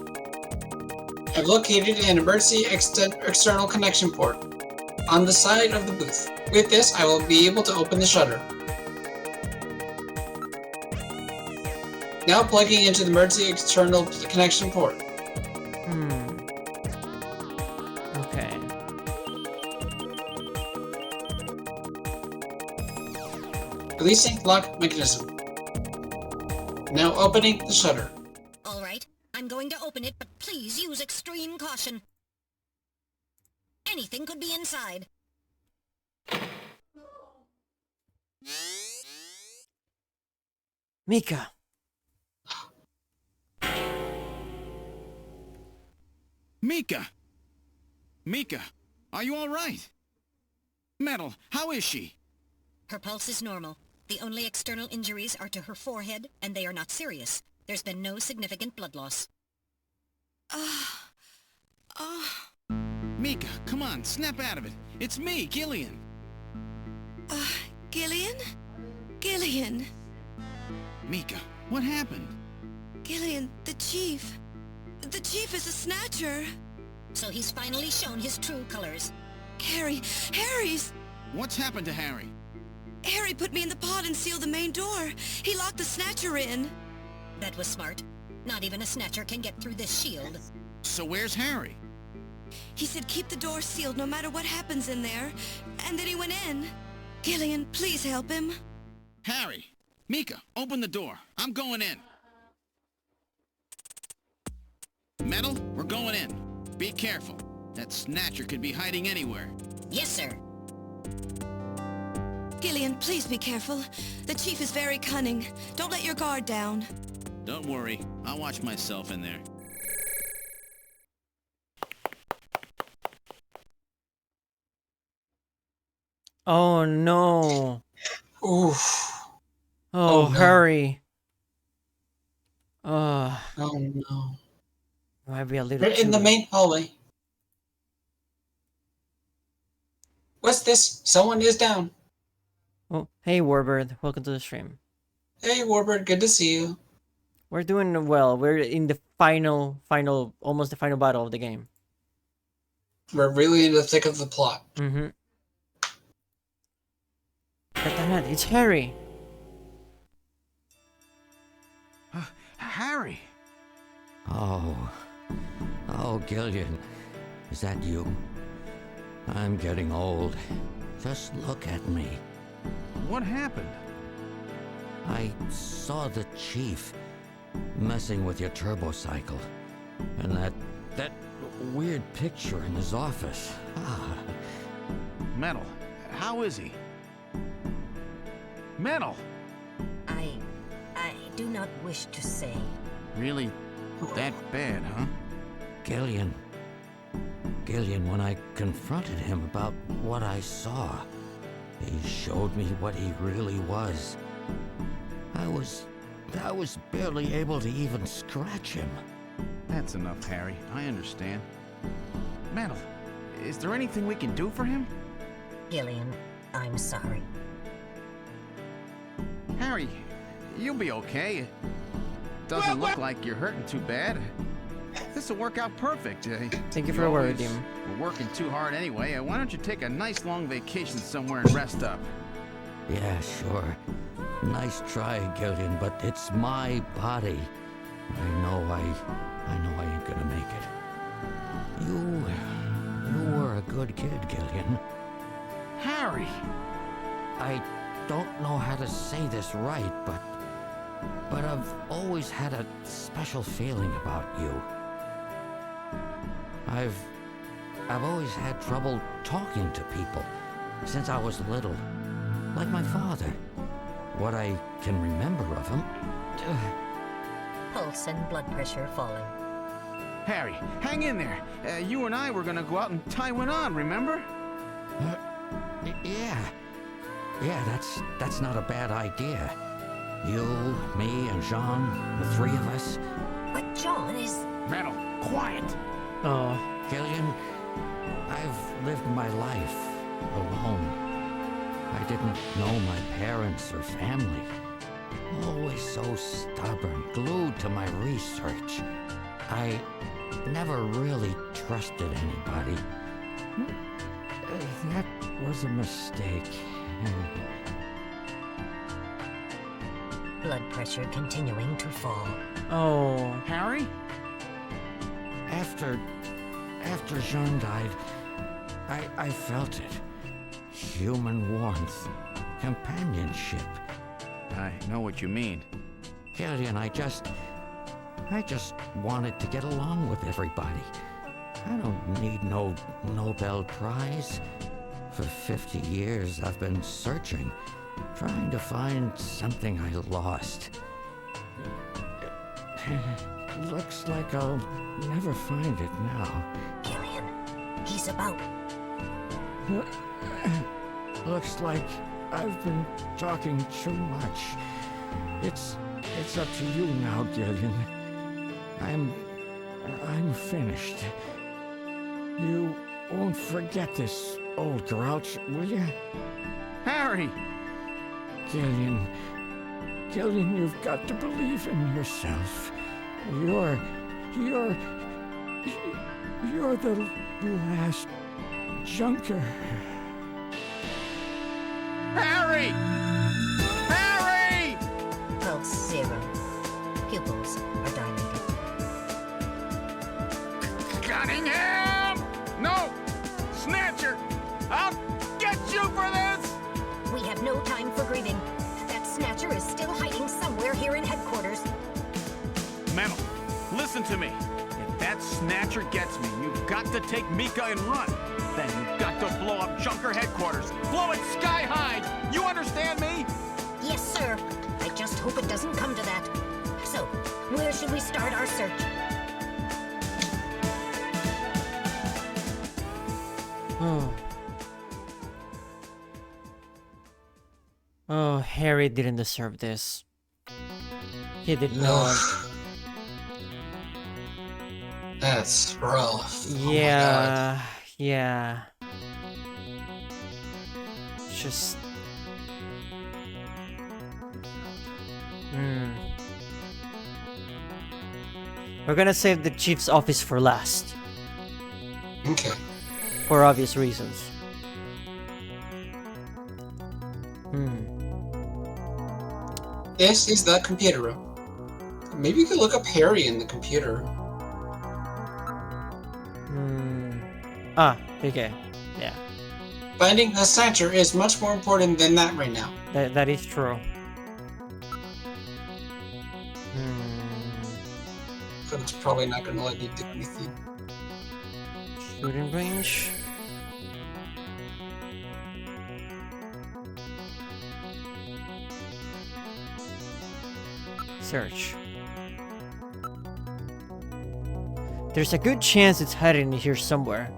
I've located an emergency external connection port on the side of the booth. With this, I will be able to open the shutter. Now plugging into the emergency external connection port. Okay. Releasing lock mechanism. Now opening the shutter. All right, I'm going to open it, but please use extreme caution. Anything could be inside. Mika. Mika! Mika, are you all right? Metal, how is she? Her pulse is normal. The only external injuries are to her forehead, and they are not serious. There's been no significant blood loss. Mika, come on, snap out of it. It's me, Gillian. Gillian? Gillian. Mika, what happened? Gillian, the chief. The chief is a snatcher. So he's finally shown his true colors. Harry's... What's happened to Harry? Harry put me in the pod and sealed the main door. He locked the snatcher in. That was smart. Not even a snatcher can get through this shield. So where's Harry? He said keep the door sealed no matter what happens in there. And then he went in. Gillian, please help him. Harry! Mika, open the door. I'm going in. Metal, we're going in. Be careful. That snatcher could be hiding anywhere. Yes, sir. Gillian, please be careful. The chief is very cunning. Don't let your guard down. Don't worry. I'll watch myself in there. Oh no. Oof. Oh, no. Harry. Oh no. Might be a little We're in the too- main hallway. What's this? Someone is down. Oh, hey Warbird, welcome to the stream. Hey Warbird, good to see you. We're doing well. We're in the final, almost the final battle of the game. We're really in the thick of the plot. Mm-hmm. It's Harry. Harry! Oh, Gillian, is that you? I'm getting old. Just look at me. What happened? I saw the chief messing with your turbocycle, and that weird picture in his office. Metal, how is he? Metal! I do not wish to say. Really that bad, huh? Gillian. Gillian, when I confronted him about what I saw, he showed me what he really was. I was barely able to even scratch him. That's enough, Harry. I understand. Metal, is there anything we can do for him? Gillian, I'm sorry. Harry, you'll be okay. It doesn't look like you're hurting too bad. This'll work out perfect. Thank you for the word, Dim. We're working too hard anyway. Why don't you take a nice long vacation somewhere and rest up? Yeah, sure. Nice try, Gillian, but it's my body. I know I ain't gonna make it. You were a good kid, Gillian. Harry! I don't know how to say this right, but I've always had a special feeling about you. I've always had trouble talking to people since I was little, like my father. What I can remember of him. Pulse and blood pressure falling. Harry, hang in there. You and I were gonna go out and tie one on, remember? Yeah, that's not a bad idea. You, me, and Jean, the three of us. But John is... Metal, quiet! Oh. Gillian, I've lived my life alone. I didn't know my parents or family. Always so stubborn, glued to my research. I never really trusted anybody. That was a mistake. Blood pressure continuing to fall. Oh. Harry? After Jean died, I felt it. Human warmth, companionship. I know what you mean. Gillian, I just wanted to get along with everybody. I don't need no Nobel Prize. For 50 years, I've been searching, trying to find something I lost. Looks like I'll never find it now. Gillian, he's about... Looks like I've been talking too much. It's up to you now, Gillian. I'm finished. You won't forget this, old grouch, will you? Harry! Gillian, you've got to believe in yourself. You're the last junker. Harry! Harry! Pulse 0. Pupils are dilated. Cunningham! No! Snatcher! I'll get you for this! We have no time for grieving. That Snatcher is still hiding somewhere here in headquarters. Metal, listen to me. If that Snatcher gets me, you've got to take Mika and run. Then you've got to blow up Junker headquarters. Blow it sky high! You understand me? Yes, sir. I just hope it doesn't come to that. So, where should we start our search? Oh. Oh, Harry didn't deserve this. He did not. That's rough. Yeah, yeah. Just... We're gonna save the chief's office for last. Okay. For obvious reasons. This is the computer room. Maybe you could look up Harry in the computer. Ah, okay. Yeah. Finding the Snatcher is much more important than that right now. That is true. But it's probably not going to let you do anything. Shooting range. Search. There's a good chance it's hiding in here somewhere.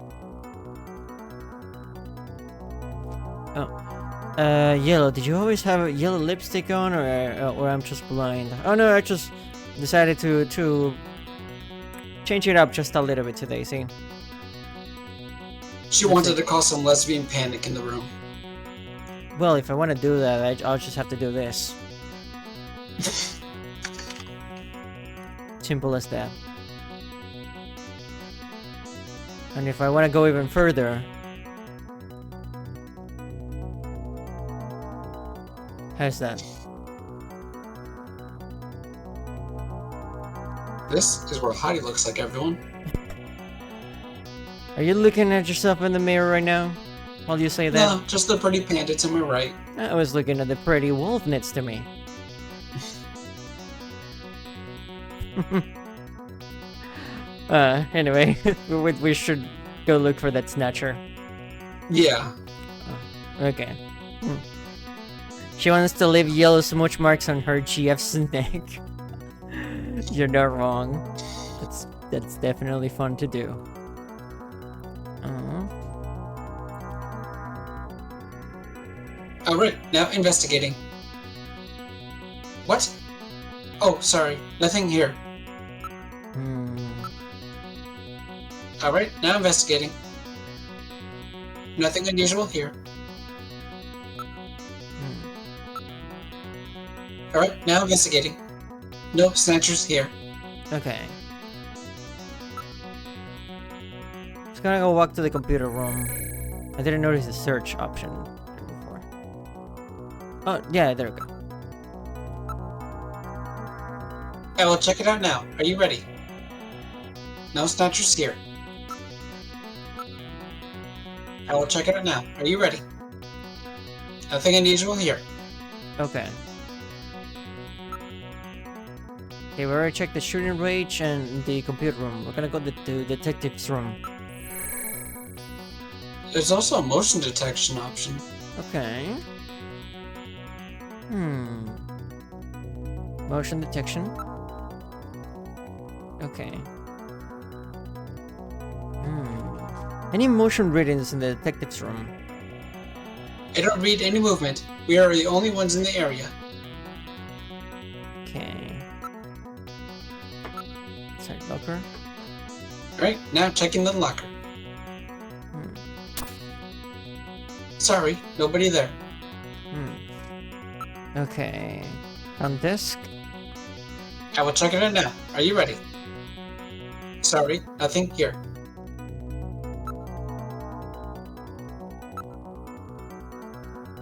Oh. Yellow. Did you always have a yellow lipstick on, or I'm just blind? Oh no, I just decided to change it up just a little bit today, see? She wanted to cause some lesbian panic in the room. Well, if I want to do that, I'll just have to do this. Simple as that. And if I want to go even further... How's that? This is where Heidi looks like everyone. Are you looking at yourself in the mirror right now? While you say that? No, just the pretty panda to my right. I was looking at the pretty wolf next to me. Anyway, we should go look for that snatcher. Yeah. Oh, okay. She wants to leave yellow smudge marks on her GF's neck. You're not wrong. That's definitely fun to do. Alright, now investigating. What? Oh, sorry. Nothing here. Alright, now investigating. Nothing unusual here. Alright, now investigating. No snatchers here. Okay. Just gonna go walk to the computer room. I didn't notice the search option before. Oh, yeah, there we go. I will check it out now. Are you ready? No snatchers here. I will check it out now. Are you ready? Nothing unusual here. Okay. Okay, we already checked the shooting range and the computer room. We're gonna go to the detective's room. There's also a motion detection option. Okay. Motion detection. Okay. Any motion readings in the detective's room? I don't read any movement. We are the only ones in the area. Okay. Sorry, locker. Alright, now checking the locker. Sorry, nobody there. Okay. On desk. I will check it out now. Are you ready? Sorry, nothing here.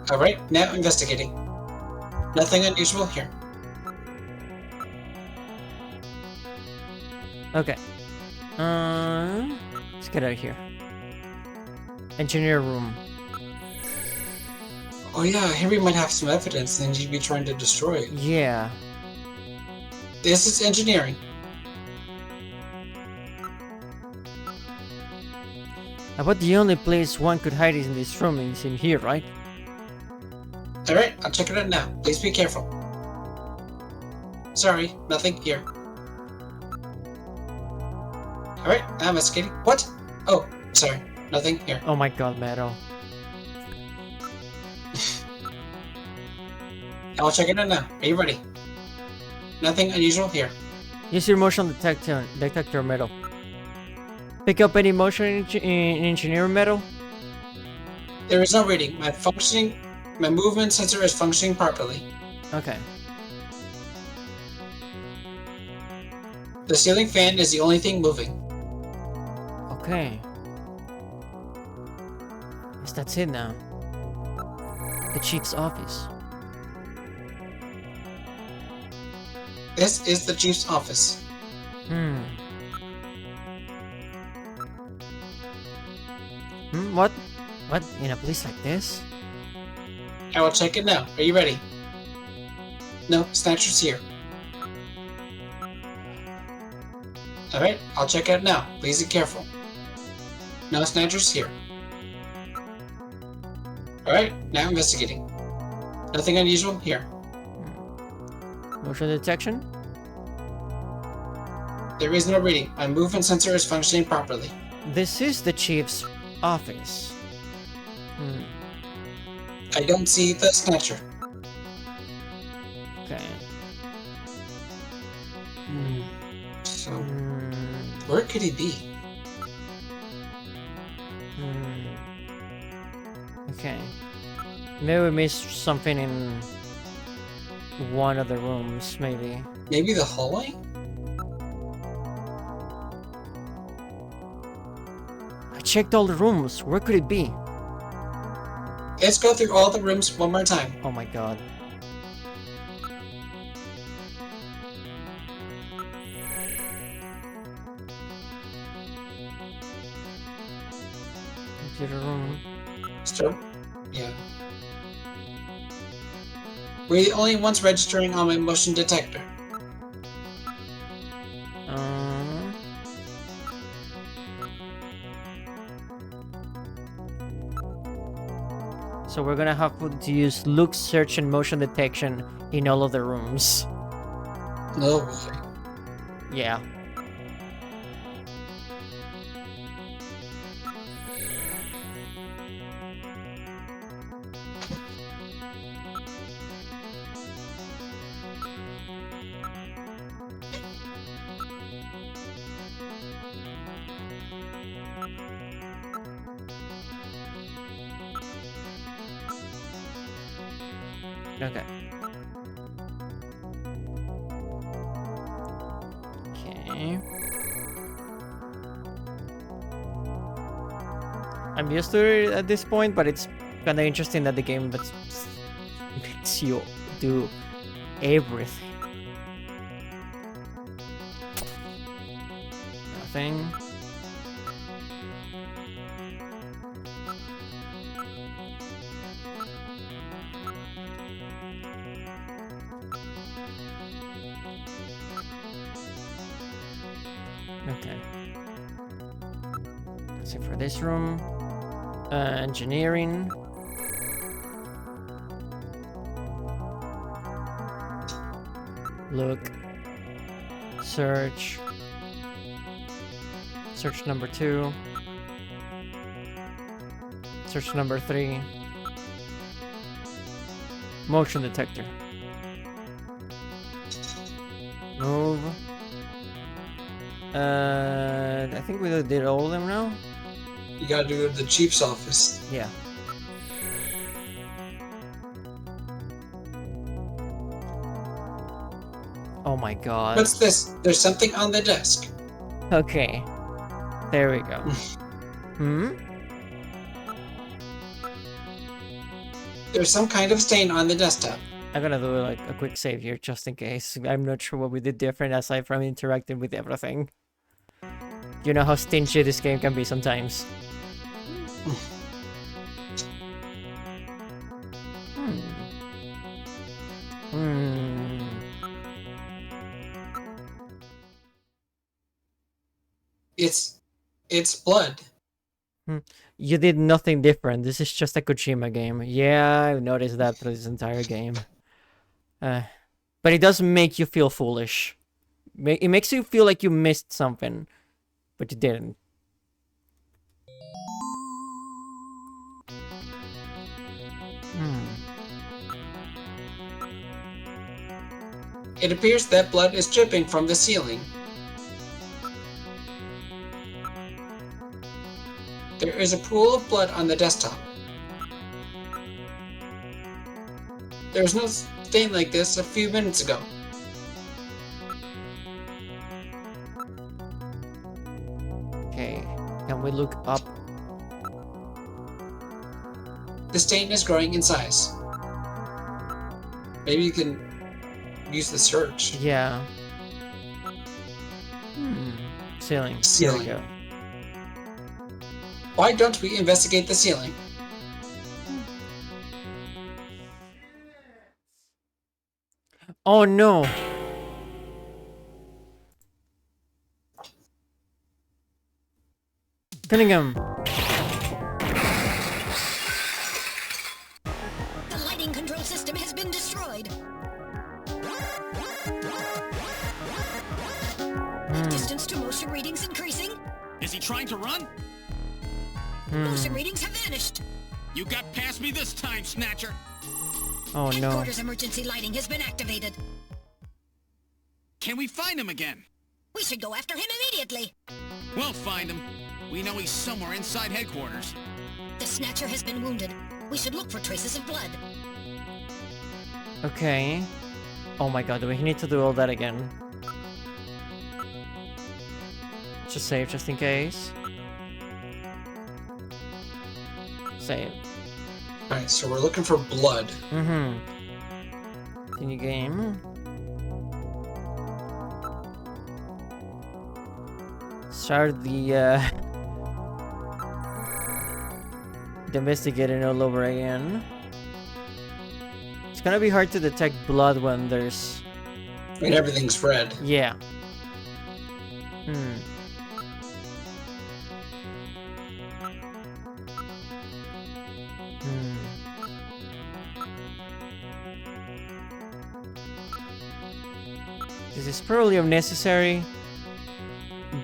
Alright, now investigating. Nothing unusual here. Okay. Let's get out of here. Engineer room. Oh yeah, here we might have some evidence and you'd be trying to destroy it. Yeah. This is engineering. About the only place one could hide is in this room is in here, right? Alright, I'll check it out now. Please be careful. Sorry, nothing here. Alright, now investigating. What? Oh, sorry, nothing here. Oh my god, Meadow. I'll check it out now. Are you ready? Nothing unusual here. Use your motion detector metal. Pick up any motion in engineering metal? There is no reading. My movement sensor is functioning properly. Okay. The ceiling fan is the only thing moving. Okay. Guess that's it now. The chief's office. This is the chief's office. What? What? In a place like this? I will check it now. Are you ready? No, snatchers here. Alright, I'll check it out now. Please be careful. No snatchers here. Alright, now investigating. Nothing unusual here. Motion detection? There is no reading. My movement sensor is functioning properly. This is the chief's office. I don't see the Snatcher. Okay. So, where could he be? Okay. Maybe we missed something in one of the rooms, maybe. Maybe the hallway? I checked all the rooms. Where could it be? Let's go through all the rooms one more time. Oh my god. Computer room. Start. Yeah. We're the only ones registering on my motion detector. So we're gonna have to use look, search, and motion detection in all of the rooms. No way. Yeah. Okay. Okay. I'm used to it at this point, but it's kind of interesting that the game makes you do everything. Nothing. Okay. Let's see for this room. Engineering. Look. Search. Search number 2. Search number 3. Motion detector. Move. I think we did all of them now. You gotta do the chief's office. Yeah. Oh my god. What's this? There's something on the desk. Okay. There we go. There's some kind of stain on the desktop. I'm gonna do like a quick save here just in case. I'm not sure what we did different aside from interacting with everything. You know how stingy this game can be sometimes. It's blood. You did nothing different. This is just a Kojima game. Yeah, I've noticed that through this entire game. But it does make you feel foolish. It makes you feel like you missed something, but you didn't. It appears that blood is dripping from the ceiling. There is a pool of blood on the desktop. There was no stain like this a few minutes ago. Okay, can we look up? The stain is growing in size. Maybe you can use the search. Yeah. Ceiling. Ceiling. Here we go. Why don't we investigate the ceiling? Oh no! Cunningham! The lighting control system has been destroyed. Distant Motion readings increasing. Is he trying to run? Motion readings have vanished. You got past me this time, Snatcher. Oh no. Headquarters emergency lighting has been activated. Can we find him again? We should go after him immediately. We'll find him. We know he's somewhere inside headquarters. The Snatcher has been wounded. We should look for traces of blood. Okay. Oh my god, do we need to do all that again? Just save, just in case. Save. Alright, so we're looking for blood. Mm-hmm. Continue game. Start the investigating all over again. It's gonna be hard to detect blood when there's... When everything's red. Yeah. This is probably unnecessary,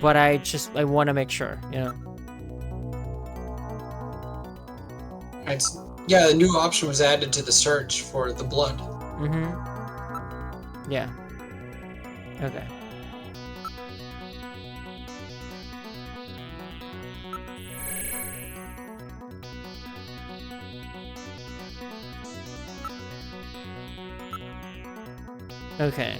but I want to make sure, you know. Yeah, the new option was added to the search for the blood. Mm-hmm. Yeah. Okay. Okay.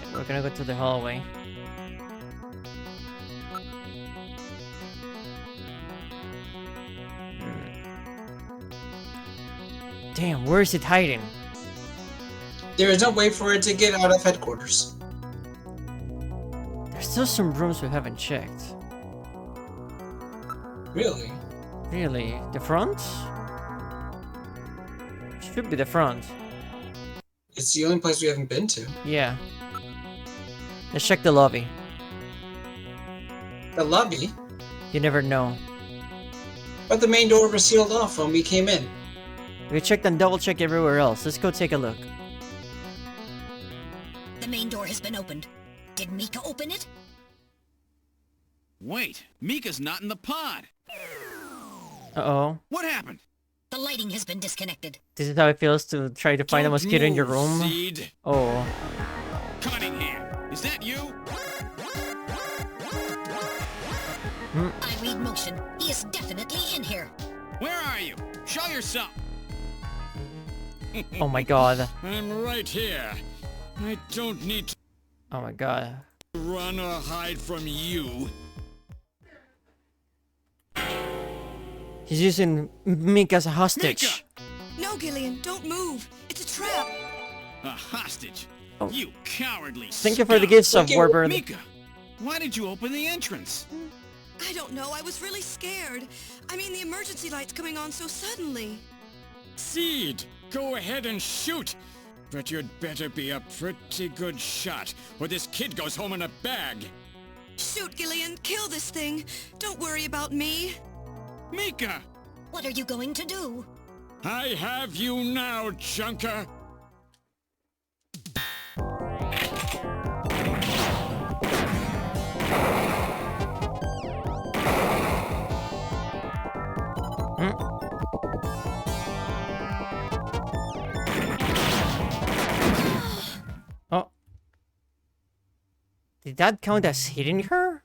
Yeah, we're gonna go to the hallway. Damn, where is it hiding? There is no way for it to get out of headquarters. There's still some rooms we haven't checked. Really? Really? The front? Should be the front. It's the only place we haven't been to. Yeah. Let's check the lobby. The lobby? You never know. But the main door was sealed off when we came in. We checked and double checked everywhere else. Let's go take a look. The main door has been opened. Did Mika open it? Wait, Mika's not in the pod. Uh-oh. What happened? The lighting has been disconnected. This is how it feels to try to find a mosquito in your room. Seed. Oh. Cunningham, is that you? I read motion. He is definitely in here. Where are you? Show yourself. Oh my god. I'm right here. I don't need to Oh my god. run or hide from you. He's using Mika as a hostage. Mika! No, Gillian, don't move. It's a trap. A hostage? Oh. You cowardly Thank you for the gifts of Warbird. Mika, why did you open the entrance? I don't know. I was really scared. I mean, the emergency light's coming on so suddenly. Seed, go ahead and shoot. But you'd better be a pretty good shot, or this kid goes home in a bag. Shoot, Gillian. Kill this thing. Don't worry about me. Mika! What are you going to do? I have you now, Junker. Oh. Did that count as hitting her?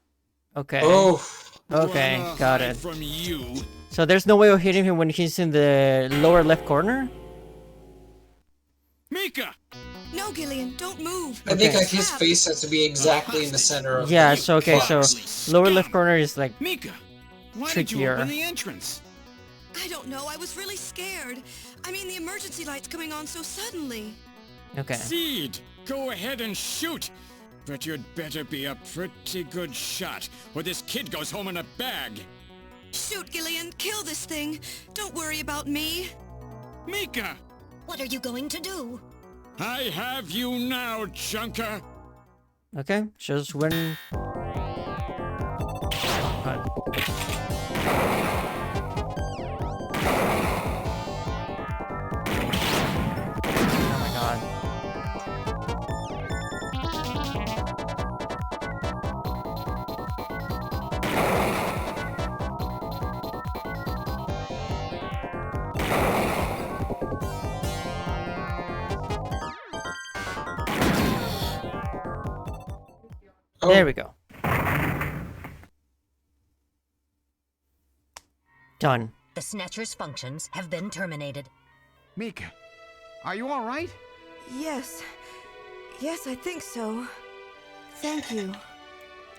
Okay. Oh. Okay, got it. From you. So there's no way of hitting him when he's in the lower left corner? Mika! No, Gillian, don't move. I think Okay. like his face has to be exactly in the center of Yeah, the so okay, so box. lower left corner is like Mika, why trickier. did you open the entrance? I don't know. I was really scared. I mean, the emergency light's coming on so suddenly. Okay. Seed, go ahead and shoot. But you'd better be a pretty good shot, or this kid goes home in a bag. Shoot, Gillian. Kill this thing. Don't worry about me. Mika! What are you going to do? I have you now, Junker! Okay, just when... Oh my god. There we go. Done. The Snatcher's functions have been terminated. Mika, are you all right? Yes. Yes, I think so. Thank you.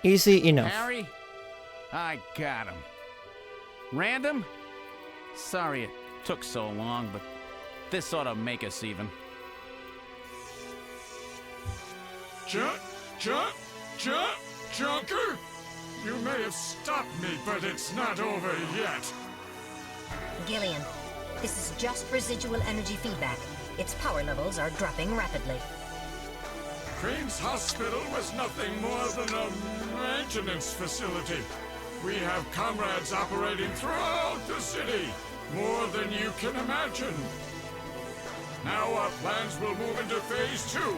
Easy enough. Harry? I got him. Random? Sorry it took so long, but this ought to make us even. Junker? You may have stopped me, but it's not over yet. Gillian, this is just residual energy feedback. Its power levels are dropping rapidly. Crane's hospital was nothing more than a maintenance facility. We have comrades operating throughout the city, more than you can imagine. Now our plans will move into Phase 2.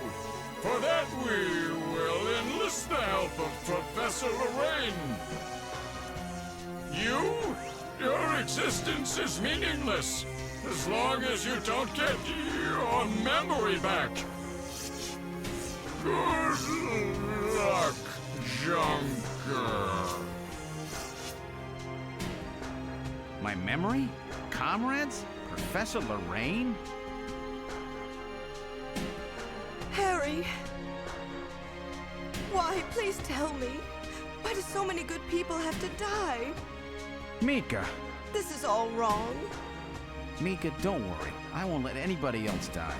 For that, we will enlist the help of Professor Lorraine. Your existence is meaningless, as long as you don't get your memory back. Good luck, Junker. My memory? Comrades? Professor Lorraine? Harry. Why? Please tell me. Why do so many good people have to die? Mika! This is all wrong. Mika, don't worry. I won't let anybody else die.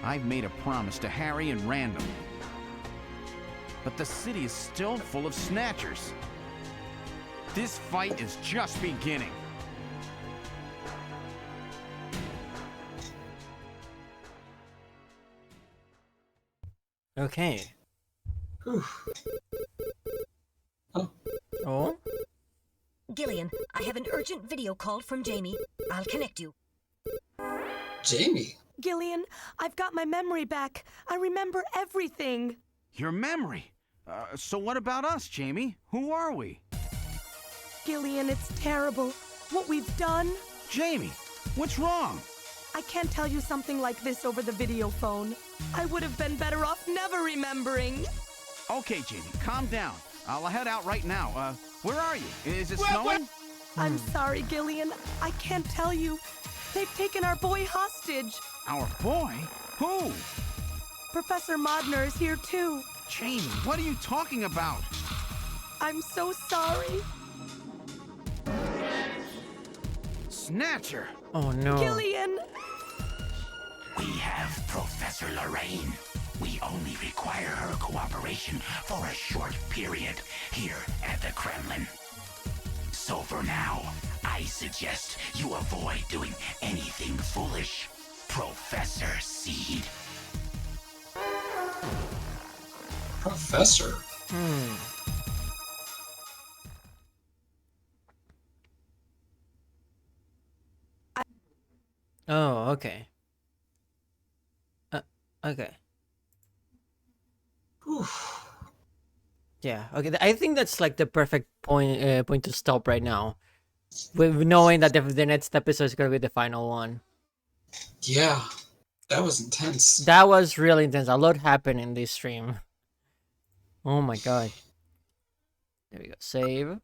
I've made a promise to Harry and Random. But the city is still full of Snatchers. This fight is just beginning. Okay. Oh? Gillian, I have an urgent video call from Jamie. I'll connect you. Jamie? Gillian, I've got my memory back. I remember everything. Your memory? So what about us, Jamie? Who are we? Gillian, it's terrible. What we've done. Jamie, what's wrong? I can't tell you something like this over the video phone. I would have been better off never remembering. Okay, Jamie, calm down. I'll head out right now. Where are you? Is it snowing? I'm sorry, Gillian. I can't tell you. They've taken our boy hostage. Our boy? Who? Professor Modner is here too. Jamie, what are you talking about? I'm so sorry. Snatcher! Oh no. Gillian! We have Professor Lorraine. We only require her cooperation for a short period here at the Kremlin. So for now, I suggest you avoid doing anything foolish, Professor Seed. Professor? Oh, okay. Okay. Oof. Yeah, okay. I think that's like the perfect point to stop right now. With knowing that the next episode is going to be the final one. Yeah, that was intense. That was really intense. A lot happened in this stream. Oh my god. There we go. Save.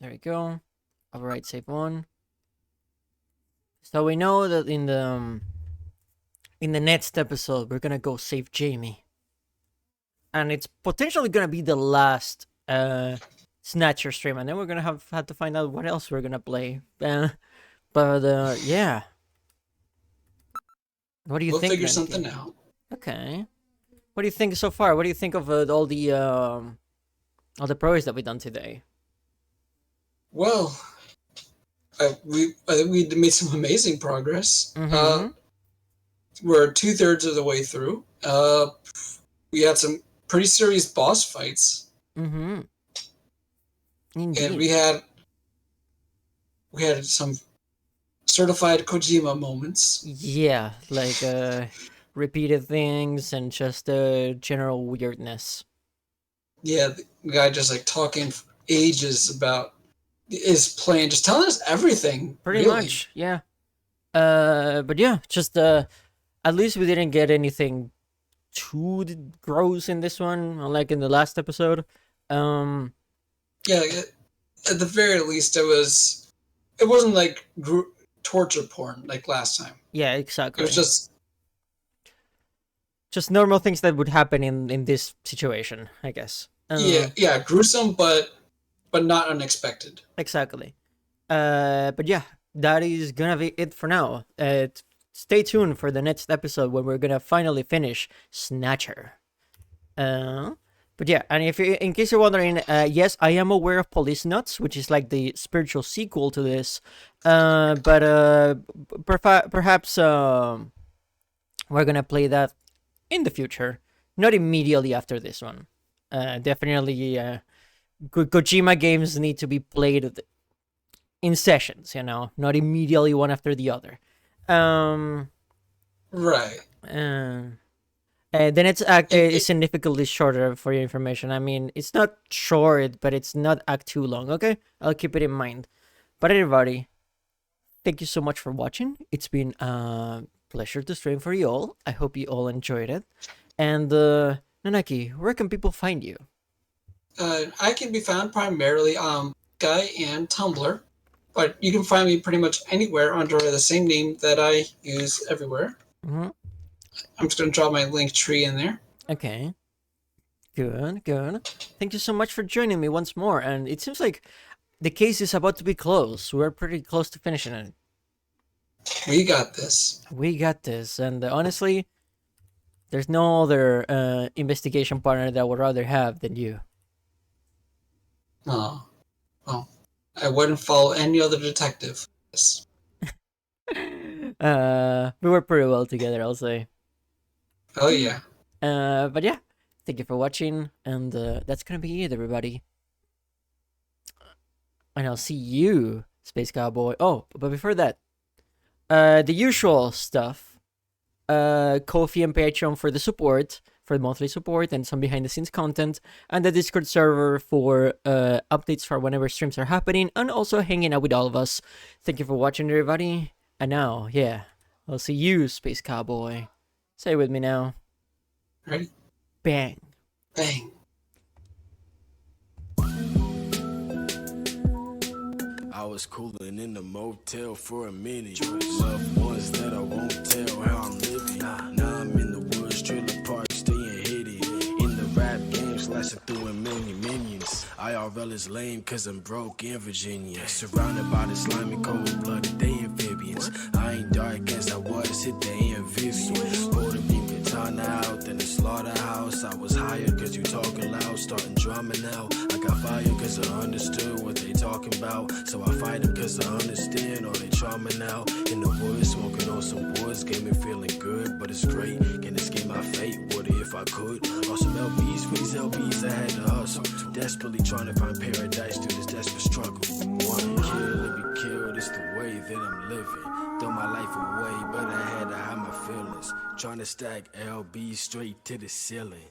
There we go. Alright, save one. So we know that in the next episode we're gonna go save Jamie. And it's potentially gonna be the last Snatcher stream, and then we're gonna have to find out what else we're gonna play. But yeah. What do you think? We'll figure something out. Okay. What do you think so far? What do you think of all the progress that we've done today? Well, I think we made some amazing progress. Mm-hmm. We're 2/3 of the way through. We had some pretty serious boss fights. Mm-hmm. Indeed. And we had some certified Kojima moments. Yeah, like repeated things and just general weirdness. Yeah, the guy just like talking for ages about his plan, just telling us everything. Pretty really. much, yeah. But yeah, just at least we didn't get anything too gross in this one, unlike in the last episode. Yeah, at the very least, it wasn't like torture porn like last time. Yeah, exactly. It was just normal things that would happen in this situation, I guess. Yeah, gruesome, but not unexpected. Exactly. But yeah, that is gonna be it for now. Stay tuned for the next episode when we're gonna finally finish Snatcher. But yeah, and if in case you're wondering, yes, I am aware of Police Nuts, which is like the spiritual sequel to this. But perhaps we're gonna play that in the future, not immediately after this one. Definitely, Kojima games need to be played in sessions, not immediately one after the other. Right. Then it's significantly shorter for your information. I mean, it's not short, but it's not too long, okay? I'll keep it in mind. But everybody, thank you so much for watching. It's been a pleasure to stream for you all. I hope you all enjoyed it. And, Nanaki, where can people find you? I can be found primarily on Guy and Tumblr, but you can find me pretty much anywhere under the same name that I use everywhere. Mm-hmm. I'm just going to drop my link tree in there. Okay. Good. Thank you so much for joining me once more. And it seems like the case is about to be closed. We're pretty close to finishing it. We got this. And honestly, there's no other investigation partner that I would rather have than you. Oh. Well, I wouldn't follow any other detective. Yes. We work pretty well together, I'll say. Oh, yeah. But yeah, thank you for watching, and that's gonna be it, everybody. And I'll see you, Space Cowboy. Oh, but before that, the usual stuff. Ko-fi and Patreon for the support, for the monthly support, and some behind-the-scenes content, and the Discord server for updates for whenever streams are happening, and also hanging out with all of us. Thank you for watching, everybody. And now, yeah, I'll see you, Space Cowboy. Say it with me now. Ready? Bang. Bang. I was cooling in the motel for a minute. Loved ones that I won't tell how I'm living. Now I'm in the woods, trailer park, staying hidden. In the rap game, slashing through a million minions. IRL is lame cause I'm broke in Virginia. Surrounded by the slimy cold-blooded, they amphibians. I ain't dark as I was, hit the amphibian. Puerto Rican time out, then the slaughterhouse. I was hired cause you talking loud, starting drumming out. I got fired cause I understood what they talking about. So I fight them cause I understand all they trauma now. In the woods, smoking on some woods, game me feeling good, but it's great. Can escape my fate, what if I could? Awesome LBs, for these LBs I had to hustle. Desperately trying to find paradise through this desperate struggle. Wanna kill and be killed, it's the way that I'm living. Throw my life away, but I had to hide my feelings. Trying to stack LBs straight to the ceiling.